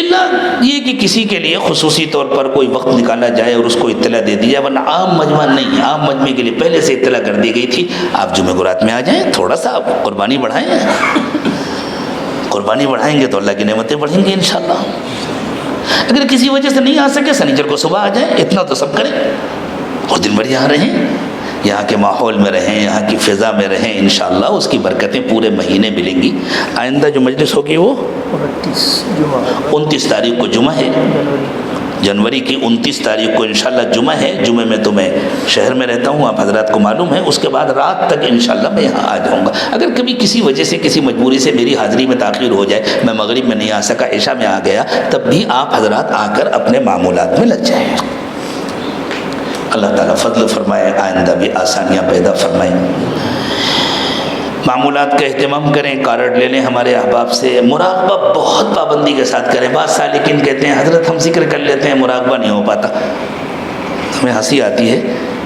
الا یہ کہ کسی کے لیے خصوصی طور پر کوئی وقت نکالا جائے اور اس کو اطلاع دے دی جائے، ورنہ عام مجمع نہیں، عام مجمع کے لیے پہلے سے اطلاع کر دی گئی تھی آپ جمعہ کو رات میں آ جائیں، تھوڑا سا آپ قربانی بڑھائیں، قربانی بڑھائیں گے تو اللہ کی نعمتیں بڑھیں گی انشاءاللہ۔ اگر کسی وجہ سے نہیں آ سکے سنیچر کو صبح آ جائیں، اتنا تو سب کریں، اور دن بھر یہاں رہیں، یہاں کے ماحول میں رہیں، یہاں کی فضا میں رہیں، انشاءاللہ اس کی برکتیں پورے مہینے ملیں گی۔ آئندہ جو مجلس ہوگی وہ 29 تاریخ کو جمعہ ہے، جنوری کی 29 تاریخ کو انشاءاللہ جمعہ ہے۔ جمعے میں تو میں شہر میں رہتا ہوں، آپ حضرات کو معلوم ہے، اس کے بعد رات تک انشاءاللہ میں یہاں آ جاؤں گا۔ اگر کبھی کسی وجہ سے کسی مجبوری سے میری حاضری میں تاخیر ہو جائے، میں مغرب میں نہیں آ سکا، عشاء میں آ گیا، تب بھی آپ حضرات آ کر اپنے معمولات میں لگ جائیں۔ اللہ تعالیٰ فضل فرمائے، آئندہ بھی آسانیاں پیدا فرمائیں۔ معمولات کا اہتمام کریں، کارڈ لے لیں ہمارے احباب سے، مراقبہ بہت پابندی کے ساتھ کریں۔ بعض سالکین کہتے ہیں حضرت ہم ذکر کر لیتے ہیں مراقبہ نہیں ہو پاتا، ہمیں ہنسی آتی ہے،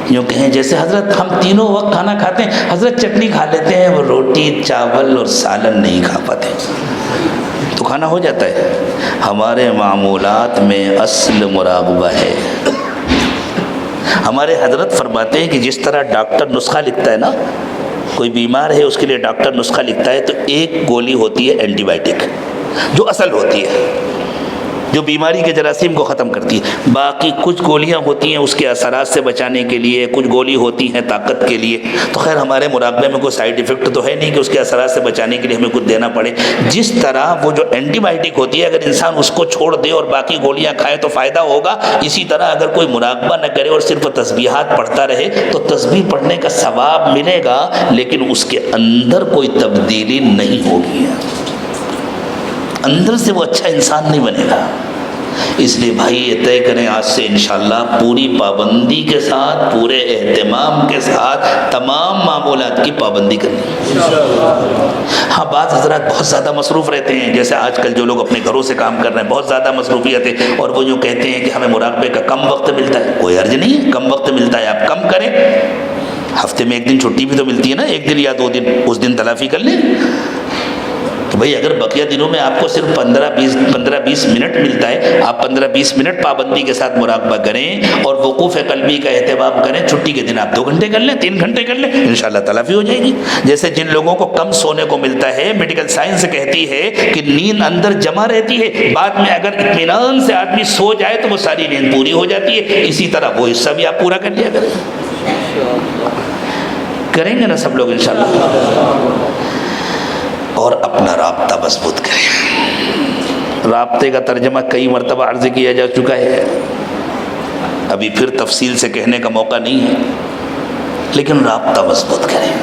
یوں کہیں جیسے حضرت ہم تینوں وقت کھانا کھاتے ہیں، حضرت چٹنی کھا لیتے ہیں، وہ روٹی چاول اور سالن نہیں کھا پاتے، تو کھانا ہو جاتا ہے۔ ہمارے معمولات میں اصل مراقبہ ہے۔ ہمارے حضرت فرماتے ہیں کہ جس طرح ڈاکٹر نسخہ لکھتا ہے نا، کوئی بیمار ہے اس کے لیے ڈاکٹر نسخہ لکھتا ہے، تو ایک گولی ہوتی ہے اینٹی بائیوٹک جو اصل ہوتی ہے، جو بیماری کے جراثیم کو ختم کرتی ہے، باقی کچھ گولیاں ہوتی ہیں اس کے اثرات سے بچانے کے لیے، کچھ گولی ہوتی ہیں طاقت کے لیے۔ تو خیر ہمارے مراقبے میں کوئی سائیڈ ایفیکٹ تو ہے نہیں کہ اس کے اثرات سے بچانے کے لیے ہمیں کچھ دینا پڑے۔ جس طرح وہ جو اینٹی بائیوٹک ہوتی ہے اگر انسان اس کو چھوڑ دے اور باقی گولیاں کھائے تو فائدہ ہوگا، اسی طرح اگر کوئی مراقبہ نہ کرے اور صرف تسبیحات پڑھتا رہے تو تسبیح پڑھنے کا ثواب ملے گا، لیکن اس کے اندر کوئی تبدیلی نہیں ہوگی، اندر سے وہ اچھا انسان نہیں بنے گا۔ اس لیے بھائی یہ طے کریں آج سے انشاءاللہ پوری پابندی کے ساتھ، پورے اہتمام کے ساتھ تمام معمولات کی پابندی کرنی۔ ہاں بعض حضرات بہت زیادہ مصروف رہتے ہیں، جیسے آج کل جو لوگ اپنے گھروں سے کام کر رہے ہیں، بہت زیادہ مصروفیت ہے، اور وہ جو کہتے ہیں کہ ہمیں مراقبے کا کم وقت ملتا ہے، کوئی حرج نہیں ہے، کم وقت ملتا ہے آپ کم کریں، ہفتے میں ایک دن چھٹی بھی تو ملتی ہے نا، ایک دن یا 2 دن، اس دن تلافی کر لیں۔ تو بھئی اگر بقیہ دنوں میں آپ کو صرف 15-20 منٹ ملتا ہے، آپ 15-20 منٹ پابندی کے ساتھ مراقبہ کریں اور وقوف قلبی کا اہتمام کریں، چھٹی کے دن آپ 2 گھنٹے کر لیں، 3 گھنٹے کر لیں، انشاءاللہ تلافی ہو جائے گی۔ جیسے جن لوگوں کو کم سونے کو ملتا ہے، میڈیکل سائنس کہتی ہے کہ نیند اندر جمع رہتی ہے، بعد میں اگر اطمینان سے آدمی سو جائے تو وہ ساری نیند پوری ہو جاتی ہے، اسی طرح وہ حصہ بھی آپ پورا کر لیا کریں گے نا سب لوگ انشاءاللہ۔ اور اپنا رابطہ مضبوط کریں۔ رابطے کا ترجمہ کئی مرتبہ عرض کیا جا چکا ہے، ابھی پھر تفصیل سے کہنے کا موقع نہیں ہے، لیکن رابطہ مضبوط کریں۔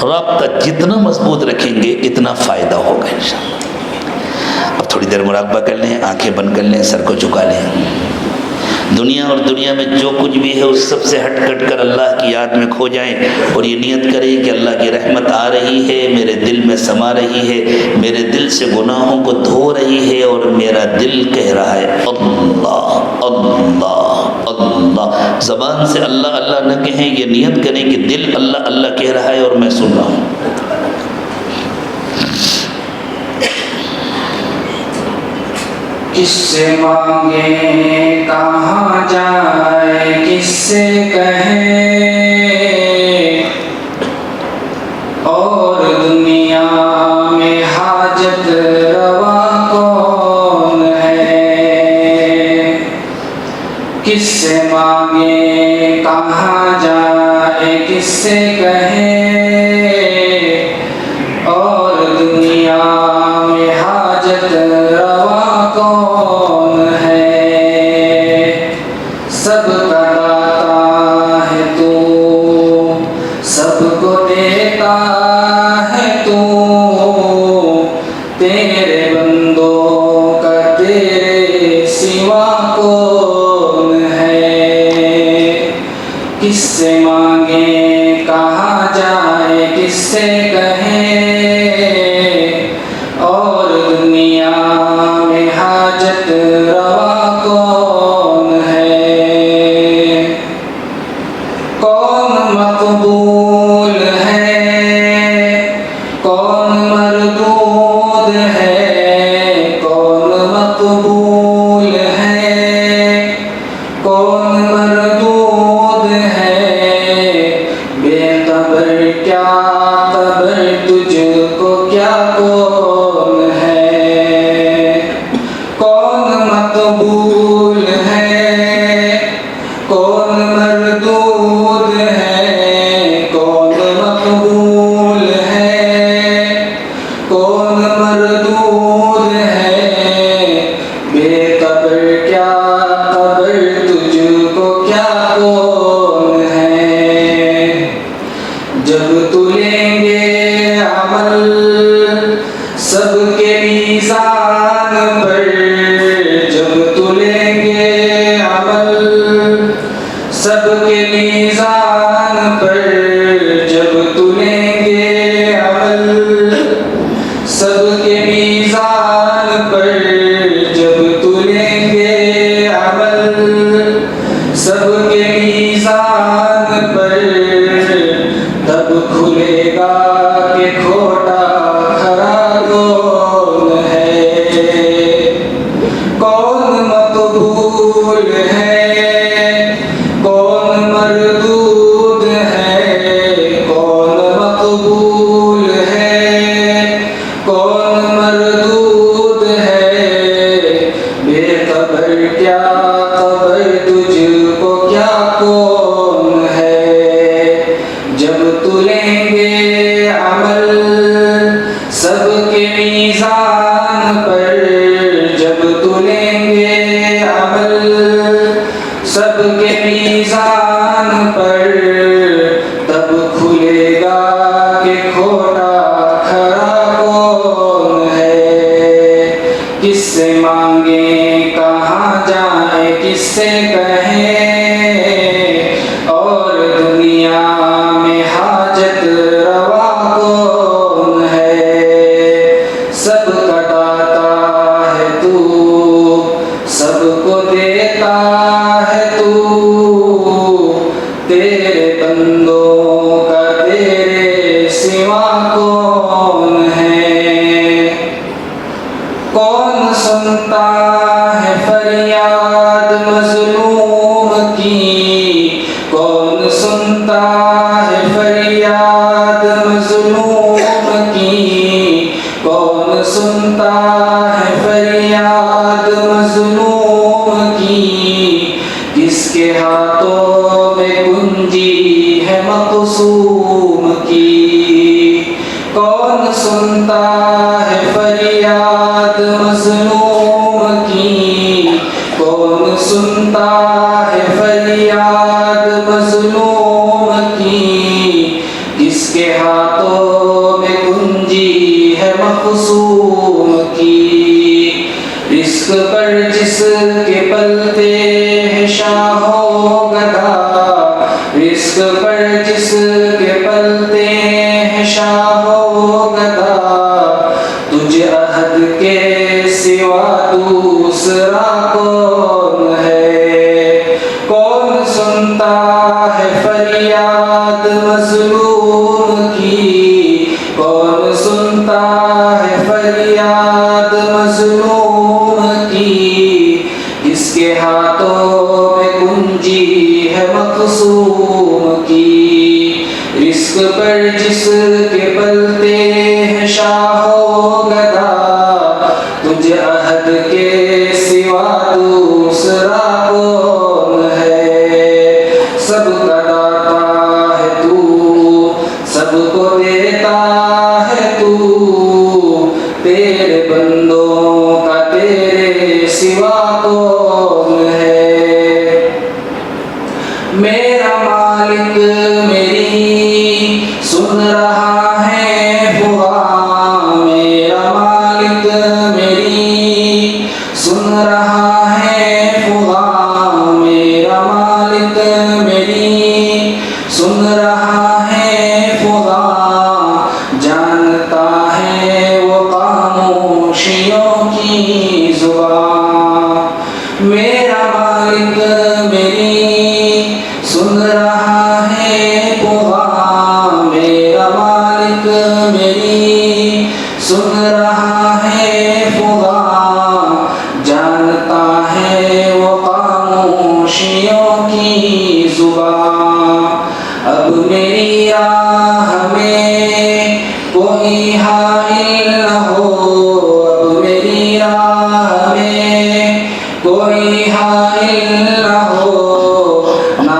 رابطہ جتنا مضبوط رکھیں گے اتنا فائدہ ہوگا انشاءاللہ۔ اب تھوڑی دیر مراقبہ کر لیں، آنکھیں بند کر لیں، سر کو جھکا لیں۔ دنیا اور دنیا میں جو کچھ بھی ہے اس سب سے ہٹ کٹ کر اللہ کی یاد میں کھو جائیں، اور یہ نیت کریں کہ اللہ کی رحمت آ رہی ہے، میرے دل میں سما رہی ہے، میرے دل سے گناہوں کو دھو رہی ہے، اور میرا دل کہہ رہا ہے اللہ اللہ اللہ۔ زبان سے اللہ اللہ نہ کہیں، یہ نیت کریں کہ دل اللہ اللہ کہہ رہا ہے اور میں سن رہا ہوں۔ کس سے مانگے کہاں جائے، کس سے کہیں، اور دنیا میں حاجت روا کون ہے۔ کس سے مانگے کہاں جائے، کس سے کہیں، اور دنیا میں حاجت روا کون ہے۔ سب کا داتا ہے تو، سب کو دیتا ہے تو، تیرے بندوں کا تیرے سوا کون ہے۔ کس سے مانگے کہاں جائے، کس سے کہیں، اور دنیا میں حاجت روا کون ہے۔ کون مقبول ہے، کون مردود ہے، کون مردود ہے کون مقبول ہے کون مردود ہے بے قبر کیا قبر تجھ کو کیا کون ہے جب تلیں گے عمل سب کے میزان پر جب تلیں گے عمل سب کے میزان پر جب تلیں گے عمل سب کے میزان پر جب تلیں گے عمل سب کے میزان پر تب کھلے گا کہ کھوٹا کھرا کون ہے کون مقبول ہے کون مردود ہے کون مقبول ہے کون مردود ہے بے قبر کیا قبر تجھ کو کیا کون ہے جب تلیں گے عمل سب کے میزان پر جب تلیں گے عمل سب کے میزان پر تب کھلے گا کہ کھوٹا کھرا کون ہے کس سے مانگیں کہاں جائیں کس سے کہیں اور دنیا میں حاجت روا کون ہے سب کا داتا ہے تو سب کو دیتا ہے تو تیرے بندوں کا تیرے سوا کون ہے کون سنتا ہے فریاد مظلوم کی کون سنتا ہے فریاد مظلوم کی کون سنتا ہے فریاد مظلوم کی کس کے ہاتھوں میں کنجی ہے مقصوم کی کون سنتا ہے فریاد مظلوم کی کون سنتا ہے فریاد مظلوم کی کس کے ہاتھوں میں کنجی ہے مقصوم کی رزق پر جس کے پلتے ہیں شاہ و گدھا رزق پر جس کے پلتے ہیں شاہ و گدھا تجھ عہد کے سوا دوسرا کون ہے کون سنتا ہے فریاد مظلوم کی کون سنتا ہے فریاد مظلوم کی کس کے ہاتھوں میں کنجی ہے مقصوم کی رزق پر جس کے پلتے ہیں شاہ و گدھا تجھ عہد کے سوا دوسرا کون ہے سب کا داتا ہے تو سب کو دیتا ہے تو تیرے بندوں کا تیرے سوا کون ہے میرا مالک میری سن رہا ہے دعا میرا مالک میری سن رہا ہے دعا میرا مالک میری سن رہا ہے دعا جانتا ہے وہ خاموشیوں کی زبان میرا مالک میری سن رہا ہے دعا میرا مالک میری سن رہا ہے دعا جانتا ہے وہ خاموشیوں کی زبان اب میری راہ میں کوئی حائل نہ ہو اب میری راہ میں کوئی حائل نہ ہو نہ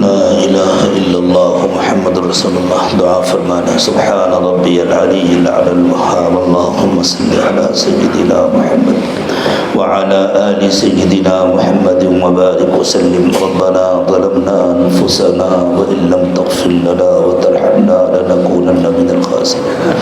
لا الہ الا اللہ محمد رسول اللہ۔ دعا فرمانا سبحان ربی العلی العلی الوہاب، اللہم صلی علی سیدنا محمد وعلى آل سيدنا محمد وبارك وسلم۔ ربنا ظلمنا أنفسنا وإن لم تغفر لنا وترحمنا لنكونن من الخاسرين۔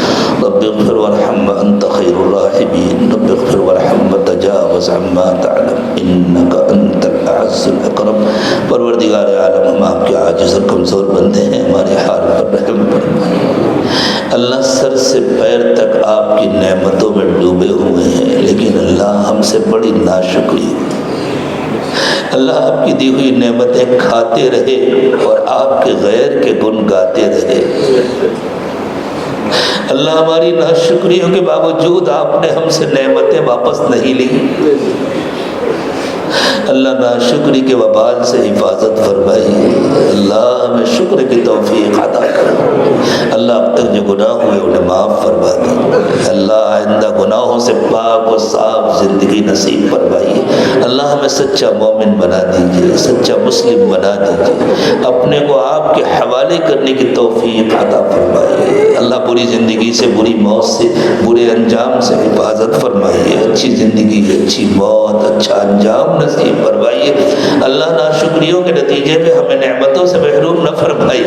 رب اغفر وارحم وأنت خير الراحمين، رب اغفر وارحم وتجاوز عما تعلم إنك أنت الأعز الأكرم۔ پروردگار عالم، ہم آپ کے عاجز اور کمزور بندے ہیں، ہمارے حال پر رحم فرمائے۔ اللہ سر سے پیر تک آپ کی نعمتوں میں ڈوبے ہوئے ہیں، لیکن اللہ ہم سے بڑی ناشکری ہے۔ اللہ آپ کی دی ہوئی نعمتیں کھاتے رہے اور آپ کے غیر کے گن گاتے رہے۔ اللہ ہماری ناشکریوں کے باوجود آپ نے ہم سے نعمتیں واپس نہیں لی۔ اللہ ناشکری کے وبال سے حفاظت فرمائی۔ اللہ ہمیں شکر کی توفیق عطا کر۔ اللہ اب تک جو گناہ ہوئے انہیں معاف فرما دے۔ اللہ آئندہ گناہوں سے پاک و صاف زندگی نصیب فرمائیے۔ اللہ ہمیں سچا مومن بنا دیجیے، سچا مسلم بنا دیجیے، اپنے کو آپ کے حوالے کرنے کی توفیق عطا فرمائیے۔ اللہ بری زندگی سے، بری موت سے، برے انجام سے حفاظت فرمائیے۔ اچھی زندگی، اچھی موت، اچھا انجام نصیب فرمائیے۔ اللہ ناشکریوں کے نتیجے میں ہمیں نعمتوں سے محروم نہ فرمائیے۔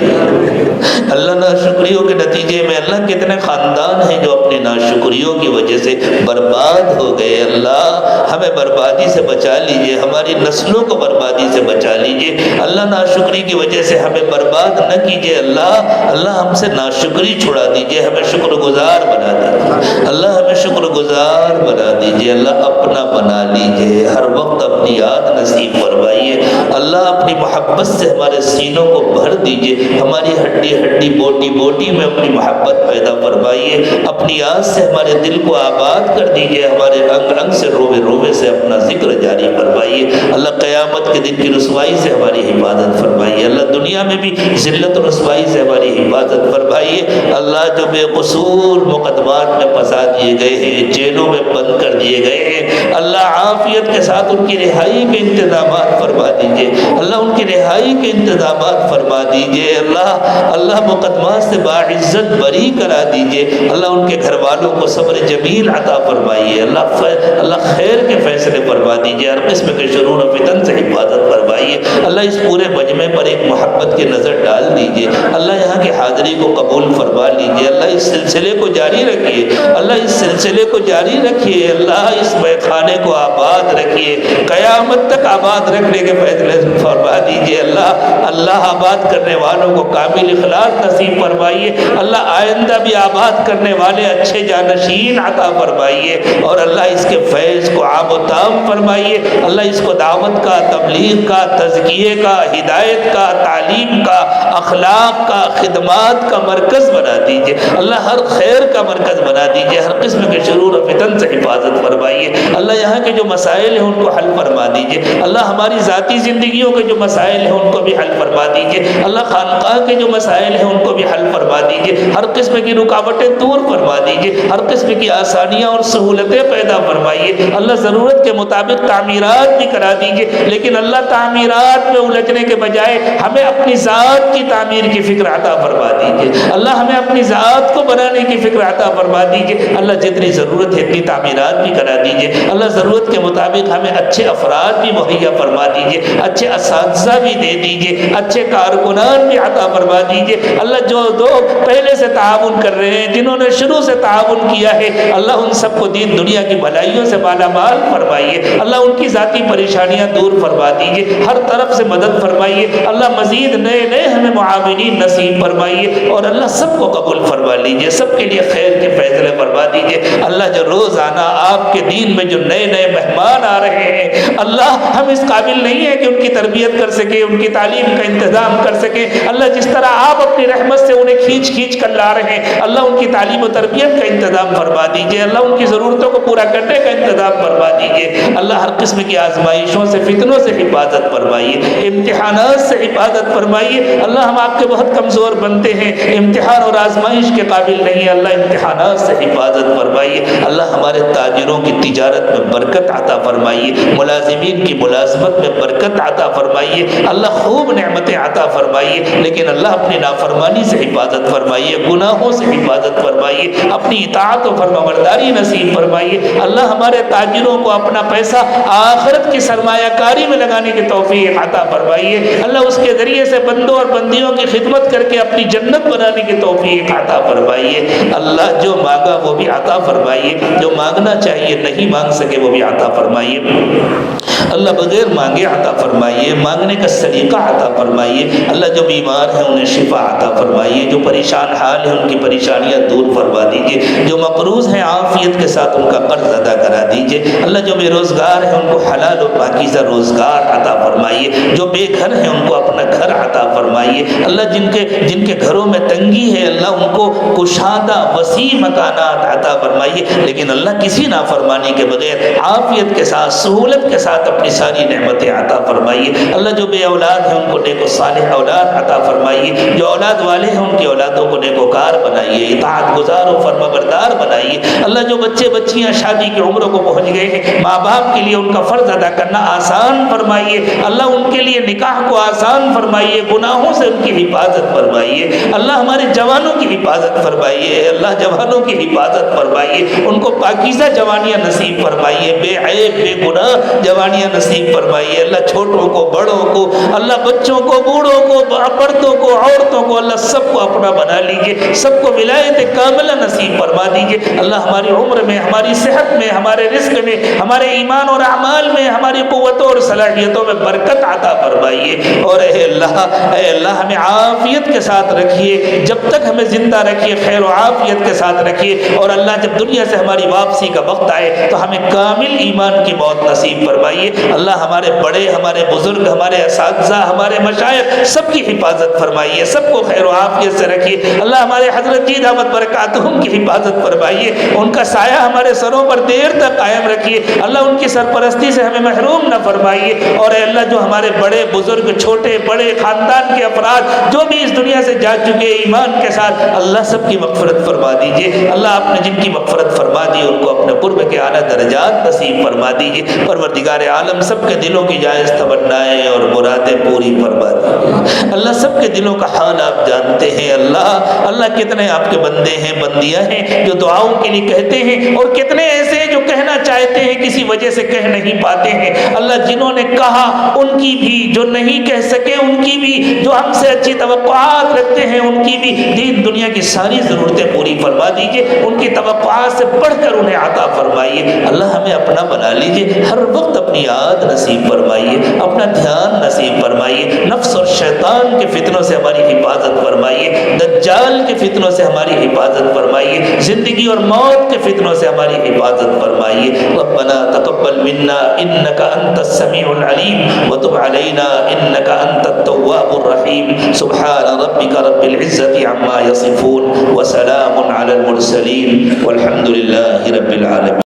اللہ ناشکریوں کے نتیجے میں اللہ کتنے خاندان ہیں جو اپنی ناشکریوں کی وجہ سے برباد ہو گئے۔ اللہ ہمیں بربادی سے بچا لیجئے، ہماری نسلوں کو بربادی سے بچا لیجئے۔ اللہ ناشکری کی وجہ سے ہمیں برباد نہ کیجئے۔ اللہ ہم سے ناشکری چھڑا دیجئے، ہمیں شکر گزار بنا دیجئے۔ اللہ ہمیں شکر گزار بنا دیجئے۔ اللہ اپنا بنا لیجئے، ہر وقت اپنی یاد نصیب فرمائیے۔ اللہ اپنی محبت سے ہمارے سینوں کو بھر دیجئے، ہماری ہڈی ہڈی بوٹی بوٹی میں اپنی محبت پیدا فرمائیے۔ اپنی یاد سے ہمارے دل کو آباد کر دیجئے، ہمارے رنگ رنگ سے روبے روبے سے اپنا ذکر جاری فرمائیے۔ اللہ قیامت کے دن کی رسوائی سے ہماری حفاظت فرمائیے۔ اللہ دنیا میں بھی ذلت و رسوائی سے ہماری حفاظت فرمائیے۔ اللہ جو بے قصور مقدمات میں پھنسا دیے گئے ہیں، جیلوں میں بند کر دیے گئے ہیں، اللہ عافیت کے ساتھ ان کی رہائی کے انتظامات فرما دیجئے۔ اللہ ان کی رہائی کے انتظامات فرما دیجئے۔ اللہ مقدمات سے باعزت بری کرا دیجئے۔ اللہ ان کے گھر والوں کو صبر جمیل عطا فرمائیے۔ اللہ خیر کے فیصلے فرما دیجئے، ہر قسم کے شرور و فتن سے حفاظت فرمائیے۔ اللہ اس پورے مجمع پر ایک محبت کی نظر ڈال دیجئے۔ اللہ یہاں کی حاضری کو قبول فرما لیجئے۔ اللہ اس سلسلے کو جاری رکھیے، اللہ اس سلسلے کو جاری رکھیے۔ اللہ اس خانے کو آباد رکھیے، قیامت تک آباد رکھنے کے فیصلے فرما دیجئے۔ اللہ آباد کرنے والوں کو کامل اخلاص نصیب فرمائیے۔ اللہ آئندہ بھی آباد کرنے والے اچھے جانشین عطا فرمائیے، اور اللہ اس کے فیض کو عام و تام فرمائیے۔ اللہ اس کو دعوت کا، تبلیغ کا، تزکیے کا، ہدایت کا، تعلیم کا، اخلاق کا، خدمات کا مرکز بنا دیجئے۔ اللہ ہر خیر کا مرکز بنا دیجئے، ہر قسم کے شرور و فتن سے حفاظت فرمائیے۔ اللہ یہاں کے جو مسائل ہیں ان کو حل فرما دیجئے۔ اللہ ہماری ذاتی زندگیوں کے جو مسائل ہیں ان کو بھی حل فرما دیجئے۔ اللہ خانقاہ کے جو مسائل ہیں ان کو بھی حل فرما دیجئے، ہر قسم کی رکاوٹیں دور فرما دیجئے، ہر قسم کی آسانیاں اور سہولتیں پیدا فرمائیے۔ اللہ ضرورت کے مطابق تعمیرات بھی کرا دیجئے، لیکن اللہ تعمیرات میں الجھنے کے بجائے ہمیں اپنی ذات کی تعمیر کی فکر عطا فرما دیجئے۔ اللہ ہمیں اپنی ذات کو بنانے کی فکر عطا فرما دیجئے۔ اللہ جتنی ضرورت ہے اتنی تعمیرات بھی کرا دیجئے۔ اللہ ضرورت کے مطابق ہمیں اچھے افراد بھی مہیا فرما دیجئے، اچھے اساتذہ بھی دے دیجئے، اچھے کارکنان بھی عطا فرما دیجئے۔ اللہ جو لوگ پہلے سے تعاون کر رہے ہیں، جنہوں نے شروع سے تعاون کیا ہے، اللہ ان سب کو دین دنیا کی بھلائیوں سے مالا مال فرمائیے۔ اللہ ان کی ذاتی پریشانیاں دور فرما دیجئے، ہر طرف سے مدد فرمائیے۔ اللہ مزید نئے نئے ہمیں معاونین نصیب فرمائیے، اور اللہ سب کو قبول فرما لیجئے، سب کے لیے خیر کے فیصلے فرما دیجئے۔ اللہ جو روزانہ آپ کے دین میں جو نئے نئے مہمان آ رہے ہیں اللہ ہم اس قابل نہیں ہیں کہ ان کی تربیت کر سکیں، ان کی تعلیم کا انتظام کر سکیں۔ اللہ جس طرح آپ اپنی رحمت سے انہیں کھینچ کھینچ کر لا رہے ہیں، اللہ ان کی تعلیم و تربیت کا انتظام فرما دیجئے، اللہ ان کی ضرورتوں کو پورا کرنے کا انتظام فرما دیجئے۔ اللہ ہر قسم کی آزمائشوں سے، فتنوں سے حفاظت فرمائیے، امتحانات سے حفاظت فرمائیے۔ اللہ ہم آپ کے بہت کمزور بنتے ہیں، امتحان اور آزمائش کے قابل نہیں ہے، اللہ امتحانات سے حفاظت فرمائیے۔ اللہ ہمارے تاجروں کی تجارت میں برکت عطا فرمائیے، ملازمین کی ملازمت میں برکت عطا فرمائیے، اللہ خوب نعمتیں عطا فرمائیے، لیکن اللہ اپنی نافرمانی سے حفاظت فرمائیے، گناہوں سے حفاظت فرمائیے، اپنی اطاعت و فرمانبرداری نصیب فرمائیے۔ اللہ ہمارے تاجروں کو اپنا پیسہ آخرت کی سرمایہ کاری میں لگانے کی توفیق عطا فرمائیے، اللہ اس کے ذریعے سے بندوں اور بندیوں کی خدمت کر کے اپنی جنت بنانے کی توفیق عطا فرمائیے۔ اللہ جو مانگا وہ بھی عطا فرمائیے، جو مانگنا چاہیے نہیں مانگ سکے وہ بھی عطا فرمائیے۔ اللہ بغیر مانگے عطا فرمائیے، مانگنے کا سلیقہ عطا فرمائیے۔ اللہ جو بیمار ہیں انہیں شفا عطا فرمائیے، جو پریشان حال ہیں ان کی پریشانیاں دور فرما دیجیے، جو مقروض ہیں عافیت کے ساتھ ان کا قرض ادا کرا دیجیے۔ اللہ جو بے روزگار ہیں ان کو حلال و پاکیزہ روزگار عطا فرمائیے، جو بے گھر ہیں ان کو اپنا گھر عطا فرمائیے۔ اللہ جن کے گھروں میں تنگی ہے اللہ ان کو کشادہ وسیع مکانات عطا فرمائیے، لیکن اللہ کسی نافرمانی کے بغیر عافیت کے ساتھ سہولت کے ساتھ اپنی ساری نعمتیں عطا فرمائیے۔ اللہ جو بے اولاد ہیں ان کو نیک و صالح اولاد عطا فرمائیے، جو اولاد والے ہیں ان کی اولادوں کو نیک و کار بنائیے، اطاعت گزار و فرما بردار بنائیے۔ اللہ جو بچے بچیاں شادی کی عمروں کو پہنچ گئے ہیں، ماں باپ کے لیے ان کا فرض ادا کرنا آسان فرمائیے، اللہ ان کے لیے نکاح کو آسان فرمائیے، گناہوں سے ان کی حفاظت فرمائیے۔ اللہ ہمارے جوانوں کی حفاظت فرمائیے، اللہ جوانوں کی حفاظت فرمائیے، ان کو پاکیزہ جوانیاں نصیب فرمائیے، بے عیب بے گناہ جوانیاں نصیب فرمائیے۔ اللہ چھوٹوں کو بڑوں کو، اللہ بچوں کو بوڑھوں کو، مردوں کو عورتوں کو، اللہ سب کو اپنا بنا لیجئے، سب کو ولایت کاملہ نصیب فرما دیجئے۔ اللہ ہماری عمر میں، ہماری صحت میں، ہمارے رزق میں، ہمارے ایمان اور اعمال میں، ہماری قوتوں اور صلاحیتوں میں برکت عطا فرمائیے۔ اور اے اللہ ہمیں عافیت کے ساتھ رکھیے، جب تک ہمیں زندہ رکھیے خیر و عافیت کے ساتھ رکھیے، اور اللہ جب دنیا سے ہماری واپسی کا وقت آئے تو ہمیں کامل ایمان کی موت نصیب فرمائیے۔ اللہ ہمارے بڑے، ہمارے بزرگ، ہمارے اساتذہ، ہمارے مشائخ سب کی حفاظت فرمائیے، سب کو خیر و عافیت سے رکھیے۔ اللہ ہمارے حضرت جی دامت برکاتہم کی حفاظت فرمائیے، ان کا سایہ ہمارے سروں پر دیر تک قائم رکھیے، اللہ ان کی سرپرستی سے ہمیں محروم نہ فرمائیے۔ اور اے اللہ جو ہمارے بڑے بزرگ، چھوٹے بڑے خاندان کے افراد جو بھی اس دنیا سے جا چکے ایمان کے ساتھ، اللہ سب کی مغفرت فرما دیجئے۔ اللہ آپ نے جن کی مغفرت فرما دی ان کو اپنے قرب کے اعلیٰ درجات نصیب فرما دیجئے۔ پروردگار عالم سب کے دلوں کی جائز تمنائیں اور مرادیں پوری فرما دیجئے۔ اللہ سب کے دلوں کا حال آپ جانتے ہیں۔ اللہ کتنے آپ کے بندے ہیں، بندیاں ہیں جو دعاؤں کے لیے کہتے ہیں، اور کتنے ایسے ہیں جو کہنا چاہتے ہیں کسی وجہ سے کہہ نہیں پاتے ہیں۔ اللہ جنہوں نے کہا ان کی بھی، جو نہیں کہہ سکے ان کی بھی، جو ہم سے اچھی توقعات رکھتے ہیں ان کی بھی، دین دنیا کی ساری ضرورتیں پوری فرما دیجئے، ان کی توقعات سے بڑھ کر انہیں عطا فرمائیے۔ اللہ ہمیں اپنا بنا لیجئے، ہر وقت اپنی یاد نصیب فرمائیے، اپنا دھیان نصیب فرمائیے، نفس اور شیطان کے فتنوں سے ہماری حفاظت فرمائیے، دجال کے فتنوں سے ہماری حفاظت فرمائیے، زندگی اور موت کے فتنوں سے ہماری حفاظت فرمائیے۔ ربنا تقبل منا انك انت السميع العليم وتب علينا انك انت التواب الرحيم۔ سبحان ربك رب العزة عما يصفون وسلام على المرسلين والحمد لله رب العالمين۔